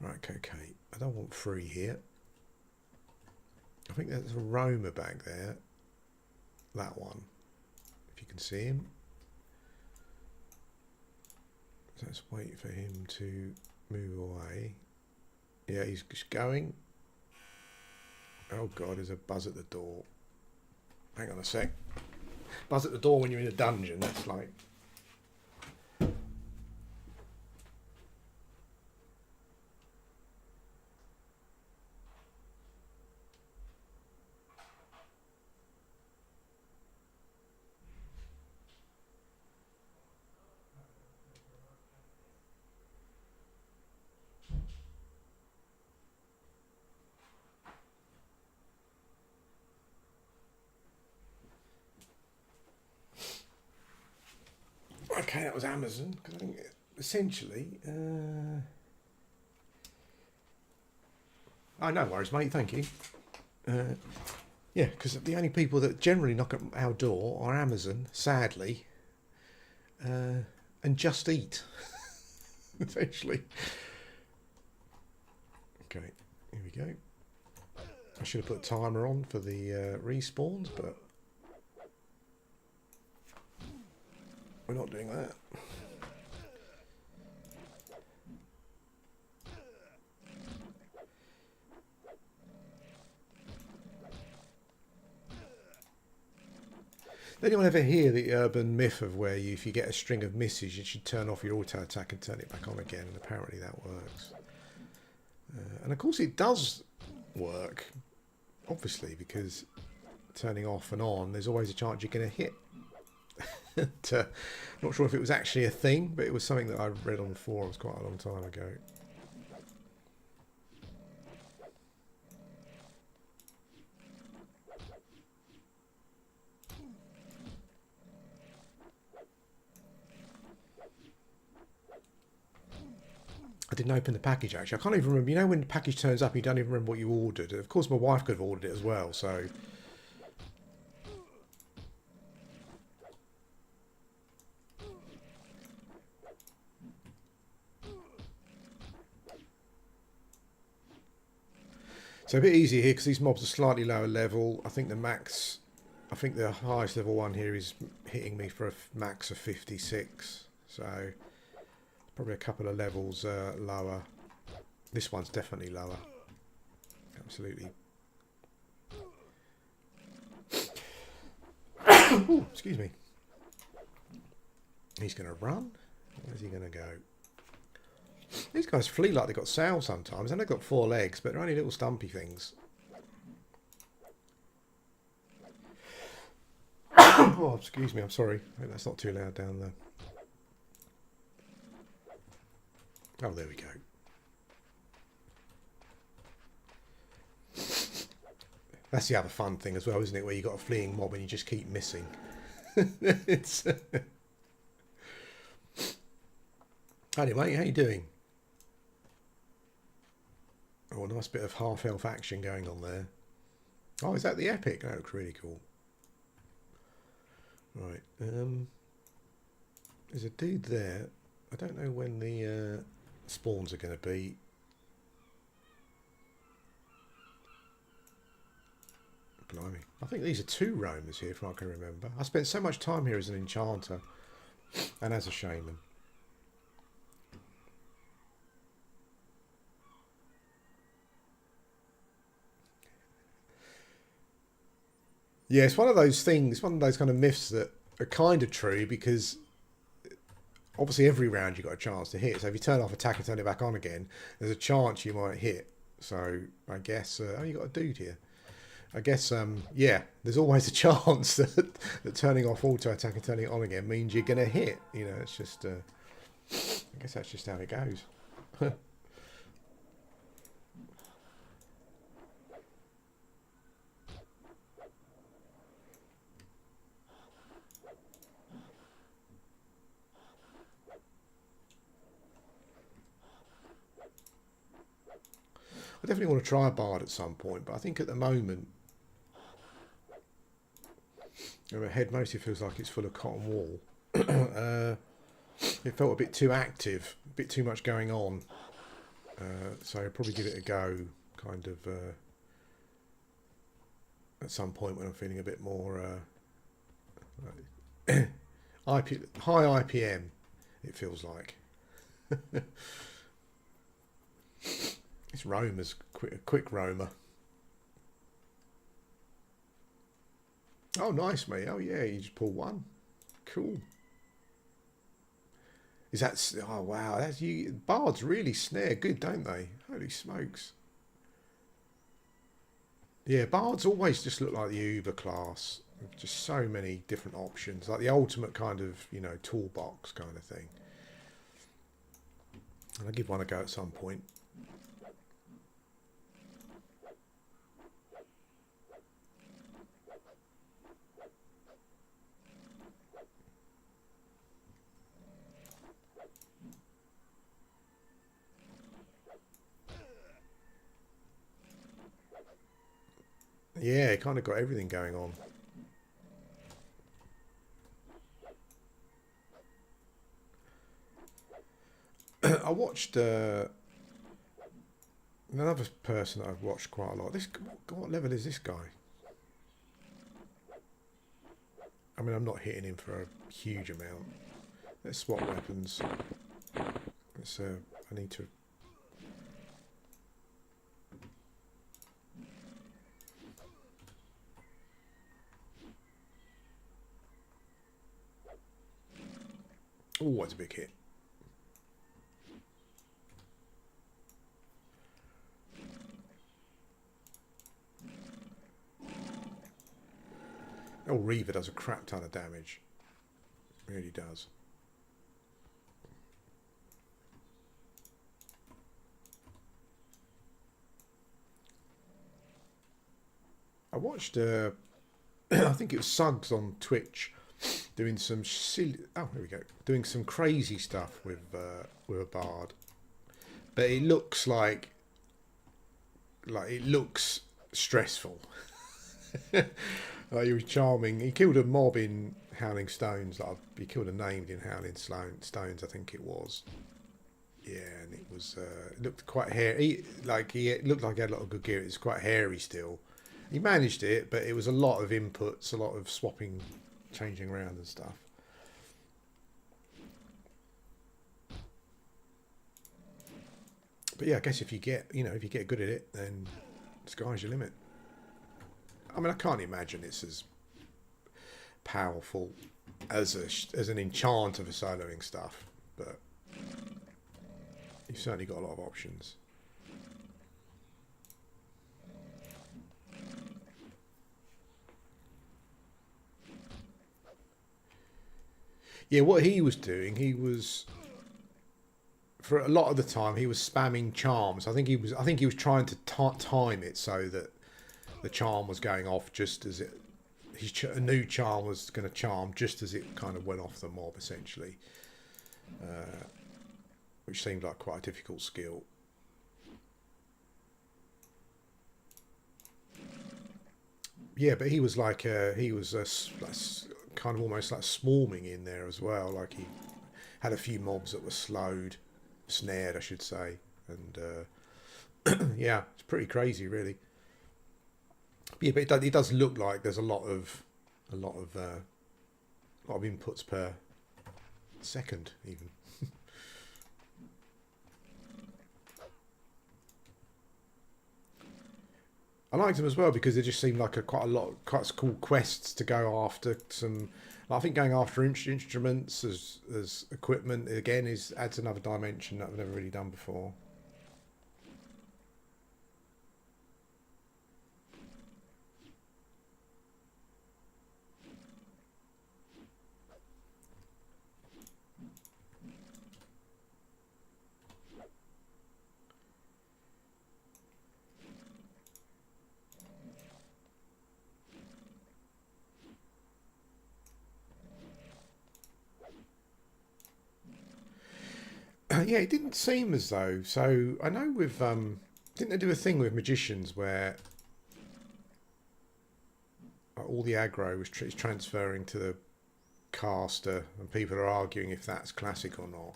Right, okay. I don't want free here. I think there's a roamer back there. That one, if you can see him. So let's wait for him to move away. Yeah, he's just going. Oh god, there's a buzz at the door. Hang on a sec. Buzz at the door when you're in a dungeon, that's like... Okay, that was Amazon, because I think essentially... Oh, no worries, mate, thank you. Yeah, because the only people that generally knock at our door are Amazon, sadly, and Just Eat, essentially. Okay, here we go. I should have put a timer on for the respawns, but we're not doing that. Did anyone ever hear the urban myth of where if you get a string of misses, you should turn off your auto attack and turn it back on again? And apparently that works. And of course it does work, obviously, because turning off and on, there's always a chance you're going to hit. Not sure if it was actually a thing, but it was something that I read on the forums quite a long time ago. I didn't open the package actually. I can't even remember. You know when the package turns up, you don't even remember what you ordered. Of course, my wife could have ordered it as well. So a bit easier here because these mobs are slightly lower level. I think the max, I think the highest level one here is hitting me for a max of 56. So probably a couple of levels lower. This one's definitely lower. Absolutely. Ooh, excuse me. He's going to run. Where's he going to go? These guys flee like they've got sails sometimes. And they've got 4 legs, but they're only little stumpy things. Oh, excuse me. I'm sorry. I hope that's not too loud down there. Oh, there we go. That's the other fun thing as well, isn't it? Where you got a fleeing mob and you just keep missing. It's Howdy, mate. How you doing? Oh, a nice bit of half-elf action going on there. Oh, is that the epic? That looks really cool. Right. There's a dude there. I don't know when the spawns are going to be. Blimey. I think these are 2 roamers here, if I can remember. I spent so much time here as an enchanter and as a shaman. Yeah, it's one of those things, one of those kind of myths that are kind of true, because obviously every round you've got a chance to hit. So if you turn off attack and turn it back on again, there's a chance you might hit. So I guess, oh, you got a dude here. I guess, yeah, there's always a chance that turning off auto attack and turning it on again means you're going to hit. You know, it's just, I guess that's just how it goes. I definitely want to try a bard at some point, but I think at the moment, my head mostly feels like it's full of cotton wool. It felt a bit too active, a bit too much going on. So I'll probably give it a go, kind of, at some point when I'm feeling a bit more high IPM, it feels like. This roamer's quick roamer. Oh, nice, mate. Oh, yeah, you just pull one. Cool. Is that... Oh, wow. That's you. Bards really snare good, don't they? Holy smokes. Yeah, bards always just look like the Uber class. Just so many different options. Like the ultimate kind of, you know, toolbox kind of thing. And I'll give one a go at some point. Yeah, it kind of got everything going on. I watched another person that I've watched quite a lot. What level is this guy? I mean, I'm not hitting him for a huge amount. Let's swap weapons. Let's, I need to... Oh, that's a big hit. Oh, Reaver does a crap ton of damage. Really does. I watched, I think it was Suggs on Twitch, doing some silly, oh, here we go, doing some crazy stuff with a bard, but it looks like it looks stressful. Like, he was charming. He killed a mob in Howling Stones. Like, he killed a named in Howling Stones, I think it was. Yeah, and it was it looked quite hairy. He looked like he had a lot of good gear. It was quite hairy still. He managed it, but it was a lot of inputs, a lot of swapping, changing around and stuff. But yeah, I guess if you get good at it, then the sky's your limit. I mean, I can't imagine it's as powerful as an enchanter for soloing stuff, but you've certainly got a lot of options. Yeah, what he was doing, for a lot of the time he was spamming charms. I think he was trying to time it so that the charm was going off just as it, a new charm was going to charm just as it kind of went off the mob, essentially, which seemed like quite a difficult skill. Yeah, but he was like he was kind of almost like swarming in there as well. Like he had a few mobs that were snared, I should say, and yeah, it's pretty crazy, really. Yeah, but it does look like there's a lot of inputs per second, even. I liked them as well because they just seemed like quite cool quests to go after. I think going after instruments as equipment again adds another dimension that I've never really done before. Yeah, it didn't seem as though. So I know with didn't they do a thing with magicians where all the aggro is transferring to the caster, and people are arguing if that's classic or not.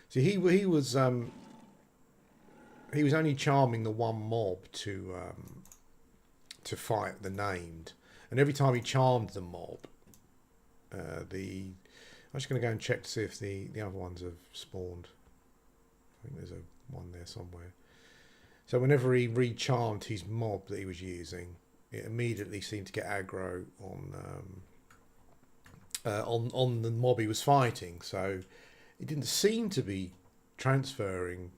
So he was only charming the one mob to fight the named, and every time he charmed the mob, I'm just going to go and check to see if the other ones have spawned. I think there's one there somewhere. So whenever he re-charmed his mob that he was using, it immediately seemed to get aggro on the mob he was fighting. So it didn't seem to be transferring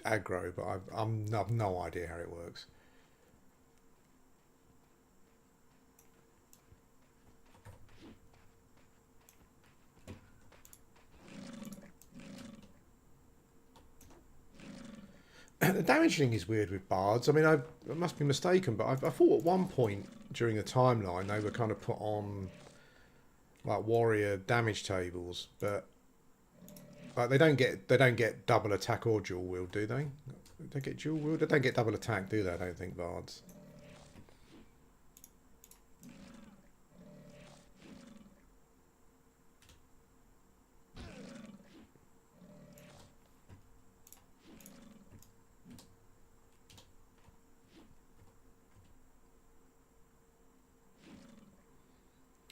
aggro, but I've no idea how it works. The damage thing is weird with bards. I mean, I must be mistaken, but I thought at one point during the timeline they were kind of put on like warrior damage tables, but like they don't get double attack or dual wield, do they? They get dual wield. They don't get double attack, do they? I don't think bards.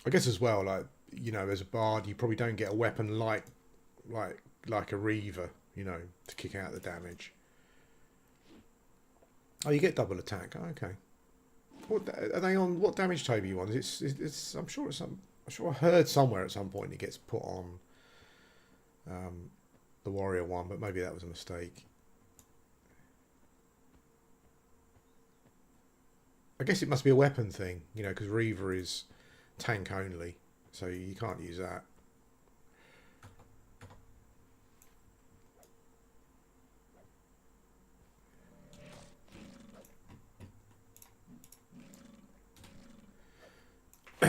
I guess as well, like, you know, as a bard, you probably don't get a weapon like a reaver, you know, to kick out the damage. Oh, you get double attack. Oh, okay. What are they on? What damage table are you on? I'm sure I heard somewhere at some point it gets put on the warrior one, but maybe that was a mistake. I guess it must be a weapon thing, you know, because reaver is tank only, so you can't use that.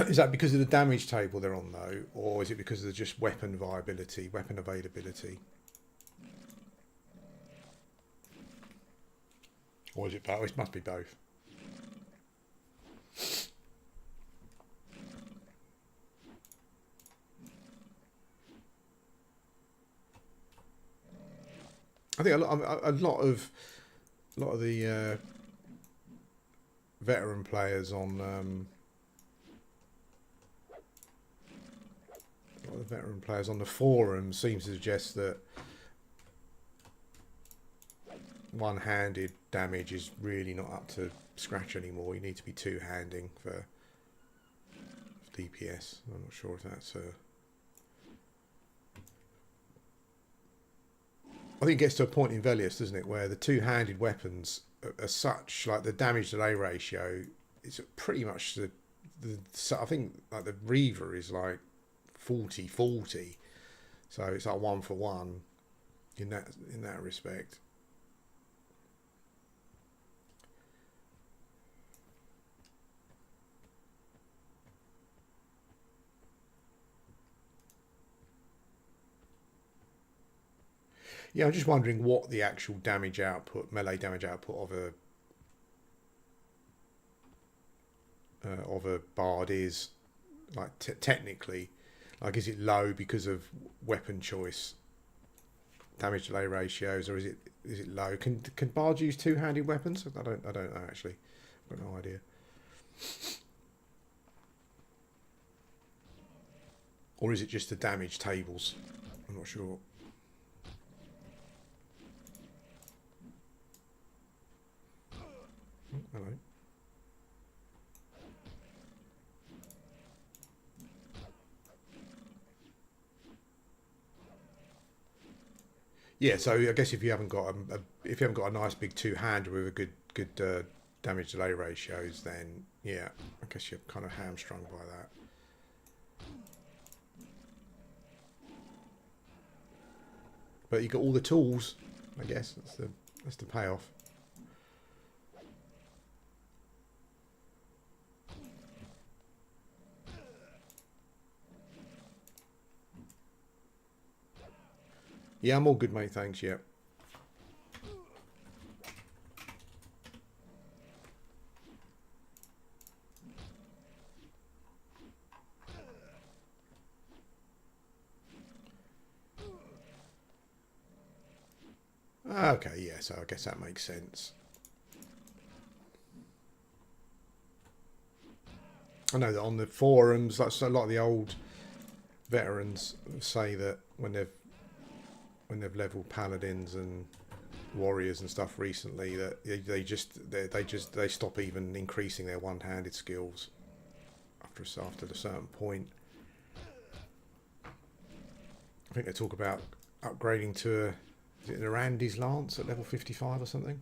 Is that because of the damage table they're on though, or is it because of just weapon viability, weapon availability? Or is it both? It must be both. I think a lot of the veteran players on the forums seem to suggest that one-handed damage is really not up to scratch anymore. You need to be two-handing for DPS. I'm not sure if that's I think it gets to a point in Velius, doesn't it, where the two-handed weapons are such, like the damage delay ratio is pretty much I think like the Reaver is like 40-40, so it's like 1 for 1 in that respect. Yeah, I'm just wondering what the actual damage output, melee damage output of a bard is, like technically, like is it low because of weapon choice, damage delay ratios, or is it low? Can bards use two-handed weapons? I don't know actually. I've got no idea. Or is it just the damage tables? I'm not sure. Oh, hello. Yeah, so I guess if you haven't got a nice big two-hander with a good damage delay ratios, then yeah, I guess you're kind of hamstrung by that. But you got all the tools, I guess. That's the payoff. Yeah, I'm all good, mate. Thanks. Yeah. Okay, yeah, so I guess that makes sense. I know that on the forums, like a lot of the old veterans say that when they've leveled paladins and warriors and stuff recently, that they stop even increasing their one-handed skills after a certain point. I think they talk about upgrading to is it an Arandi's Lance at level 55 or something?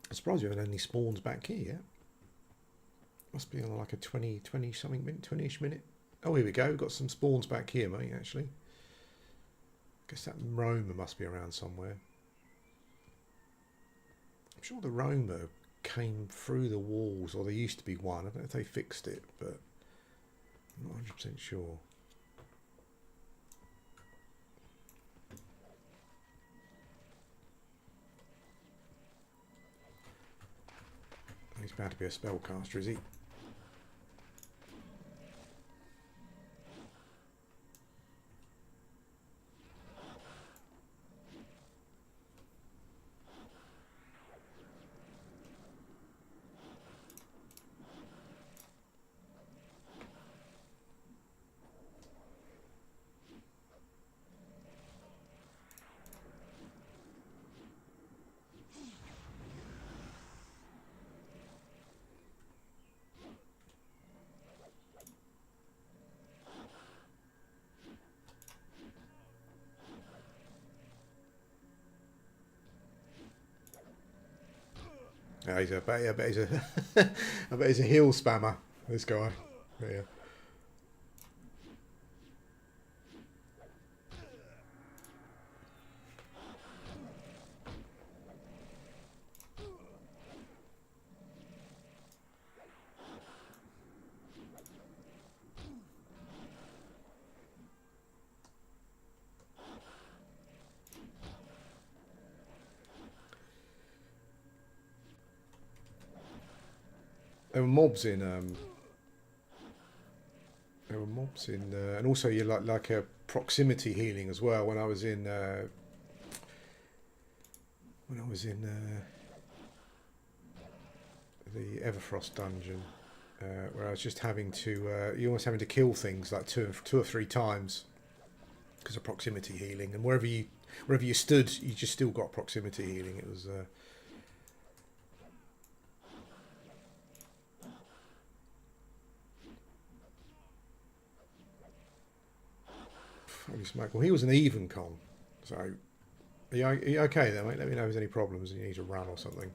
I'm surprised we haven't had any spawns back here yet. Must be on like a 20 something minute, 20ish minute. Oh, here we go. We've got some spawns back here, mate, actually. Guess that Roma must be around somewhere. I'm sure the Roma came through the walls, or there used to be one. I don't know if they fixed it, but I'm not 100% sure. He's about to be a spellcaster, is he? Yeah, I bet he's a, I bet he's a heal spammer. This guy, yeah. There were mobs in and also you like a proximity healing as well. When I was in the Everfrost dungeon, where I was just having to you almost having to kill things like two or three times because of proximity healing, and wherever you stood, you just still got proximity healing. It was. Holy smoke. Well, he was an even con. So, are you okay there, mate? Let me know if there's any problems and you need to run or something.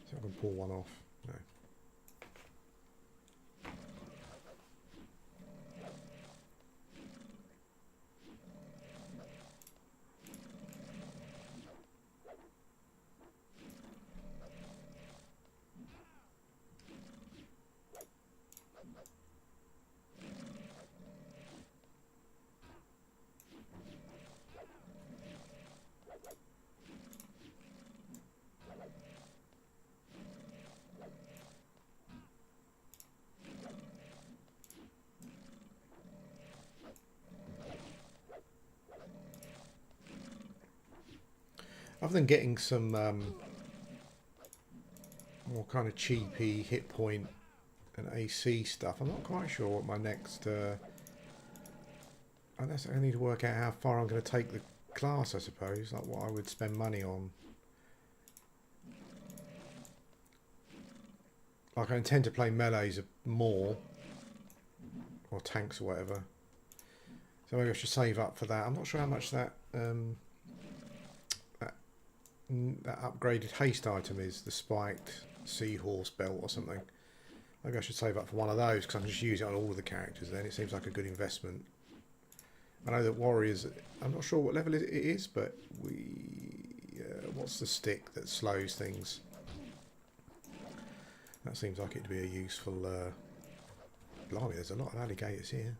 So I can pull one off. No. other than getting some more kind of cheapy hit point and AC stuff, I'm not quite sure what my next... I need to work out how far I'm going to take the class, I suppose, like what I would spend money on. Like, I intend to play melees more, or tanks or whatever. So maybe I should save up for that. I'm not sure how much that that upgraded haste item is, the spiked seahorse belt or something. Maybe I should save up for one of those, because I can just use it on all of the characters then. It seems like a good investment. I know that warriors, I'm not sure what level it is, but what's the stick that slows things? That seems like it'd be a useful... blimey, there's a lot of alligators here.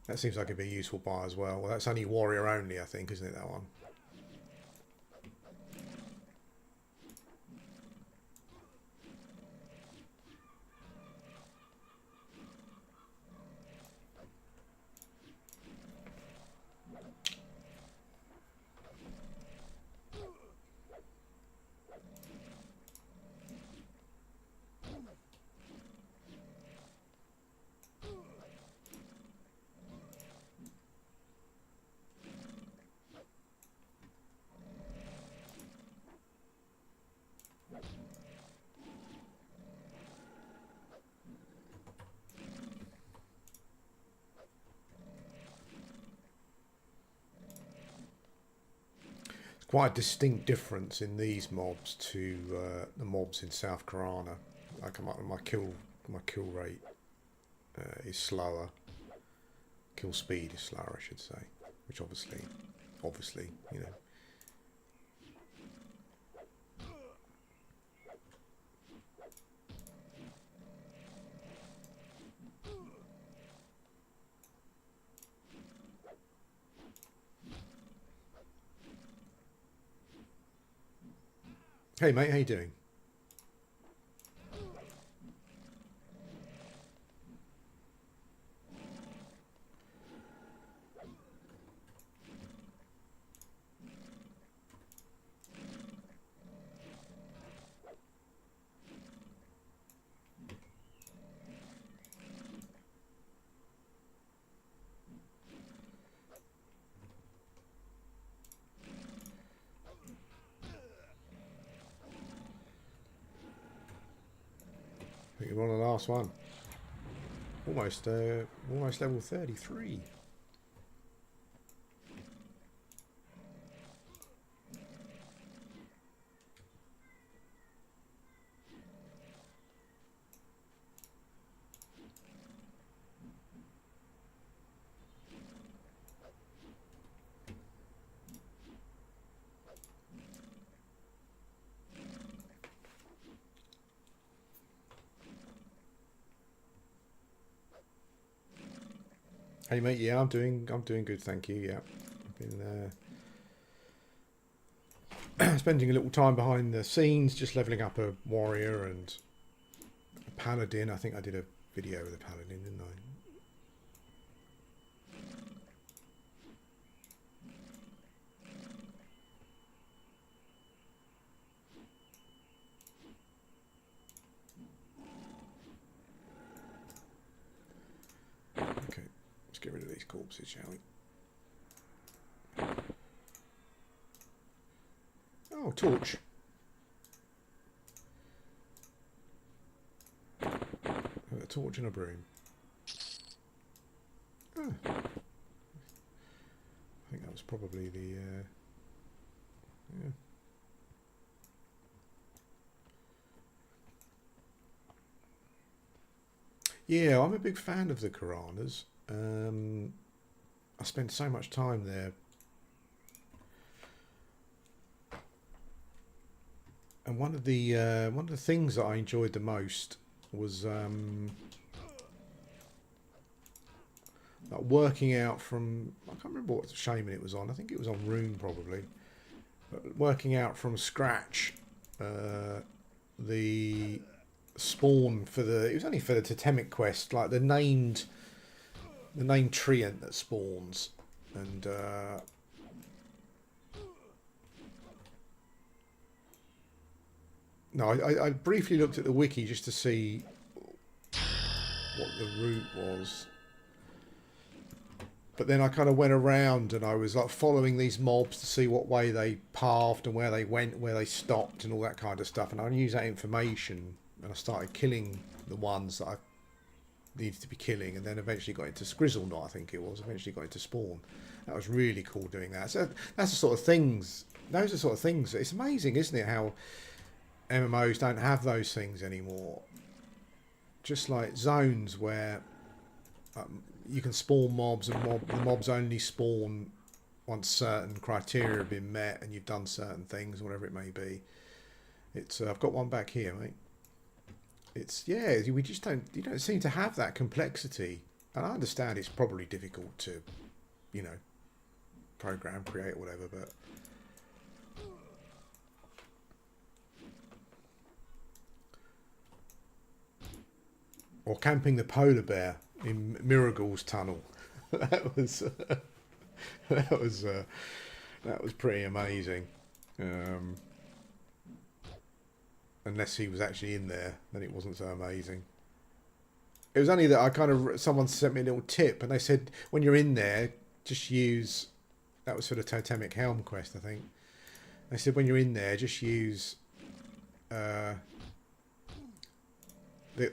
That seems like it'd be a useful buy as well. Well, that's only warrior only, I think, isn't it, that one? Quite a distinct difference in these mobs to the mobs in South Karana. Like my kill rate is slower. Kill speed is slower, I should say. Which obviously, you know. Hey mate, how you doing? I think you're on the last one. Almost level 33. Hey mate, yeah, I'm doing good, thank you. Yeah, I've been spending a little time behind the scenes, just leveling up a warrior and a paladin. I think I did a video with a paladin, didn't I? Let's get rid of these corpses, shall we? Oh, torch. A torch and a broom. Oh. I think that was probably the... yeah. Yeah, I'm a big fan of the Karanas. I spent so much time there, and one of the things that I enjoyed the most was like working out from, I can't remember what shaman it was on. I think it was on Rune probably, but working out from scratch the spawn for it was only for the totemic quest, like the named treant that spawns, and No, I briefly looked at the wiki just to see what the route was. But then I kind of went around and I was like following these mobs to see what way they pathed and where they went, where they stopped and all that kind of stuff. And I used that information and I started killing the ones that I needed to be killing, and then eventually got into Scrizzle, I think it was, eventually got into Spawn. That was really cool doing that. So that's the sort of things, those are the sort of things, it's amazing, isn't it, how MMOs don't have those things anymore. Just like zones where you can spawn mobs, and the mobs only spawn once certain criteria have been met and you've done certain things, whatever it may be. It's I've got one back here, mate. It's, yeah, we just you don't seem to have that complexity. And I understand it's probably difficult to, you know, program, create, or whatever, but or camping the polar bear in Miragul's tunnel. that was that was pretty amazing. Unless he was actually in there, then it wasn't so amazing. It was only that I kind of, someone sent me a little tip and they said when you're in there, just use, that was for the Totemic Helm quest, I think. They said when you're in there, just use the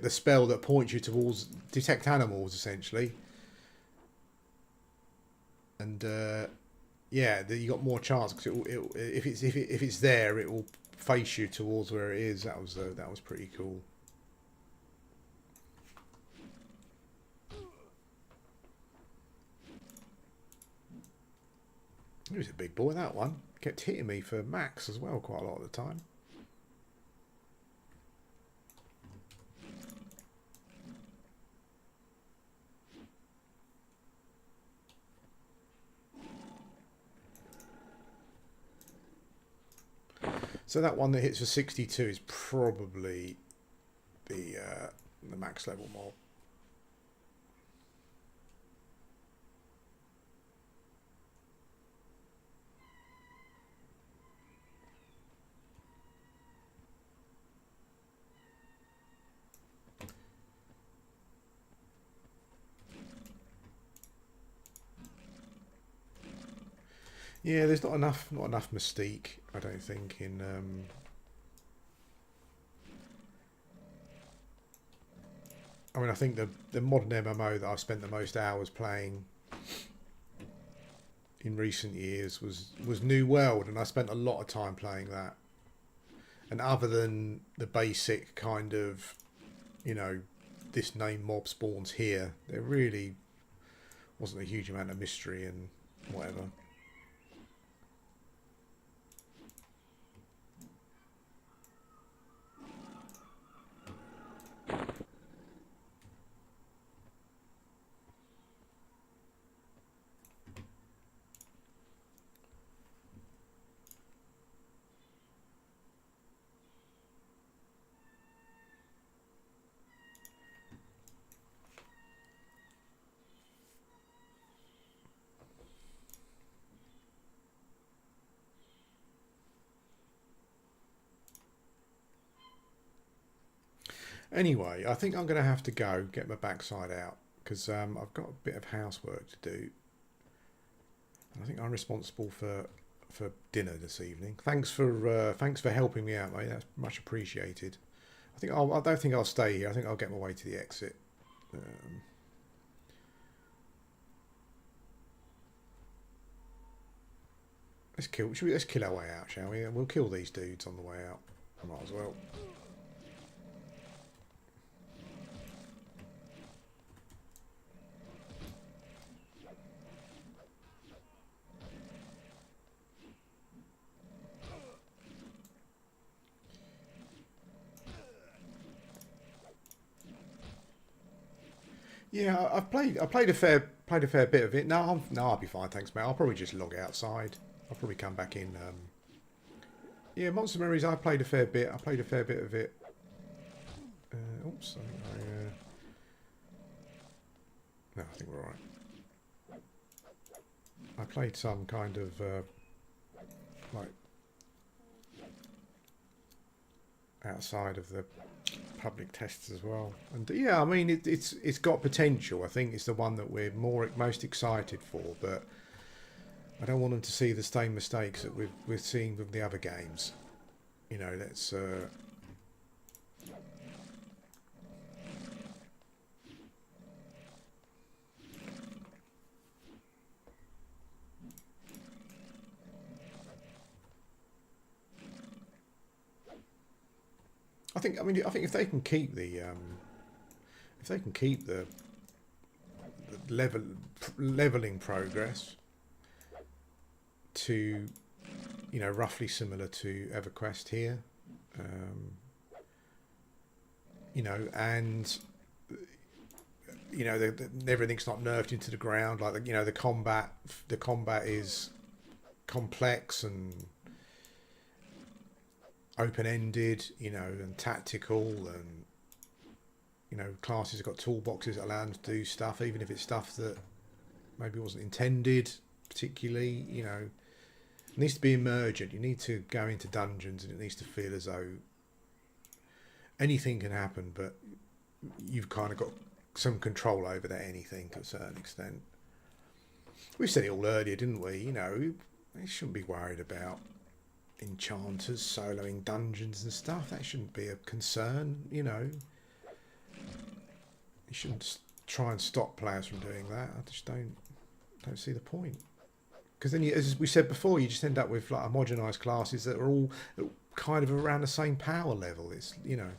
spell that points you towards detect animals, essentially. And yeah, you got more chance because if it's there, it will face you towards where it is. That was pretty cool. He was a big boy, that one. Kept hitting me for max as well quite a lot of the time. So that one that hits for 62 is probably the max level mob. Yeah, there's not enough mystique, I don't think, in I mean, I think the modern MMO that I've spent the most hours playing in recent years was New World, and I spent a lot of time playing that. And other than the basic kind of, you know, this name mob spawns here, there really wasn't a huge amount of mystery and whatever. Anyway, I think I'm going to have to go get my backside out because I've got a bit of housework to do. I think I'm responsible for dinner this evening. Thanks for helping me out, mate. That's much appreciated. I don't think I'll stay here. I think I'll get my way to the exit. Let's kill our way out, shall we? We'll kill these dudes on the way out. I might as well. Yeah, I played a fair bit of it. No, I'll be fine, thanks, mate. I'll probably just log outside. I'll probably come back in. Yeah, Monster Memories. I played a fair bit. I played a fair bit of it. Oops, no, I think we're all right. I played some kind of like outside of the public tests as well. And yeah, I mean, it's got potential. I think it's the one that we're most excited for, but I don't want them to see the same mistakes that we're seeing with the other games. You know, let's I think if they can keep the leveling progress to, you know, roughly similar to Everquest here, you know, and you know, everything's not nerfed into the ground. Like, you know, the combat is complex and open-ended, you know, and tactical, and you know, classes have got toolboxes that allow them to do stuff, even if it's stuff that maybe wasn't intended particularly. You know, it needs to be emergent. You need to go into dungeons, and it needs to feel as though anything can happen, but you've kind of got some control over that anything to a certain extent. We said it all earlier, didn't we? You know, they shouldn't be worried about enchanters soloing dungeons and stuff. That shouldn't be a concern, you know. You shouldn't try and stop players from doing that. I just don't see the point. Because then, as we said before, you just end up with like homogenized classes that are all kind of around the same power level. It's, you know,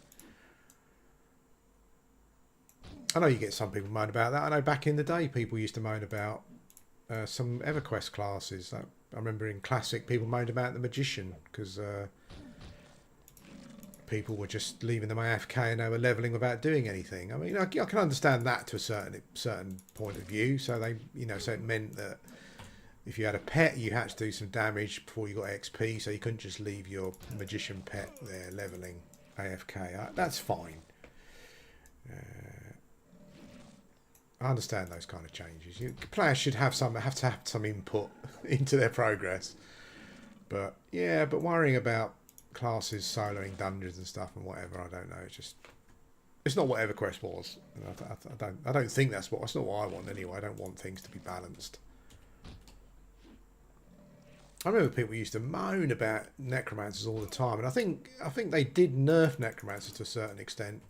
I know you get some people moan about that. I know back in the day people used to moan about some Everquest classes. Like, I remember in Classic people moaned about the Magician because people were just leaving them AFK and they were leveling without doing anything. I mean, I can understand that to a certain point of view. So they, you know, so it meant that if you had a pet, you had to do some damage before you got XP. So you couldn't just leave your Magician pet there leveling AFK. That's fine. I understand those kind of changes. Players should have to have some input into their progress. But yeah, but worrying about classes soloing dungeons and stuff and whatever, I don't know. It's not what EverQuest was. I don't think that's not what I want anyway. I don't want things to be balanced. I remember people used to moan about necromancers all the time, and I think they did nerf necromancers to a certain extent,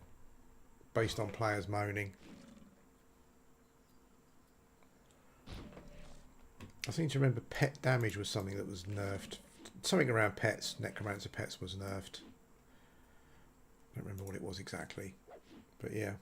based on players moaning. I seem to remember pet damage was something that was nerfed. Something around pets, necromancer pets was nerfed. I don't remember what it was exactly, but yeah.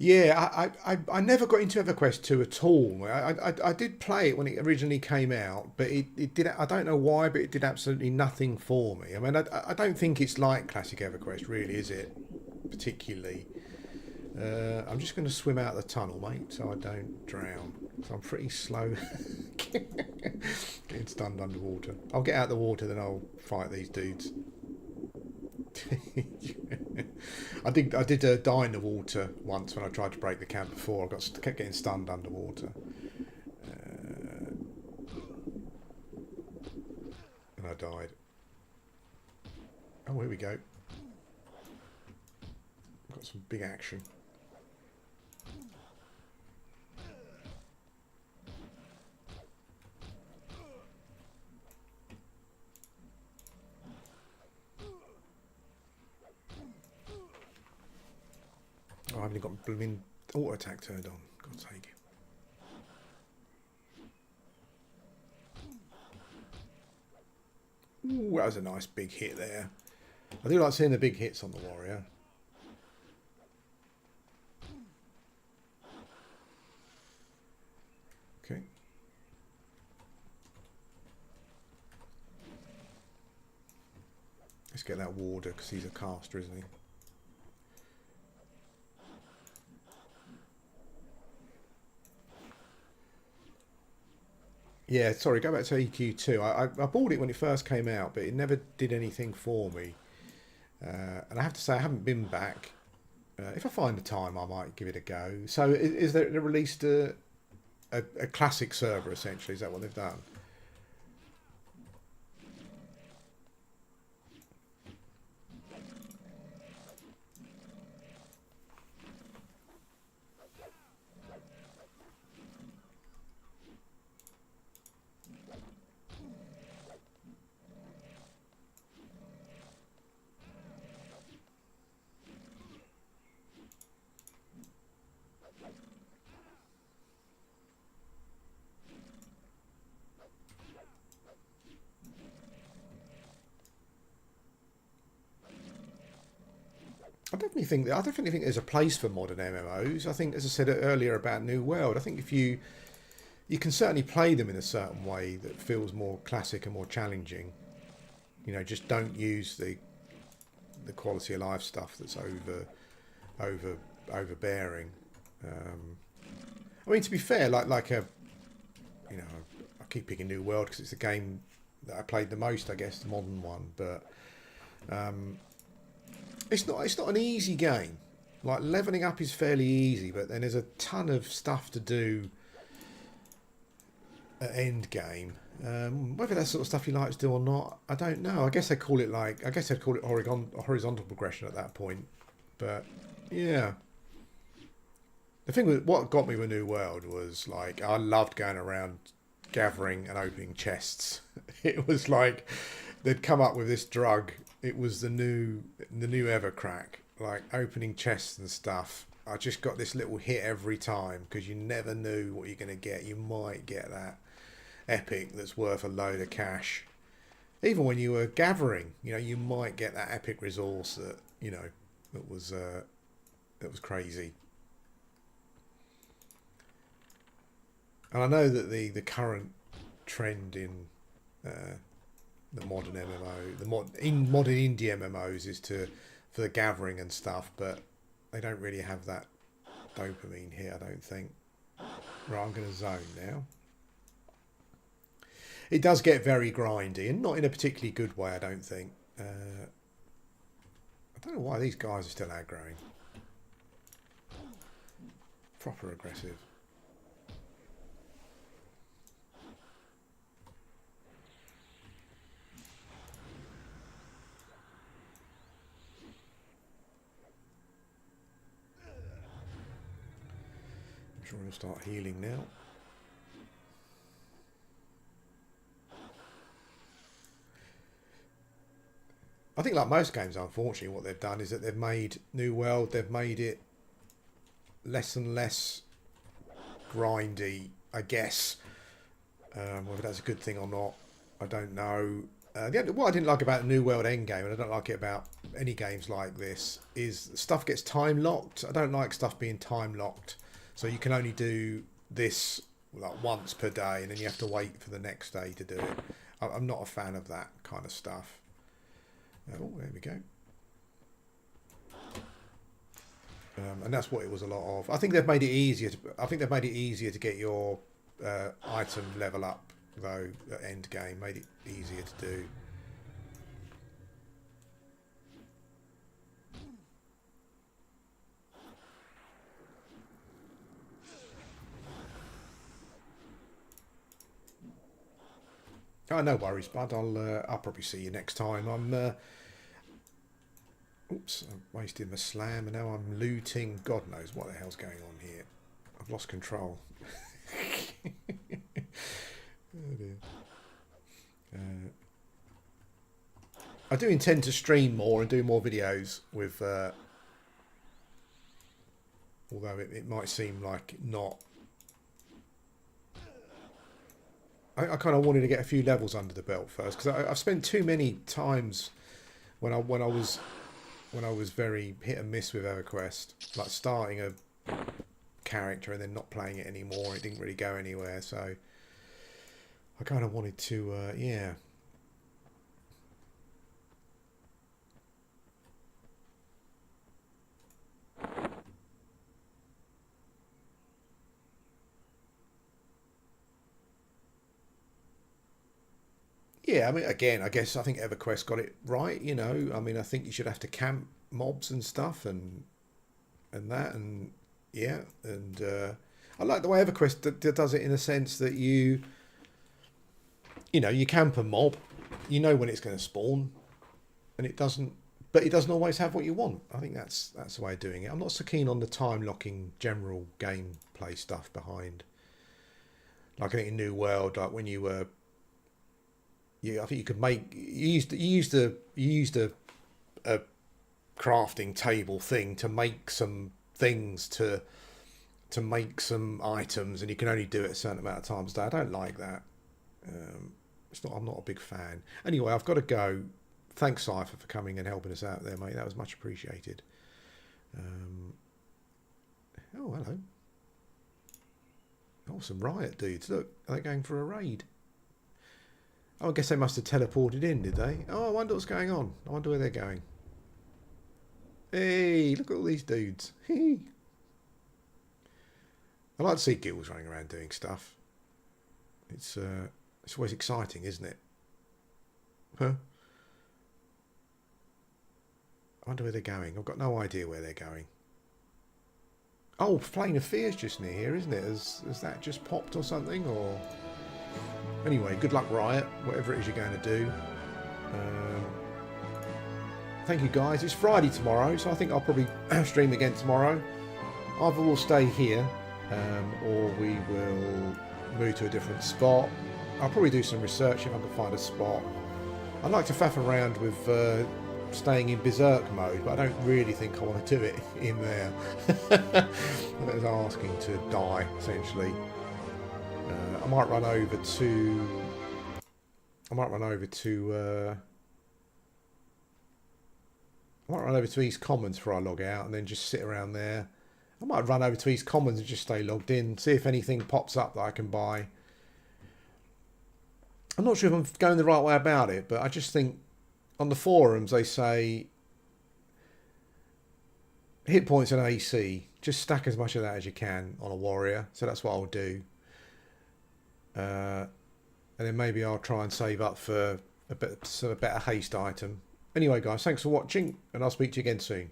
Yeah, I never got into EverQuest 2 at all. I did play it when it originally came out, but it did. I don't know why, but it did absolutely nothing for me. I mean, I don't think it's like classic EverQuest, really, is it? Particularly. I'm just going to swim out the tunnel, mate, so I don't drown. So I'm pretty slow getting stunned underwater. I'll get out the water, then I'll fight these dudes. I did die in the water once when I tried to break the camp before. I kept getting stunned underwater, and I died. Oh, here we go. Got some big action. Oh, I haven't got blooming auto attack turned on. God's sake. Ooh, that was a nice big hit there. I do like seeing the big hits on the warrior. Okay. Let's get that warder because he's a caster, isn't he? Yeah, sorry, go back to EQ2. I bought it when it first came out, but it never did anything for me. And I have to say, I haven't been back. If I find the time, I might give it a go. So is there released a classic server, essentially? Is that what they've done? I definitely think there's a place for modern MMOs. I think, as I said earlier about New World, I think if you can certainly play them in a certain way that feels more classic and more challenging. You know, just don't use the quality of life stuff that's overbearing. I mean, to be fair, like a, you know, I keep picking New World because it's the game that I played the most, I guess, the modern one, but. It's not an easy game. Like, leveling up is fairly easy, but then there's a ton of stuff to do at end game. Whether that sort of stuff you like to do or not, I don't know. I guess they'd call it horizontal progression at that point. But yeah, the thing with what got me with New World was, like, I loved going around gathering and opening chests. It was like they'd come up with this drug. It was the new Evercrack, like opening chests and stuff. I just got this little hit every time because you never knew what you're going to get. You might get that epic that's worth a load of cash. Even when you were gathering, you know, you might get that epic resource that, you know, that was crazy. And I know that the current trend in the modern MMO, in modern indie MMOs is for the gathering and stuff, but they don't really have that dopamine here, I don't think. Right, I'm going to zone now. It does get very grindy, and not in a particularly good way, I don't think. I don't know why these guys are still aggroing. Proper aggressive. I'm sure we'll start healing now. I think, like most games, unfortunately, what they've done is that they've made New World, they've made it less and less grindy, I guess. Whether that's a good thing or not, I don't know. What I didn't like about New World Endgame, and I don't like it about any games like this, is stuff gets time locked. I don't like stuff being time locked. So you can only do this like once per day, and then you have to wait for the next day to do it. I'm not a fan of that kind of stuff. Oh, there we go. And that's what it was a lot of. I think they've made it easier. To get your item level up, though. At end game, made it easier to do. Oh, no worries, bud. I'll probably see you next time. Oops, I wasted my slam, and now I'm looting. God knows what the hell's going on here. I've lost control. Oh dear. I do intend to stream more and do more videos with. Although it might seem like not. I kind of wanted to get a few levels under the belt first, because I've spent too many times when I was very hit and miss with Everquest, like starting a character and then not playing it anymore. It didn't really go anywhere, so I kind of wanted to, yeah. Yeah, I mean, again, I guess I think EverQuest got it right. You know, I mean, I think you should have to camp mobs and stuff and that and yeah, and I like the way EverQuest does it in a sense that you know, you camp a mob, you know when it's going to spawn, and it doesn't. But it doesn't always have what you want. I think that's the way of doing it. I'm not so keen on the time locking general gameplay stuff behind. Like I think in New World, like when you were, I think you could make you used a crafting table thing to make some things to make some items, and you can only do it a certain amount of times a day. I don't like that. It's not. I'm not a big fan. Anyway, I've got to go. Thanks, Cypher, for coming and helping us out there, mate. That was much appreciated. Oh, hello. Oh, some riot dudes. Look, are they going for a raid? Oh, I guess they must have teleported in, did they? Oh, I wonder what's going on. I wonder where they're going. Hey, look at all these dudes. I like to see guilds running around doing stuff. It's always exciting, isn't it? Huh? I wonder where they're going. I've got no idea where they're going. Oh, Flame of Fear's just near here, isn't it? Has that just popped or something? Or anyway, good luck, Riot. Whatever it is you're going to do. Thank you, guys. It's Friday tomorrow, so I think I'll probably stream again tomorrow. Either we'll stay here, or we will move to a different spot. I'll probably do some research if I can find a spot. I'd like to faff around with staying in berserk mode, but I don't really think I want to do it in there. That's asking to die, essentially. I might run over to East Commons before I log out, and then just sit around there. I might run over to East Commons and just stay logged in, see if anything pops up that I can buy. I'm not sure if I'm going the right way about it, but I just think on the forums they say hit points and AC, just stack as much of that as you can on a warrior. So that's what I'll do. And then maybe I'll try and save up for a better haste item. Anyway, guys, thanks for watching, and I'll speak to you again soon.